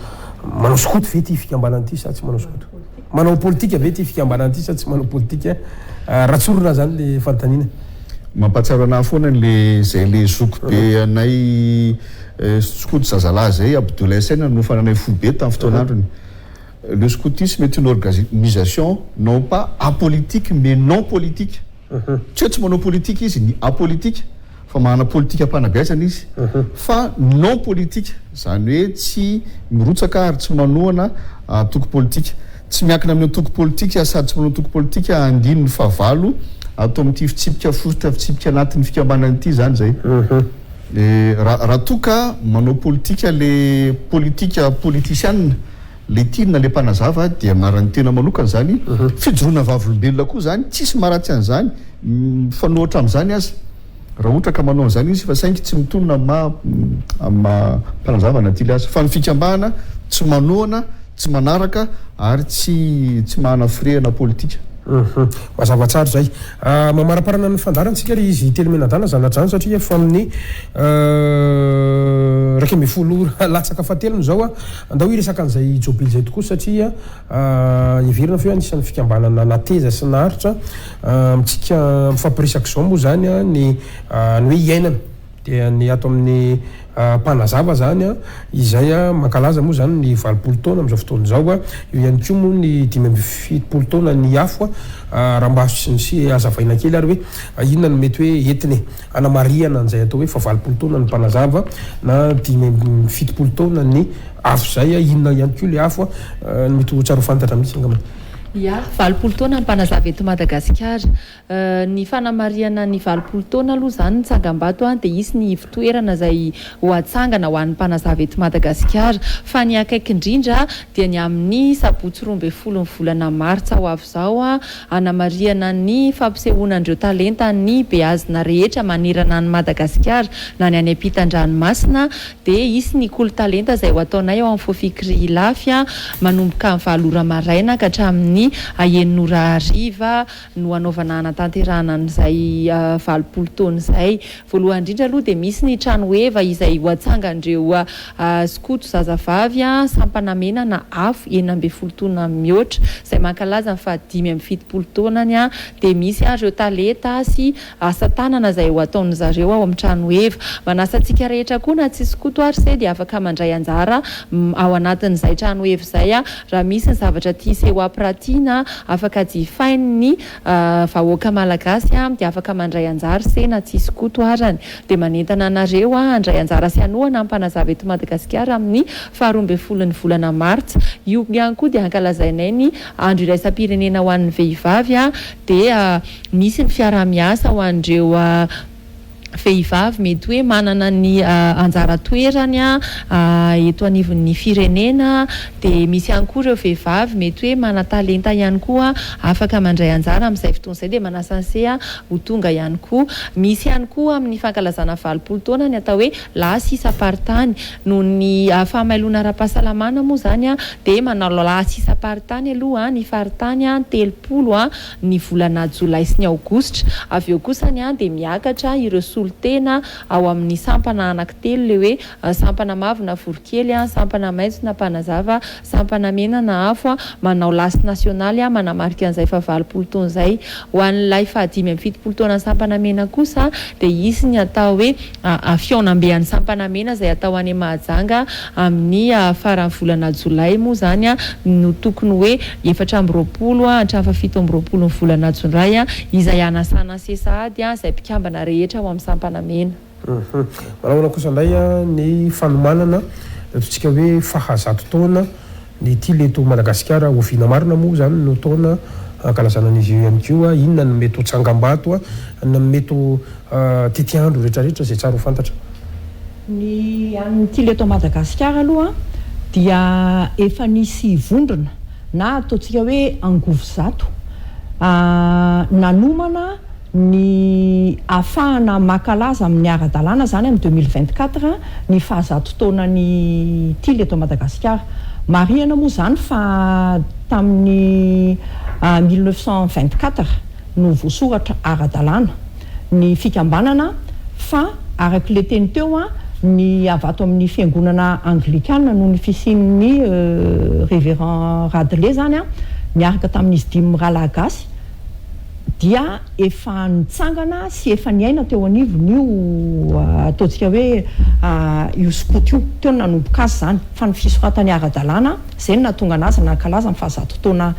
manao skoto ve ty fikambanana ty sa tsy manao skoto manao politika ve ty fikambanana ty sa tsy manao politika ratsorona zany le fanontaniana mampatsiaro anahy foana le zay le zoko be anay skoto zazalahy zay Abdoulaye Sène no fananay fobe tamin'ny fotoan'androny. Le scoutisme est une organisation non pas apolitique mais non politique. Tsy manao politique izy ny apolitique fa manana politique ampanabeazana izy fa non politique zany hoe tsy mirotsaka ary tsy manohana toko politique, tsy miankina amin'ny toko politique sady tsy manao toko politique andininy favalo atao amin'ity fitsipika fototra fitsipika anatin'ny fikambanana ity zany zay. Raha toka manao politique le politique politicienne le tinina le mpanazava dia marany tena manokana zany fijoroana vavolombelona koa zany tsisy maratsy an'izany fanohatra amin'izany azy raha ohatra ka manao an'izany izy fa saingy tsy mitonona mpanazava natily azy fa ny fikambahana tsy manohana tsy manaraka ary tsy mahana firehana politika. Mazava tsara zay. Mamaraparana ny fandarantsika ry izy telo menadana zanatrany satria efa amin'ny 12 latsaka fahatelony zao andao iresaka an'izay jobily zay tokoa satria iverina fa hoe anisan'ny fikambanana nateza sy naharitra mitsika mifampiresaka zao moa zany ny hoe iainana dia ny ato amin'ny mpanazava zany izay mankalaza moa zany ny 20 taona am'izao fotoan'izao io ihany koa moa ny 17 taona ny afo raha mba sy azavaina kely ary hoe inona no mety hoe entiny anamariana an'izay atao hoe fa 20 taona ny mpanazava na 17 taona ny afo zay inona ihany koa le afo mety ho tsara fantatra mihitsy angamba. Ya, 20 taona mpanazava eto Madagasikara. Ny fanamariana ny 20 taona aloha zany Tsangam-Bato dia isy ny fitoerana izay ho atsangana ho an'ny mpanazava eto Madagasikara. Fa ny akaiky indrindra dia ny amin'ny sabotsy 12 ny volana Martsa ho avy izao anamariana ny fampisehoanandreo talenta ny beazina rehetra manerana ny Madagasikara na ny any ampitan-dranomasina dia isy ny kolo talenta izay ho ataonay ao amin'ny Fofikry Lafia manomboka amin'ny 7 ora maraina ka hatramin'ny aenora ariva no anaovana anatanterahana an'izay 20 taona izay. Voalohany indrindra aloha dia misy ny trano eva izay ho atsangandreo skoto zazavavy sampanamena na afo 12 taona mihoatra izay mankalaza ny fa 5-70 taonany dia misy reo talenta sy asa tanana izay ho ataony zareo ao amin'ny trano eva. Manasa antsika rehetra koa na tsy skoto ary se dia afaka mandray anjara ao anatin'izay trano eva izay raha misy ny zavatra tia seho ampiratina afaka jifainy ny vahoaka malagasy dia afaka mandray anjara se na tsy skoto arany dia manentana anareo andray anjara sy anohana mpanazava eto Madagasikara amin'ny 12 ny volana Martsa. Io ihany koa dia ankalazainay ny andro iraisam-pirenena ho an'ny vehivavy dia misy ny fiarah-miasa ho an'ireo vehivavy mety hoe manana ny anjara toerany eto anivon'ny firenena dia misy ihany koa ireo vehivavy mety hoe mana-talenta ihany koa afaka mandray anjara amin'izay fotoana izay dia manasa anse ho tonga ihany koa. Misy ihany koa amin'ny fankalazana 20 taona ny atao hoe lasy isa-paritany noho ny fahamailona ara-pahasalamana moa zany dia manao lasy isa-paritany aloha ny faritany 30 ny volana jolay sy ny aogositra. Avy eo kosany dia miakatra ireo tena ao amin'ny sampana anankitelo le hoe sampana mavo na vorokely sampana maitso na mpanazava sampana mena na afo manao lasy nasionaly manamarika an'izay fa 20 taona izay. Ho an'ilay fa 5-70 taona sampana mena kosa dia isy ny atao hoe fionambean'ny sampana mena izay atao any Mahajanga amin'ny faran'ny volana jolay moa zany no tokony hoe 420 hatramin'ny 720 ny volana jolay izay anasana sesady izay mpikambana rehetra ao amin'ny sampana mena. Manahona kosa indray ny fanomanana ataontsika hoe fahazato taona ny tileto Madagasikara oviana marina moa zany no taona ankalazana an'izy io ihany koa inona no mety ho Tsangam-Bato inona no mety ho tetiandro rehetrarehetra izay tsara ho fantatra. Ny amin'ny tileto Madagasikara aloha dia efa nisy vondrona na ataontsika hoe angovo zato nanomana ny afahana makalaza amin'ny ara-dalàna zany amin'ny 2024 ny fahazato taona ny tileto Madagasikara. Marihana moa zany fa tamin'ny 1924 no voasoratra ara-dalàna ny fikambanana fa araka le teny teo ny avato amin'ny fiangonana anglikana noho ny fisian'ny révérend Radley zany miaraka tamin'izy dimy ralagasy dia efa nitsangana sy efa niaina teo anivon'io ataontsika hoe io skoto io teo nanomboka azy zany fa ny fisoratany ara-dalàna zay natonga anazy nankalaza ny fahazato taona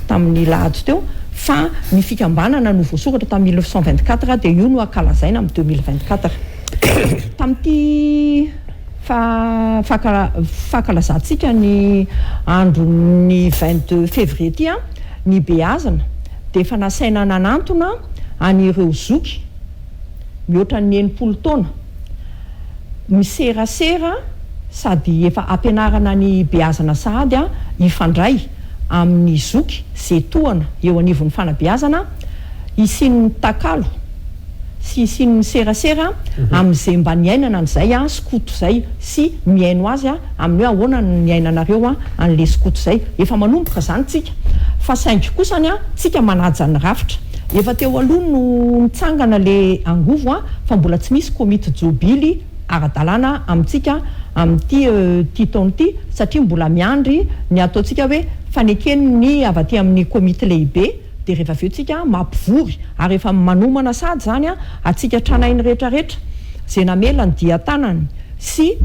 tamin'ny lahady teo fa ny fikambanana no voasoratra tamin'ny 1924 dia io no ankalazaina amin'ny 2024 tamin'ity fahakalazantsika ny andro ny 22 février ty ny Beazana dia efa nasaina nanantona an'ireo zoky mihoatra ny 90 taona miserasera sady efa ampianarana ny Beazana sahady ifandray amin'ny zoky zay tohana eo anivon'ny fanabeazana isin'ny takalo sy isin'ny serasera amin'izay mba niainana an'izay skoto zay sy miaino azy amin'ny hoe ahoana ny ainanareo an'le skoto zay efa manomboka zany tsika fa saingy kosany tsika manaja ny rafitra efa teo aloha no nitsangana le angovo fa mbola tsy misy komity jobily ara-dalàna amintsika amin'ity taona ity satria mbola miandry ny ataontsika hoe fanekeny ny avy aty amin'ny komity lehibe dia rehefa aveo tsika mampivory ary efa manomana sady zany atsika tranainy rehetrarehetra zay namela ny dia-tanany sy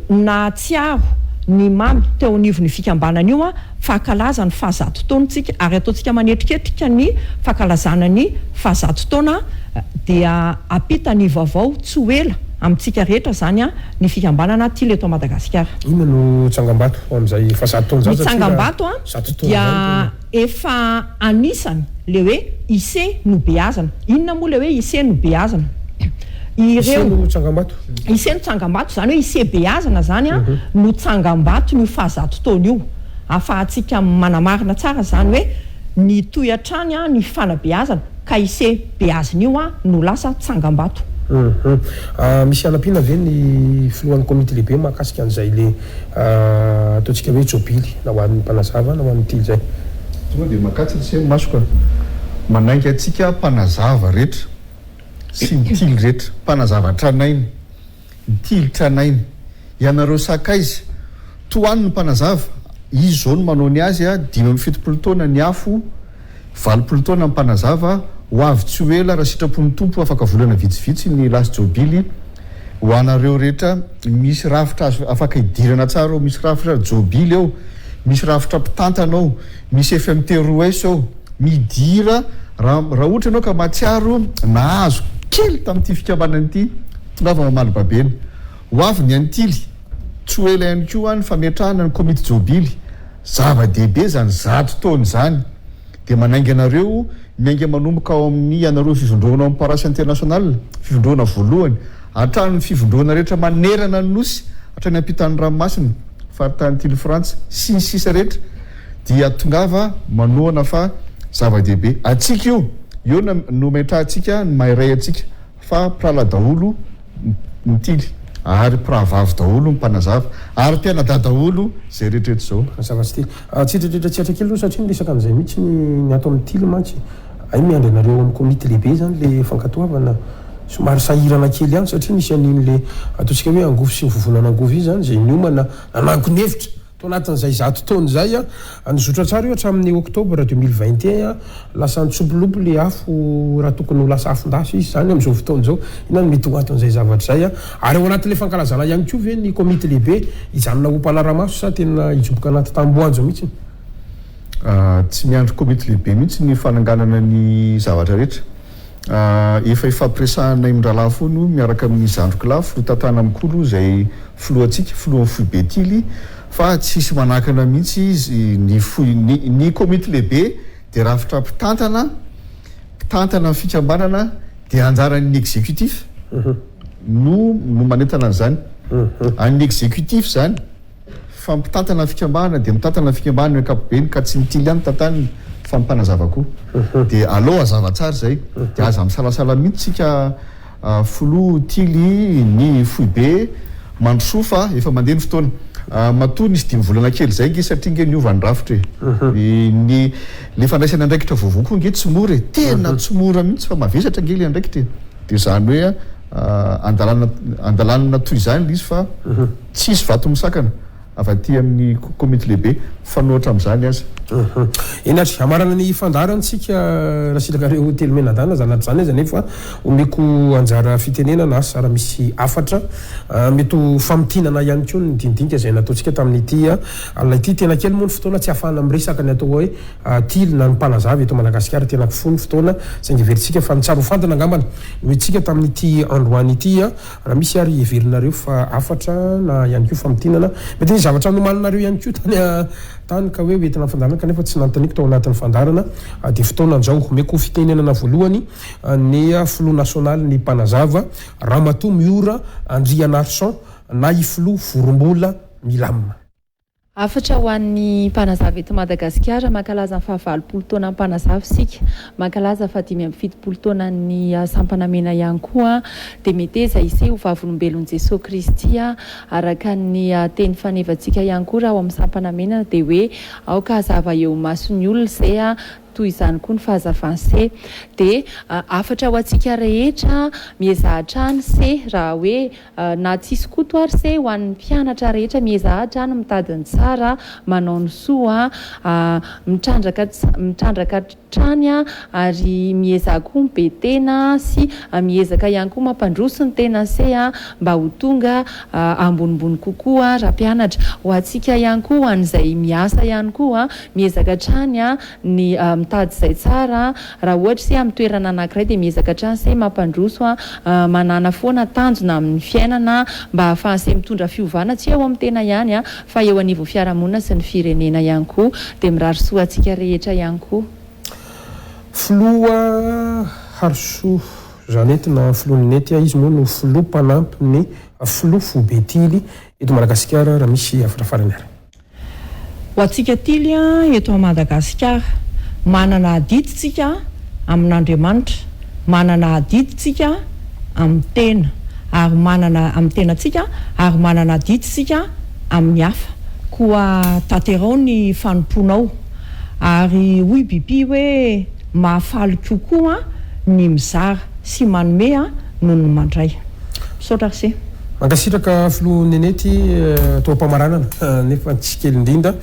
natsiaro ny mamy teo anivon'ny fikambanana io fakalaza ny fahazato taonantsika ary ataontsika manetriketrika ny fakalazana ny fahazato taona dia apita ny vaovao tsy ela amintsika rehetra zany ny fikambanana ty leto Madagasikara. Ino no tsangam-bato amin'izay fahazato taona zany? Tsangam-bato dia efa anisany le hoe ise no Beazana. Inona moa le hoe ise no Beazana? Ise no tsangam-bato? Ise no tsangam-bato zany hoe ise Beazana zany no tsangam-bato ny fahazato taona io. Afahantsika manamarina tsara zany hoe ny toy-atrany ny fanabeazana ka ise Beazana io no lasa tsangam-bato. Misy anam-pina ve ny filohan'ny komity lehibe mahakasika an'izay le ataontsika hoe jobily na ho an'ny mpanazava na ho an'ny tily zay? Tonga dia mahakatsika sy masoka manaiky atsika mpanazava rehetra sy ny tily rehetra, mpanazava tranainy, ny tily tranainy, ianareo sakaiza toan'ny mpanazava izy zao no manao ny azy 5-7 taona ny afo 20 taona ny mpanazava ho avy tsy ho ela raha sitrapon'ny tompo afaka volana vitsivitsy ny lasy jobily ho anareo rehetra. Misy rafitra azo afaka hidirana tsara ao, misy rafitra jobily ao, misy rafitra mpitantana ao, misy FMT-ROS ao, midira raha ohatra ianao ka matsiaro nahazo kely tamin'ity fikambanana ity tongava mamaly babeny ho avy ny antily tsy ho ela ihany koa ny fametrahana ny komity jobily zava-dehibe zany 100 taona zany dia manaingy anareo miainga manomboka ao amin'ny anareo fivondroana amin'ny parasy international fivondroana voalohany hatrany fivondroana rehetra manerana ny nosy hatrany ampitan'ny ranomasina faritany tily frantsa sy ny sisa rehetra dia tongava manoana fa zava-dehibe atsika io no metrahantsika ny mahiray atsika fa pirala daholo ny tily ary piravavy daholo mpanazava ary mpianada daholo zay rehetrarehetra zao zava-tsy tily tsy atrikely aloha satria miresaka an'izay mihitsy ny ato amin'ny tily mantsy ay miandry anareo amin'ny komity lehibe zany le fankatoavana somary sahirana kely ihany satria nisy an'iny le ataontsika hoe angovo sy ny vovonana angovo io zany zay niomana nanankonevitra to anatin'izay 100 taona zay nizotra tsara io hatramin'ny oktobra 2021 lasa nitsobolobo le afo raha tokony ho lasa afondasy izy zany amin'izao fotoana zao ina no mety ho aton'izay zavatra zay ary ao anatin'le fankalazana ihany koa ve ny komity lehibe ijanona ho mpanaramaso sa tena hijoboka anaty tamboanjo mihitsy? Tsy miandry komity lehibe mihitsy ny fananganana ny zavatra rehetra efa ifampiresahana imindrala fono miaraka amin'ny zandrokila filotantana mikolo zay filohantsika filohan'ny foibe tily fa tsisy manakana mihitsy izy ny komity lehibe dia rafitra mpitantana fikambanana dia anjaran'ny exécutif no manentana an'izany an'ny exécutif zany fa mpitantana fikambanana dia mitantana fikambanana ankapobeny ka tsy mitily ihany tantaniny fa mpanazava koa dia aloha azava tsara zay dia aza misalasala mihitsy tsika folo tily ny foibe mandrosofa efa mandeha ny fotoana matoa nisy 5 volana kely zay nge satria nge niovany rafitra ny le fandraisana andraikitra vaovao koa nge tsy mora tena tsy mora mihitsy fa mavesatra nge le andraikitra dia zany hoe andalanana toy zany le izy fa tsisy vato misakana avy aty amin'ny komity lehibe fanoatra amin'izany azy. Inatry amarana ny fandarantsika raha silakareo hotely menadana zanaty zany izy nefa omeko anjara fitenenana sara misy afatra mety famitinana ihany koa ny dindinika zay nataontsika tamin'ity alina ity tena kely moa ny fotoana tsy ahafahana miresaka ny atao hoe tily na ny mpanazavy eto Madagasikara tena kifony fotoana saingy veritsika fa mitsabo fantana angambana noetsika tamin'ity androany ity raha misy ary heverinareo fa afatra na ihany koa famitinana mety ny zavatra nomaninareo ihany koa tany ka hoe entina fandarana kanefa tsy nantaniko tao anatin'ny fandarana dia fotoanan'izao omeko fitenenana voalohany ny flou national ny mpanazava Ramatoa Miora Andriana Arson na iflo vorombola milamina afatra ho an'ny mpanazava eto Madagasikara mankalaza ny 7 taona mpanazava sika mankalaza fa 5 taona ny sampanamena ihany koa dia meteza isay ho vavolombelon'i Jesosy Kristy araka ny teny fanevantsika ihany koa raha ao amin'ny sampanamena dia hoe aoka hazava eo masony olona izay toy izany koa ny fahazavanse dia afatra ho antsika rehetra miezahatrany se raha hoe na tsisy koto ary se ho an'ny mpianatra rehetra miezahatrany mitadiny tsara manao ny soa mitrandraka trany ary miezaka koa mibetena sy miezaka ihany koa mampandroso ny tena se mba ho tonga ambonimbony kokoa raha mpianatra ho antsika ihany koa ho an'izay miasa ihany koa miezaka trany ny mitady izay tsara raha ohatra se amin'ny toerana anankiray dia miezaka trany se mampandroso manana foana tanjona amin'ny fiainana mba hahafahanse mitondra fiovana tsy eo amin'ny tena ihany fa eo anivon'ny fiarahamonina sy ny firenena ihany koa dia mirary soa antsika rehetra ihany koa Floa Harso Janety na Floninety izy moa no flou mpanampy ny flou Fobetily eto Madagasikara raha misy afatra farany ary ho antsika tily eto Madagasikara manana adiditsika amin'Andriamanitra manana adiditsika amin'ny tena ary manana amin'ny tenatsika ary manana adiditsika amin'ny hafa koa taterao ny fanomponao ary hoy bibi hoe mahafaly kokoa ny mizara sy manome noho ny mandray misaotra se mankasitraka flou nenety toam-pamaranana nefa tsy kely indrindra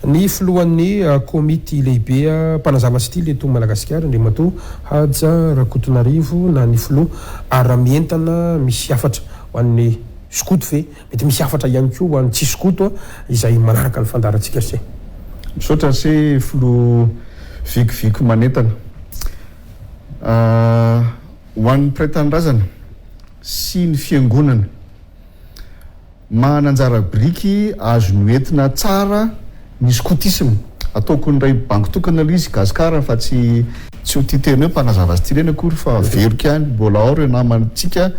ny filohan'ny komity lehibe mpanazava stily eto Madagasikara Andriamatoa Haja Rakotonarivo na ny flou ara-mientana misy afatra ho an'ny skoto ve mety misy afatra ihany koa ho an'ny tsy skoto izay manaraka ny fandarantsika se misaotra se flou vikoviko manentana ho an'ny mpiray-tanindrazana sy ny fiangonana mananjara biriky azo noentina tsara ny skotisme ataoko ny ray banky tokana izy gasikara fa tsy ho titeneo mpanazava style eny akory fa veroka ihany mbola ao reo namantsika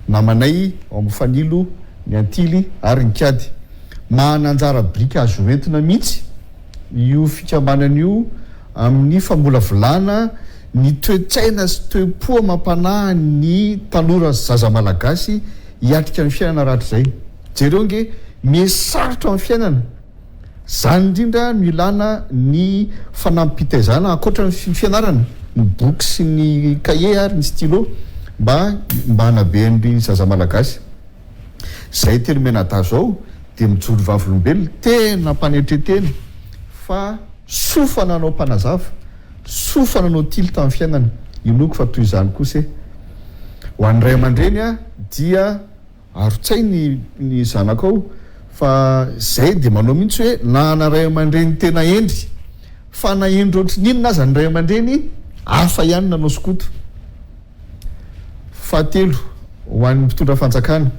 namanay ao amin'ny fanilo ny antily ary ny kiady mananjara biriky azo noentina mihitsy io fikambanana io amin'ny famolavolana ny toetsaina sy toe-po mampanahy ny tanora zaza malagasy hiatrika ny fiainana rahatr' izay jereo nge misarotra amin'ny fiainana zany indrindra no ilana ny fanampitezana akoatra ny fianarana ny boky sy ny cahier ary ny stylo mba hanabe ny zaza malagasy zay telo menata zao dia mijoro vavolombelona tena mpanetreteny fa sofana anao mpanazava sofana anao tily tamin'ny fiainana inoko fa toy izany kosa ho an'ny ray aman-dreny dia arotsay ny zanakao fa zay dia manao mihitsy hoe na ray aman-dreny tena endry fa na endry ohatry ninona aza ny ray aman-dreny hafa ihany nanao skoto fahatelo ho an'ny mpitondra fanjakana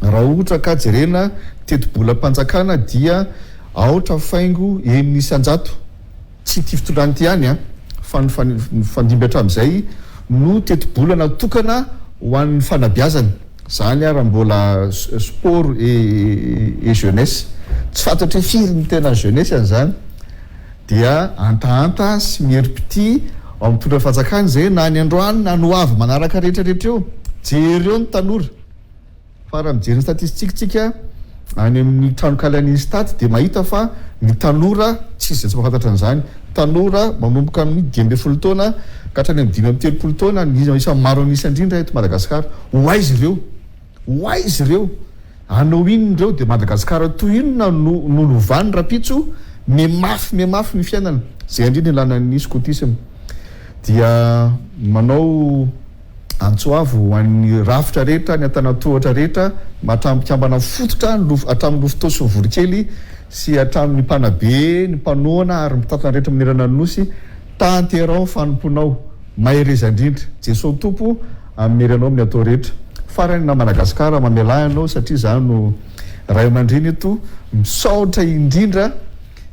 raha ohatra ka jerena teti-bola mpanjakana dia aotra faingo enisanjato tsy ty fitondrany ty ihany fa ny fandimby hatramin'izay no teti-bola natokana ho an'ny fanabiazana zany raha mbola sport et jeunesse tsy fantatry firy ny tena jeunesse an'izany dia antaanta sy mierim-pity ao amin'ny tondra fanjakana zay na ny androany na no avy manaraka rehetrarehetra eo jereo ny tanora fa raha mijery ny statistikitsika any amin'ny tranokalian'ny staty dia mahita fa ny tanora tsisy zay tsy mahafantatra an'izany tanora manomboka amin'ny 12 taona ka hatrany amin'ny 5 taona isan'ny maro anisandrindra eto Madagasikara hoaizy ireo anao inony ireo dia Madagasikara toy inona no lovany rapitso memafy ny fiainana zay andriny lanan'ny skotisme dia manao antsoavo hoan'ny rafitra rehetra ny atanatohatra rehetra mahatrampikambana fototra hatramin'ny lofotosy ny vorokely sy hatramin'ny mpanabe ny mpanoana ary mitatana rehetra minerana ny nosy tanterao fanomponao maherezandrindra jesosy tompo ammery anao amin'ny atao rehetra farany na Madagasikara mamelahanao satria zany no ray aman-dreny eto misaotra indrindra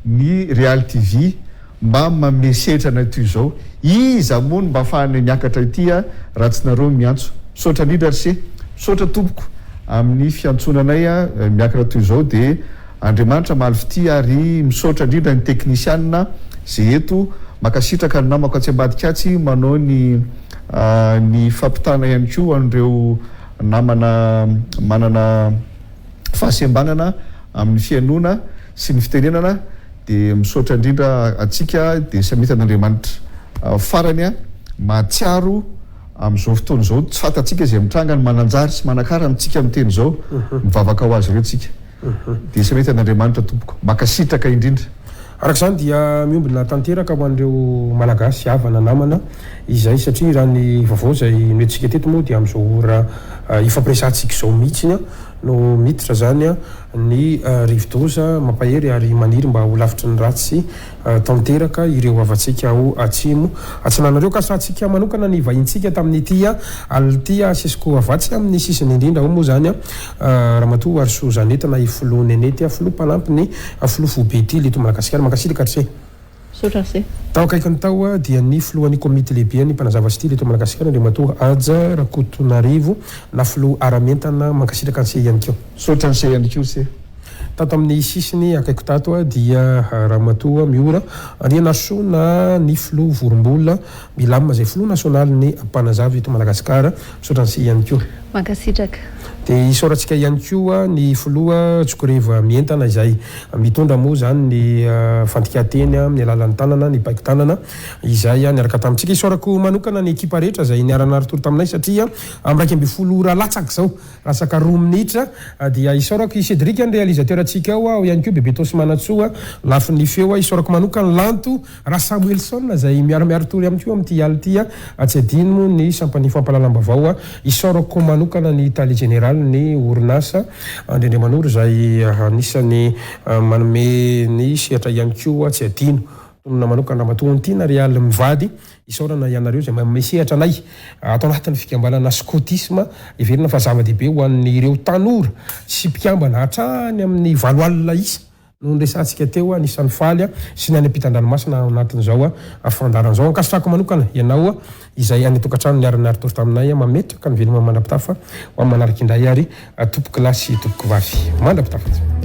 ny Real TV mba mamesetrana ity zao iza moa no mba afahany miakatra ity raha tsy nareo miantso misaotra indrindra ry misaotra tompoko amin'ny fiantsonanay miakatra toy zao de Andriamanitra malifity ary misaotra indrindra ny teknisianina zay eto makasitraka ny namako atsy ambadikatsy manao ny fampitana ihany koa an'ireo namana manana fahasembanana amin'ny fianona sy ny fitenenana de misaotra indrindra atsika de samita an'Andriamanitra farany mahatsiaro amin'izao fotoana zao tsy fatatsika zay mitrangany mananjary sy manakara amintsika miteny zao mivavaka ho azy ireo tsika de samita an'Andriamanitra tompoko makasitraka indrindra araka izany dia miombina tanteraka ho an'ireo malagasy havana namana izay satria raha ny vaovao zay metsika teto moa dia amin'izao ora ifampiresantsika zao mihitsiny no miditra zany ny rivodoza mampahery ary maniry mba ho lavitry ny ratsy tanteraka ireo avatsika ao atsimo atsinanareo kasatsika manokana ny vahintsika tamin'ity ality sesiko avatsy amin'ny sisiny indrindra ao moa zany ramatoa Arso Zanetana ifilo nenety filo mpanampy ny filo fobe ty leto Madagasikara makasitraka tse tao akaiky ny tao dia ny filohan'ny komity lehibe ny mpanazavatsy ty leto Madagasikara Andriamatoa Aja Rakotonarivo na filo aramentana makasitraka an'se ihany keo sotra an'se ihany keo se tato amin'ny sisiny akaiko tato dia ramatoa miora Andriana Sona ny filo vorombola milamina zay filo nasionaly ny mpanazava eto Madagasikara sotra an'se ihany keo makasitraka de isoratsika ihany koa ny filoha Tsokoreva mientana izay mitondra moa zany ny fandikateny amin'ny alalan'ny tanana ny paiko tanana izay niaraka tamintsika isorako manokana ny ekipa rehetra zay niaranary toro taminay satria am'raiky amby folo ora latsaka zao lasaka 2 minitra dia isorako Cédric ny réalisateur atsika ao ihany koa bebe Tosy Manatsoa lafy ny feo isorako manokana lanto raha Samuelson zay miaramiara tory amty amin'ty alty tsy adino ny sampany fampalalam-bavao isorako manokana ny Italie général ny orinasa Andrendre Manoro zay anisany manome ny sehatra ihany koa tsy adino tonona manokana ramatoany ity na Real mivady isorana ianareo zay mesehatra anay atao anatin'ny fikambanana scotisme everina fa zava-dehibe ho an'ireo tanora sy mpikambana hatrany amin'ny 20 alina isa no nresantsika teo anisan'ny faly sy ny any ampitan-dranomasina anatin'izao afandaran'izao ankasitrako manokana ianao izay any tokantrano niara-nary tory taminay mametraka ny veloma mandrapitafa ho amin'ny manaraka indray ary tompoko lasy tompoko vavy mandrapitafa